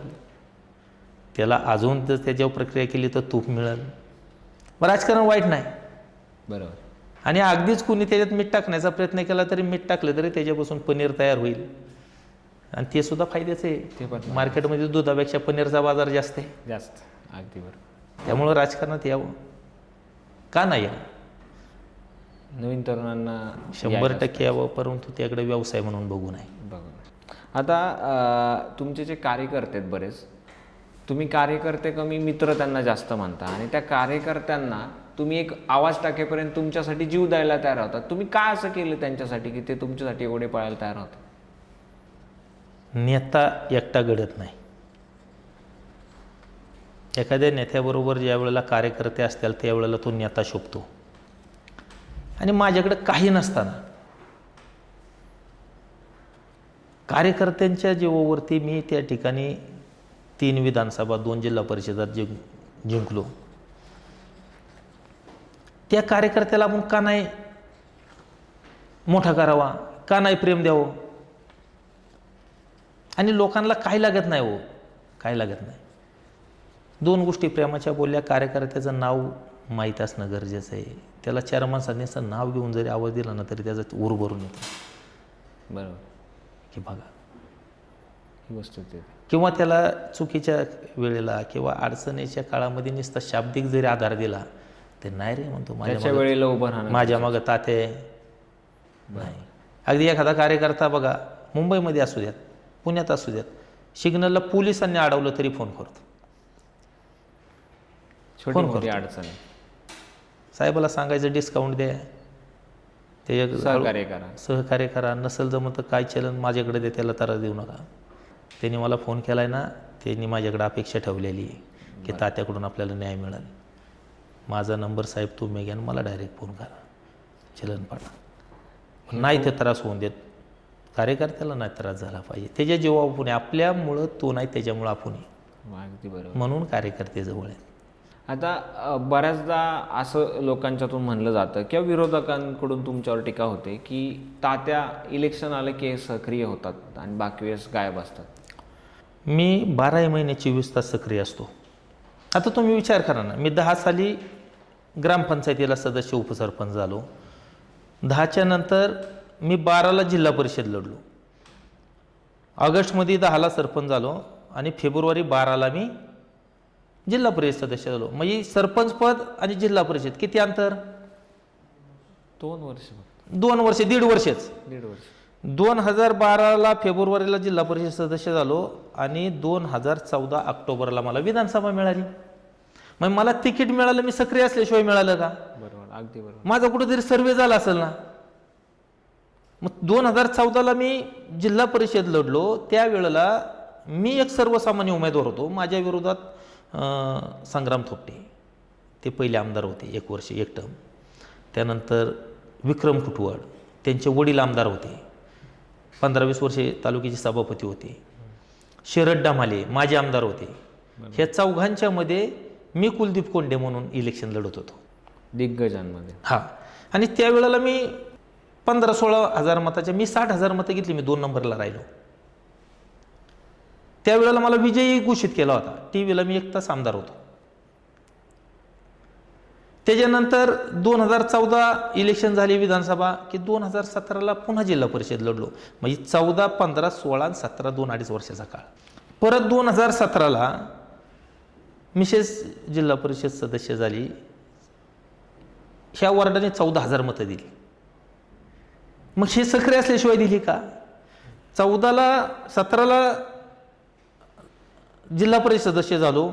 Speaker 2: त्याला अजून जर त्याच्यावर प्रक्रिया केली तर तूप मिळेल. मग राजकारण वाईट नाही,
Speaker 1: बरोबर.
Speaker 2: आणि अगदीच कुणी त्याच्यात मीठ टाकण्याचा प्रयत्न केला तरी मीठ टाकलं तरी त्याच्यापासून पनीर तयार होईल, आणि ते सुद्धा फायद्याचं आहे.
Speaker 1: ते पण
Speaker 2: मार्केटमध्ये दुधापेक्षा पनीरचा बाजार जास्त आहे,
Speaker 1: जास्त, अगदी बरोबर.
Speaker 2: त्यामुळं राजकारणात यावं का नाही यावं?
Speaker 1: नवीन तरुणांना
Speaker 2: 100% यावं, परंतु त्याकडे व्यवसाय म्हणून बघू नये.
Speaker 1: बघा, आता तुमचे जे कार्यकर्ते आहेत बरेच, तुम्ही कार्यकर्ते कमी, मित्र त्यांना जास्त मानता, आणि त्या कार्यकर्त्यांना तुम्ही एक आवाज टाकेपर्यंत तुमच्यासाठी जीव द्यायला तयार होतात. तुम्ही काय असं केलं त्यांच्यासाठी की ते तुमच्यासाठी एवढे पळायला तयार होतात?
Speaker 2: नेता एकटा घडत नाही. एखाद्या नेत्याबरोबर ज्या वेळेला कार्यकर्ते असतील त्यावेळेला तो नेता शोभतो. आणि माझ्याकडे काही नसताना कार्यकर्त्यांच्या जीवावरती मी त्या ठिकाणी 3 विधानसभा, 2 जिल्हा परिषदात जिंकलो. त्या कार्यकर्त्याला आपण का नाही मोठा करावा, का नाही प्रेम द्यावं? आणि लोकांना काय लागत नाही हो, काय लागत नाही. 2 गोष्टी प्रेमाच्या बोलल्या. कार्यकर्त्याचं नाव माहीत असणं गरजेचं आहे. त्याला 4 माणसांनी असं नाव घेऊन जरी आवाज दिला ना तरी त्याचा ऊर भरून येतो,
Speaker 1: बरोबर,
Speaker 2: की बघा
Speaker 1: ही वस्तू ते.
Speaker 2: किंवा त्याला चुकीच्या वेळेला किंवा अडचणीच्या काळामध्ये नुसता शाब्दिक जरी आधार दिला ते नाही रे म्हणतो,
Speaker 1: त्याच्या वेळेला उभं राहणं,
Speaker 2: माझ्या मागं ताते नाही. अगदी एखादा कार्यकर्ता बघा, मुंबईमध्ये असू द्यात, पुण्यात असू द्यात, सिग्नलला पोलिसांनी अडवलं तरी फोन करतो.
Speaker 1: छोटी मोठी अडचण
Speaker 2: साहेबाला सांगायचं डिस्काउंट द्या, ते
Speaker 1: सहकार्य करा.
Speaker 2: सहकार्य करा, नसेल जमत तर काय चलन माझ्याकडे दे, त्याला त्रास देऊ नका. त्यांनी मला फोन केला आहे ना, त्यांनी माझ्याकडे अपेक्षा ठेवलेली आहे की तात्याकडून आपल्याला न्याय मिळेल. माझा नंबर साहेब तुम्ही घ्या, मला डायरेक्ट फोन करा, चलन पाठवा. नाही ते त्रास होऊन देत, कार्यकर्त्याला नाही त्रास झाला पाहिजे. त्याच्या जीवावर आपण आहे, आपल्यामुळं तो नाही, त्याच्यामुळं आपण आहे.
Speaker 1: अगदी बरोबर.
Speaker 2: म्हणून कार्यकर्ते जवळ आहेत.
Speaker 1: आता बऱ्याचदा असं लोकांच्यातून म्हणलं जातं किंवा विरोधकांकडून तुमच्यावर टीका होते की तात्या इलेक्शन आलं की सक्रिय होतात आणि बाकी वेळेस गायब असतात.
Speaker 2: मी 12 महिने 24 तास सक्रिय असतो. आता तुम्ही विचार करा ना, मी 10 साली ग्रामपंचायतीला सदस्य उपसरपंच झालो. 10च्या नंतर मी 12ला जिल्हा परिषद लढलो. ऑगस्टमध्ये 10ला सरपंच झालो आणि फेब्रुवारी 12ला मी जिल्हा परिषद सदस्य झालो. म्हणजे सरपंच पद आणि जिल्हा परिषद किती अंतर?
Speaker 1: 2 वर्ष.
Speaker 2: 2 वर्ष, 1.5 वर्षच.
Speaker 1: 1.5 वर्ष.
Speaker 2: 2012ला फेब्रुवारीला जिल्हा परिषद सदस्य झालो आणि 2014 ऑक्टोबरला मला विधानसभा मिळाली. मग मला तिकीट मिळालं, मी सक्रिय असल्याशिवाय मिळालं का?
Speaker 1: बरोबर, अगदी बरोबर.
Speaker 2: माझा कुठेतरी सर्वे झाला असेल ना. मग 2014ला मी जिल्हा परिषद लढलो, त्यावेळेला मी एक सर्वसामान्य उमेदवार होतो. माझ्या विरोधात संग्राम थोपटे, ते पहिले आमदार होते, 1 वर्ष 1 टर्म. त्यानंतर विक्रम कुटवड, त्यांचे वडील आमदार होते, 15-20 वर्षे तालुक्याचे सभापती होते. शरद डामाले माझे आमदार होते. ह्या चौघांच्या मध्ये मी कुलदीप कोंडे म्हणून इलेक्शन लढत होतो,
Speaker 1: दिग्गजांमध्ये.
Speaker 2: हां. आणि त्यावेळेला मी 15-16 हजार मताच्या, मी 60,000 मतं घेतली, मी 2 नंबरला राहिलो. त्यावेळेला मला विजयी घोषित केला होता. टीव्हीला मी 1 तास आमदार होतो. त्याच्यानंतर 2014 इलेक्शन झाली विधानसभा की 2017ला पुन्हा जिल्हा परिषद लढलो. म्हणजे 14, 15, 16 आणि 17 2-2.5 वर्षाचा काळ. परत 2017ला मिसेस जिल्हा परिषद सदस्य झाली. ह्या वॉर्डाने 14,000 मतं दिली. मग हे सक्रिय असल्याशिवाय दिली का? 17ला जिल्हा परिषद सदस्य झालो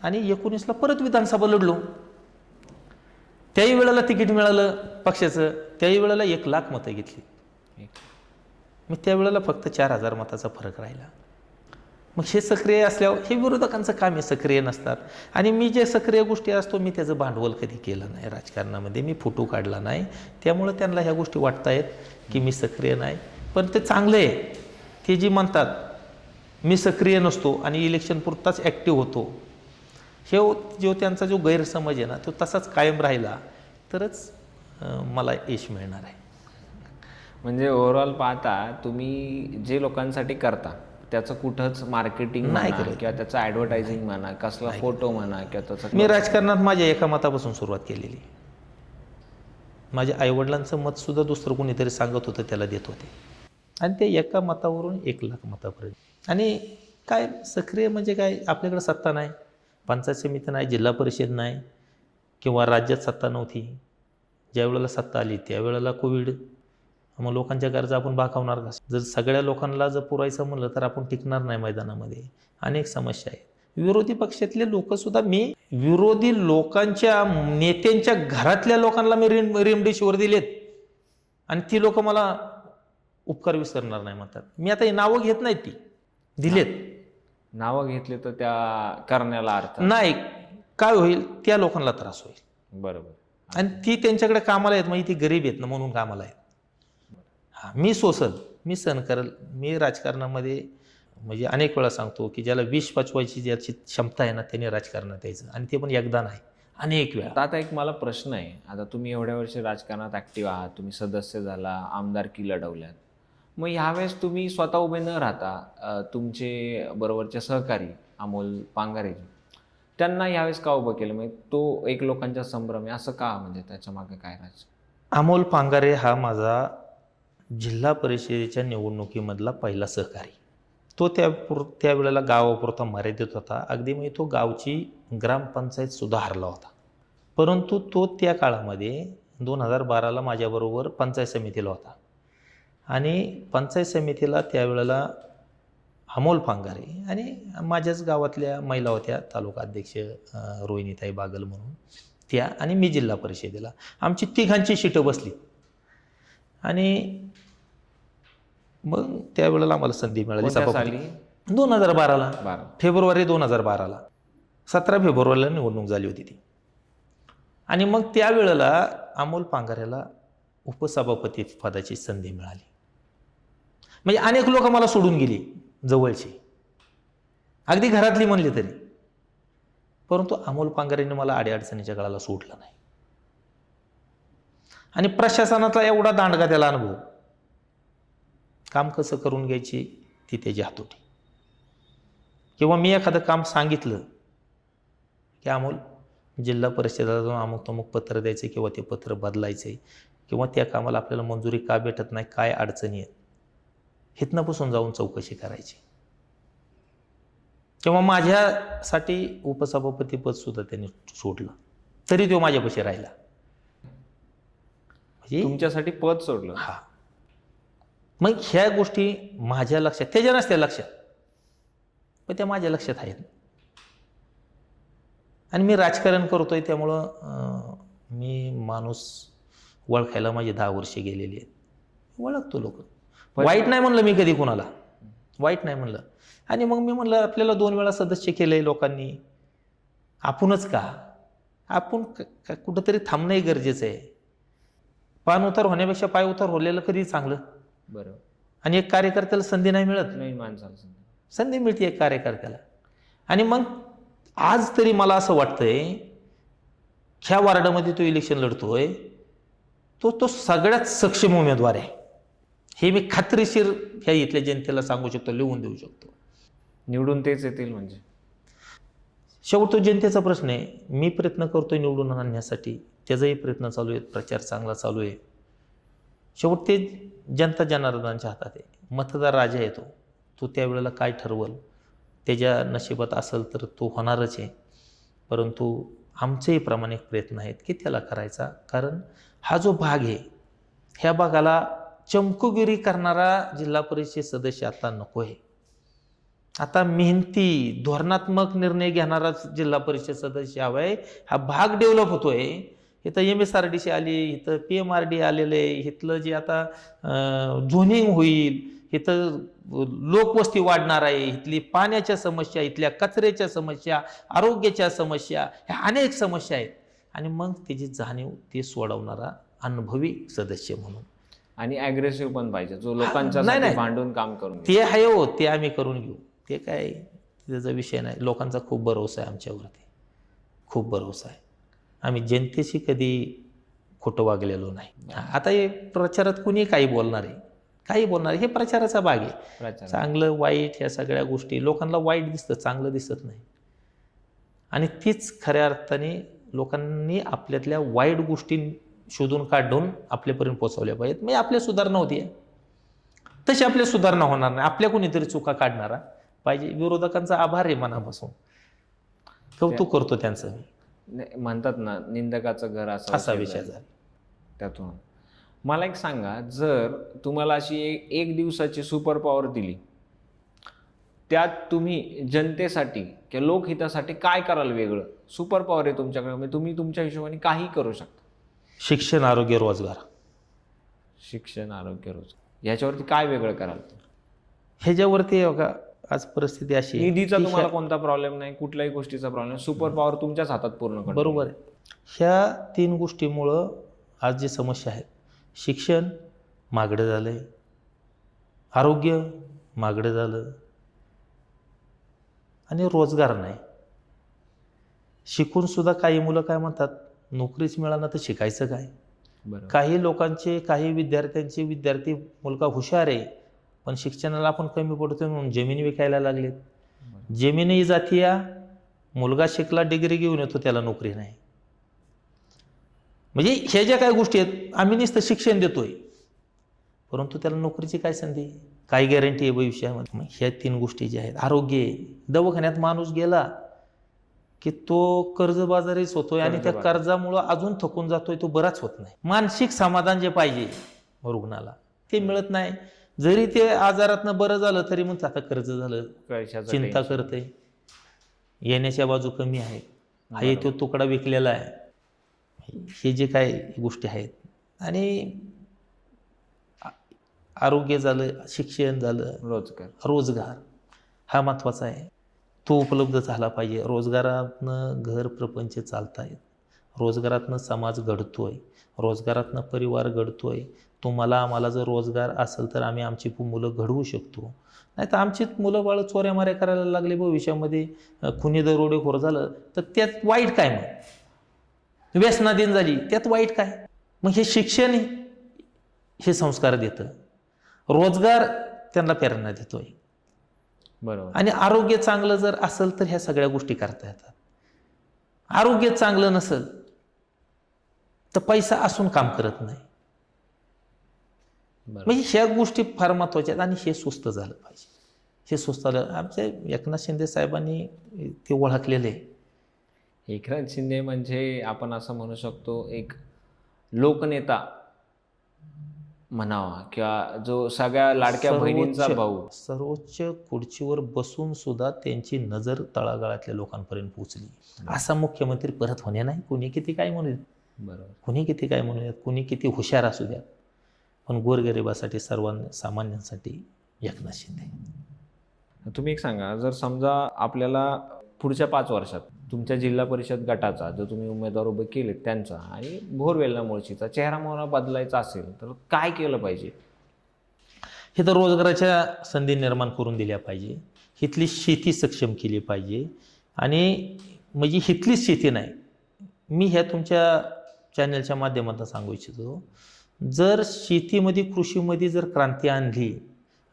Speaker 2: आणि 19ला परत विधानसभा लढलो. त्याही वेळेला तिकीट मिळालं पक्षाचं, त्याही वेळेला 1,00,000 मतं घेतली. मग त्यावेळेला फक्त 4,000 मताचा फरक राहिला. मग हे सक्रिय असल्यावर हे विरोधकांचं काम आहे, सक्रिय नसतात. आणि मी जे सक्रिय गोष्टी असतो, मी त्याचं भांडवल कधी केलं नाही राजकारणामध्ये, मी फोटो काढला नाही. त्यामुळे त्यांना ह्या गोष्टी वाटतायत की मी सक्रिय नाही. पण ते चांगलं आहे. ते जी म्हणतात मी सक्रिय नसतो आणि इलेक्शन पुरताच ॲक्टिव्ह होतो, हे जो त्यांचा जो गैरसमज आहे ना, तो तसाच कायम राहिला तरच मला यश मिळणार आहे.
Speaker 1: म्हणजे ओव्हरऑल पाहता तुम्ही जे लोकांसाठी करता त्याचं कुठंच मार्केटिंग
Speaker 2: नाही
Speaker 1: म्हणा
Speaker 2: करत
Speaker 1: किंवा त्याचं ॲडव्हर्टायझिंग म्हणा, कसला फोटो म्हणा किंवा त्याचं.
Speaker 2: मी राजकारणात माझ्या एका मतापासून सुरुवात केलेली. माझ्या आईवडिलांचं मतसुद्धा दुसरं कोणीतरी सांगत होतं, त्याला देत होते. आणि ते एका मतावरून 1,00,000 मतापर्यंत. आणि काय सक्रिय म्हणजे काय, आपल्याकडे सत्ता नाही, पंचायत समिती नाही, जिल्हा परिषद नाही किंवा राज्यात सत्ता नव्हती. ज्या वेळेला सत्ता आली त्यावेळेला कोविड. मग लोकांच्या गरजा आपण भागवणार का? जर सगळ्या लोकांना जर पुरायचं म्हणलं तर आपण टिकणार नाही मैदानामध्ये. अनेक समस्या आहेत. विरोधी पक्षातले लोकसुद्धा, मी विरोधी लोकांच्या नेत्यांच्या घरातल्या लोकांना मी रेमडेसिवीर दिलेत आणि ती लोक मला उपकार विसरणार नाही म्हणतात. मी आता हे नावं घेत नाहीत, ती दिलेत.
Speaker 1: नावं घेतले तर त्या करण्याला अर्थ
Speaker 2: नाही. काय होईल, त्या लोकांना त्रास होईल.
Speaker 1: बरोबर.
Speaker 2: आणि ती त्यांच्याकडे कामाला आहेत, म्हणजे ती गरीब आहेत ना म्हणून कामाला आहेत. हां, मी सोसल, मी सहन करेल. मी राजकारणामध्ये म्हणजे अनेक वेळा सांगतो की ज्याला विष पचवायची ज्याची क्षमता आहे ना, त्याने राजकारणात यायचं. आणि ते पण एकदा नाही, अनेक वेळा.
Speaker 1: आता एक मला प्रश्न आहे. आता तुम्ही एवढ्या वर्षी राजकारणात ॲक्टिव्ह आहात, तुम्ही सदस्य झाला, आमदारकी लढवल्यात. मग ह्यावेळेस तुम्ही स्वतः उभे न राहता तुमचे बरोबरचे सहकारी अमोल पांगारे त्यांना यावेळेस का उभं केलं? म्हणजे तो एक लोकांचा संभ्रम आहे असं का? म्हणजे त्याच्या मागे काय राज?
Speaker 2: अमोल पांगारे हा माझा जिल्हा परिषदेच्या निवडणुकीमधला पहिला सहकारी. तो त्यावेळेला गावापुरता मर्यादित होता. अगदी म्हणजे तो गावची ग्रामपंचायत सुद्धा हरला होता. परंतु तो त्या काळामध्ये 2012ला माझ्याबरोबर पंचायत समितीला होता. आणि पंचायत समितीला त्यावेळेला अमोल पांगारे आणि माझ्याच गावातल्या महिला होत्या, तालुका अध्यक्ष रोहिणीताई बागल म्हणून, त्या आणि मी जिल्हा परिषदेला. आमची तिघांची शीटं बसली आणि मग त्यावेळेला आम्हाला संधी मिळाली
Speaker 1: कोणत्या साली?
Speaker 2: 2012ला,
Speaker 1: 12.
Speaker 2: फेब्रुवारी 2012ला, 17 फेब्रुवारीला निवडणूक झाली होती ती. आणि मग त्यावेळेला अमोल पांघाऱ्याला उपसभापती पदाची संधी मिळाली. म्हणजे अनेक लोक मला सोडून गेली जवळची, अगदी घरातली म्हणली तरी, परंतु अमोल पांघारेंनी मला अडीअडचणीच्या काळाला सोडलं नाही. आणि प्रशासनाचा एवढा दांडगा त्याला अनुभव, काम कसं करून घ्यायची ती त्याची हातोटी. किंवा मी एखादं काम सांगितलं की अमोल जिल्हा परिषदेला जाऊन अमुक तमुक पत्र द्यायचे किंवा ते पत्र बदलायचे किंवा त्या कामाला आपल्याला मंजुरी का भेटत नाही, काय अडचणी आहेत, हितनापासून जाऊन चौकशी करायची. किंवा माझ्यासाठी उपसभापतीपद सुद्धा त्यांनी सोडलं तरी तो माझ्यापाशी राहिला. म्हणजे
Speaker 1: तुमच्यासाठी पद सोडलं?
Speaker 2: हा. मग ह्या गोष्टी माझ्या लक्षात, त्याच्या नसत्या लक्षात, पण त्या माझ्या लक्षात आहेत. आणि मी राजकारण करतोय त्यामुळं मी माणूस ओळखायला माझी 10 वर्षे गेलेली आहेत, ओळखतो लोक. वाईट नाही म्हणलं मी कधी कोणाला, वाईट नाही म्हणलं. आणि मग मी म्हणलं आपल्याला 2 वेळा सदस्य केलंय लोकांनी, आपणच का, आपण कुठंतरी थांबणंही गरजेचं आहे. पान उतार होण्यापेक्षा पाय उतार होलेलं कधी चांगलं.
Speaker 1: बरोबर.
Speaker 2: आणि एक कार्यकर्त्याला संधी नाही मिळत,
Speaker 1: नाही माणसाला
Speaker 2: संधी मिळते एक कार्यकर्त्याला. आणि मग आज तरी मला असं वाटतंय ह्या वार्डामध्ये तो इलेक्शन लढतोय तो सगळ्यात सक्षम उमेदवार आहे, हे मी खात्रीशीर ह्या इथल्या जनतेला सांगू शकतो, लिहून देऊ शकतो.
Speaker 1: निवडून तेच येतील म्हणजे?
Speaker 2: शेवट तो जनतेचा प्रश्न आहे. मी प्रयत्न करतोय निवडून आणण्यासाठी, त्याचाही प्रयत्न चालू आहे, प्रचार चांगला चालू आहे. शेवट ते जनता जनार्दनाच्या हातात आहे. मतदार राजा येतो, तो त्यावेळेला काय ठरवल, त्याच्या नशिबात असेल तर तो होणारच आहे. परंतु आमचेही प्रामाणिक प्रयत्न आहेत की त्याला करायचा. कारण हा जो भाग आहे, ह्या भागाला चमकुगिरी करणारा जिल्हा परिषद सदस्य आता नको आहे. आता मेहनती धोरणात्मक निर्णय घेणारा जिल्हा परिषद सदस्य हवा आहे. हा भाग डेव्हलप होतोय. इथं MSRDC आली, इथं PMRD आलेलं आहे, इथलं जे आता झोनिंग होईल, इथं लोकवस्ती वाढणार आहे, इथली पाण्याच्या समस्या, इथल्या कचऱ्याच्या समस्या, आरोग्याच्या समस्या, ह्या अनेक समस्या आहेत. आणि मग त्याची जाणीव ते सोडवणारा अनुभवी सदस्य म्हणून.
Speaker 1: आणि ॲग्रेसिव्ह पण पाहिजे, जो लोकांच्या भांडून काम करून
Speaker 2: ते आहे हो, ते आम्ही करून घेऊ, ते काय त्याचा विषय नाही. लोकांचा खूप भरोसा आहे आमच्यावरती, खूप भरोसा आहे. आम्ही जनतेशी कधी खोटं वागलेलो नाही. आता हे प्रचारात कुणी काही बोलणार आहे, काही बोलणार आहे, हे प्रचाराचा भाग आहे. चांगलं वाईट ह्या सगळ्या गोष्टी लोकांना वाईट दिसतं, चांगलं दिसत नाही. आणि तीच खऱ्या अर्थाने लोकांनी आपल्यातल्या वाईट गोष्टी शोधून काढून आपल्यापर्यंत पोहोचवल्या पाहिजेत. म्हणजे आपल्या सुधारणा होती, तशी आपल्या सुधारणा होणार नाही. आपल्या कोणीतरी चुका काढणारा पाहिजे. विरोधकांचा आभार आहे मनापासून, कौतुक करतो त्यांचं.
Speaker 1: म्हणतात ना, निंदकाचं घर
Speaker 2: असा विषय झाला.
Speaker 1: त्यातून मला एक सांगा, जर तुम्हाला अशी एक दिवसाची सुपर पॉवर दिली, त्यात तुम्ही जनतेसाठी किंवा लोकहितासाठी काय कराल वेगळं? सुपर पॉवर आहे तुमच्याकडे, म्हणजे तुम्ही तुमच्या हिशोबाने काही करू शकता.
Speaker 2: शिक्षण, आरोग्य, रोजगार.
Speaker 1: शिक्षण, आरोग्य, रोजगार याच्यावरती काय वेगळं कराल?
Speaker 2: ह्याच्यावरती बघा, आज परिस्थिती अशी,
Speaker 1: निधीचा तुम्हाला कोणता प्रॉब्लेम नाही, कुठल्याही गोष्टीचा प्रॉब्लेम नाही, सुपर पॉवर तुमच्याच हातात पूर्ण.
Speaker 2: बरोबर आहे. ह्या 3 गोष्टीमुळं आज जी समस्या आहे, शिक्षण महागडं झालंय, आरोग्य महागडं झालं, आणि रोजगार नाही. शिकून सुद्धा काही मुलं काय म्हणतात, नोकरीच मिळालं तर शिकायचं काय. काही लोकांचे, काही विद्यार्थी मुलगा हुशार आहे, पण शिक्षणाला आपण कमी पडतोय म्हणून जमिनी विकायला लागलेत. जमिनी जातीया, मुलगा शिकला, डिग्री घेऊन येतो, त्याला नोकरी नाही. म्हणजे ह्या ज्या काही गोष्टी आहेत, आम्ही नुसतं शिक्षण देतोय, परंतु त्याला नोकरीची काय संधी, काय गॅरंटी आहे भविष्यामध्ये. मग ह्या 3 गोष्टी ज्या आहेत, आरोग्य, दवाखान्यात माणूस गेला की तो कर्जबाजारीच होतोय, आणि त्या कर्जामुळं अजून थकून जातोय, तो बराच होत नाही. मानसिक समाधान जे पाहिजे रुग्णाला ते मिळत नाही. जरी ते आजारातनं बरं झालं तरी मग आता कर्ज झालं, चिंता करते, येण्याच्या बाजू कमी आहे, हा तो तुकडा विकलेला आहे. हे जे काय गोष्टी आहेत, आणि आरोग्य झालं, शिक्षण झालं, रोजगार हा महत्त्वाचा आहे, तो उपलब्ध झाला पाहिजे. रोजगारातनं घर प्रपंच चालत आहेत, रोजगारातनं समाज घडतोय, रोजगारातनं परिवार घडतोय. आम्हाला जर रोजगार असेल तर आम्ही आमची मुलं घडवू शकतो. नाही तर आमची मुलं बाळ चोऱ्या माऱ्या करायला लागले, भविष्यामध्ये खुनी दरोडेखोर झालं तर त्यात वाईट काय? मग व्यसनाधीन झाली त्यात वाईट काय? मग हे शिक्षण हे संस्कार देतं, रोजगार त्यांना प्रेरणा देतोय.
Speaker 1: बरोबर.
Speaker 2: आणि आरोग्य चांगलं जर असेल तर ह्या सगळ्या गोष्टी करता येतात. आरोग्य चांगलं नसेल तर पैसा असून काम करत नाही. म्हणजे ह्या गोष्टी फार महत्त्वाच्या आहेत, आणि हे सुस्त झालं पाहिजे. हे सुस्त झालं. आमच्या एकनाथ शिंदे साहेबांनी ते ओळखलेलं आहे.
Speaker 1: एकनाथ शिंदे म्हणजे आपण असं म्हणू शकतो एक लोकनेता म्हणावा, किंवा जो सगळ्या लाडक्या बहिणींचा भाऊ.
Speaker 2: सर्वोच्च खुर्चीवर बसून सुद्धा त्यांची नजर तळागाळातल्या लोकांपर्यंत पोहोचली. असा मुख्यमंत्री परत होणे नाही. कुणी किती काय म्हणूयात,
Speaker 1: बरोबर,
Speaker 2: कुणी किती काय म्हणूयात, कुणी किती हुशार असू द्यात, पण गोरगरिबासाठी, सामान्यांसाठी एकनाथ शिंदे.
Speaker 1: तुम्ही एक सांगा, जर समजा आपल्याला पुढच्या 5 वर्षात तुमच्या जिल्हा परिषद गटाचा जो तुम्ही उमेदवार उभे केले त्यांचा आणि भोरवेलना मुळशीचा चेहरा मोहरा बदलायचा असेल तर काय केलं पाहिजे?
Speaker 2: हे तर रोजगाराच्या संधी निर्माण करून दिल्या पाहिजे, इथली शेती सक्षम केली पाहिजे. आणि म्हणजे इथलीच शेती नाही, मी ह्या तुमच्या चॅनलच्या माध्यमातून सांगू इच्छितो, जर शेतीमध्ये, कृषीमध्ये जर क्रांती आणली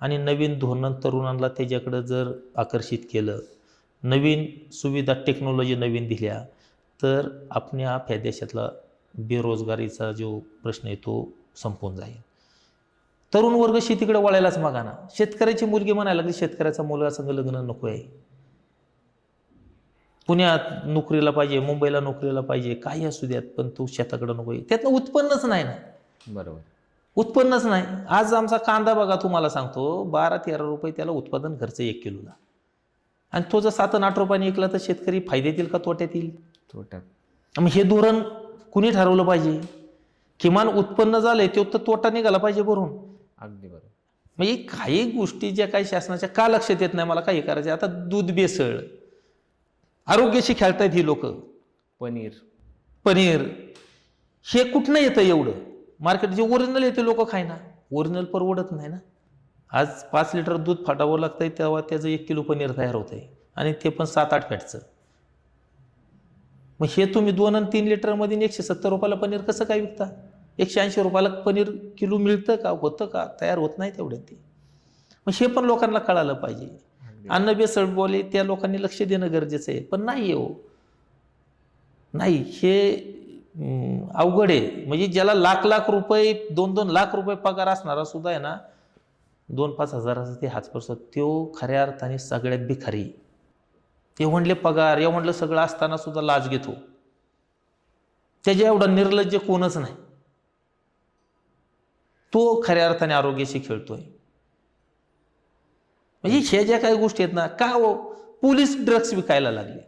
Speaker 2: आणि नवीन धोरण तरुणांना त्याच्याकडं जर आकर्षित केलं, नवीन सुविधा, टेक्नॉलॉजी नवीन दिल्या, तर आपल्या ह्या देशातला बेरोजगारीचा जो प्रश्न आहे तो संपून जाईल. तरुण वर्ग शेतीकडे वळायलाच मागाना. शेतकऱ्याची मुलगी म्हणायला लागली, शेतकऱ्याचा मुलगासंग लग्न नको आहे, पुण्यात नोकरीला पाहिजे, मुंबईला नोकरीला पाहिजे, काही असू द्यात, पण तो शेताकडे नको आहे. त्यातनं उत्पन्नच नाही ना.
Speaker 1: बरोबर,
Speaker 2: उत्पन्नच नाही. आज आमचा कांदा बघा, तुम्हाला सांगतो 12-13 रुपये त्याला उत्पादन खर्च 1 किलोला, आणि तो जर 7-8 रुपयाने विकला तर शेतकरी फायद्यात येईल का तोट्यात येईल?
Speaker 1: तोट्यात.
Speaker 2: मग हे धोरण कुणी ठरवलं पाहिजे? किमान उत्पन्न झालंय तो तर तोटा निघाला पाहिजे भरून.
Speaker 1: अगदी बरोबर.
Speaker 2: म्हणजे काही गोष्टी ज्या काही शासनाच्या का लक्षात येत नाही, मला काही करायचं. आता दूध भेसळ, आरोग्याशी खेळतायत ही लोक. पनीर हे कुठनं येतं एवढं? मार्केट जे ओरिजिनल येते लोक खायना, ओरिजिनल परवडत नाही ना. आज 5 लिटर दूध फाटावं लागतंय तेव्हा त्याचं 1 किलो पनीर तयार होतंय, आणि ते पण 7-8 फॅटचं. मग हे तुम्ही 2 आणि 3 लिटरमध्ये 170 रुपयाला पनीर कसं काय विकता? 180 रुपयाला पनीर किलो मिळतं का? होतं का? तयार होत नाही तेवढ्यात ते. मग हे पण लोकांना कळालं पाहिजे. अन्न भेसळ बोले त्या लोकांनी लक्ष देणं गरजेचं आहे, पण नाही हो, नाही. हे अवघड आहे. म्हणजे ज्याला लाख रुपये, 2-2 लाख रुपये पगार असणारा सुद्धा आहे ना, 2-5 हजाराचा ते हाचपरसो, तो खऱ्या अर्थाने सगळ्यात भिकारी. ते म्हणले पगार, या म्हणलं सगळं असताना सुद्धा लाच घेतो. त्याच्या एवढा निर्लज्ज कोणच नाही. तो खऱ्या अर्थाने आरोग्याशी खेळतोय. म्हणजे ह्या ज्या काही गोष्टी आहेत ना, का हो पोलीस ड्रग्स विकायला लागले,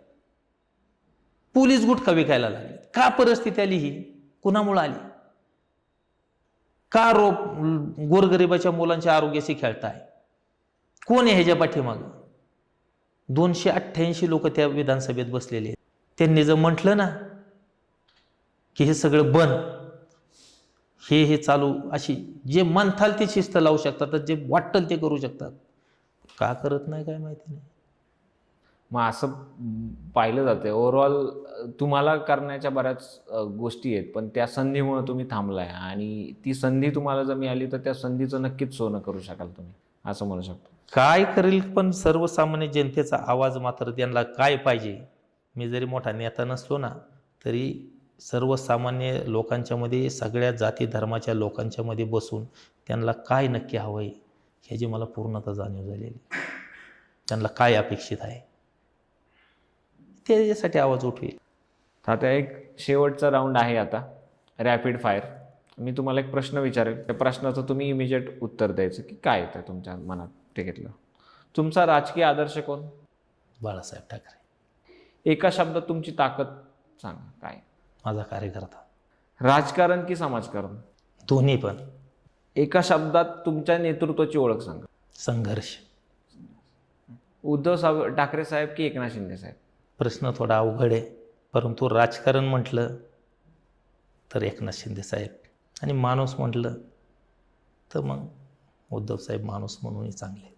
Speaker 2: पोलीस गुटखा विकायला लागले, का परिस्थिती आली? ही कुणामुळे आली? का गोरगरिबाच्या मुलांच्या आरोग्याशी खेळताय? कोण आहे ह्याच्या पाठीमागं? 288 लोक त्या विधानसभेत बसलेले आहेत. त्यांनी जर म्हटलं ना की हे सगळं बंद, हे चालू, अशी जे म्हणताल ती शिस्त लावू शकतात, जे वाटेल ते करू शकतात. का करत नाही काय माहिती नाही.
Speaker 1: मग असं पाहिलं जाते ओव्हरऑल तुम्हाला करण्याच्या बऱ्याच गोष्टी आहेत, पण त्या संधीमुळे तुम्ही थांबलाय, आणि ती संधी तुम्हाला जर मिळाली तर त्या संधीचं नक्कीच सोनं करू शकाल तुम्ही, असं म्हणू शकतो.
Speaker 2: काय करेल, पण सर्वसामान्य जनतेचा आवाज मात्र त्यांना काय पाहिजे. मी जरी मोठा नेता नसलो ना, तरी सर्वसामान्य लोकांच्या मध्ये, सगळ्या जाती धर्माच्या लोकांच्या मध्ये बसून त्यांना काय नक्की हवं आहे ह्याची मला पूर्णतः जाणीव झालेली. त्यांना काय अपेक्षित आहे त्याच्यासाठी आवाज उठवेल.
Speaker 1: आता एक शेवटचा राऊंड आहे, आता रॅपिड फायर. मी तुम्हाला एक प्रश्न विचारेल, त्या प्रश्नाचं तुम्ही इमिजिएट उत्तर द्यायचं की काय येतं तुमच्या मनात ते घेतलं. तुमचा राजकीय आदर्श कोण?
Speaker 2: बाळासाहेब ठाकरे.
Speaker 1: एका शब्दात तुमची ताकद सांगा, काय?
Speaker 2: माझा कार्यकर्ता.
Speaker 1: राजकारण की समाजकारण?
Speaker 2: दोन्ही पण.
Speaker 1: एका शब्दात तुमच्या नेतृत्वाची ओळख सांगा.
Speaker 2: संघर्ष.
Speaker 1: उद्धव ठाकरे साहेब की एकनाथ शिंदे साहेब?
Speaker 2: प्रश्न थोडा अवघड आहे, परंतु राजकारण म्हटलं तर एकनाथ शिंदे साहेब आणि माणूस म्हटलं तर मग उद्धव साहेब माणूस म्हणूनही चांगले.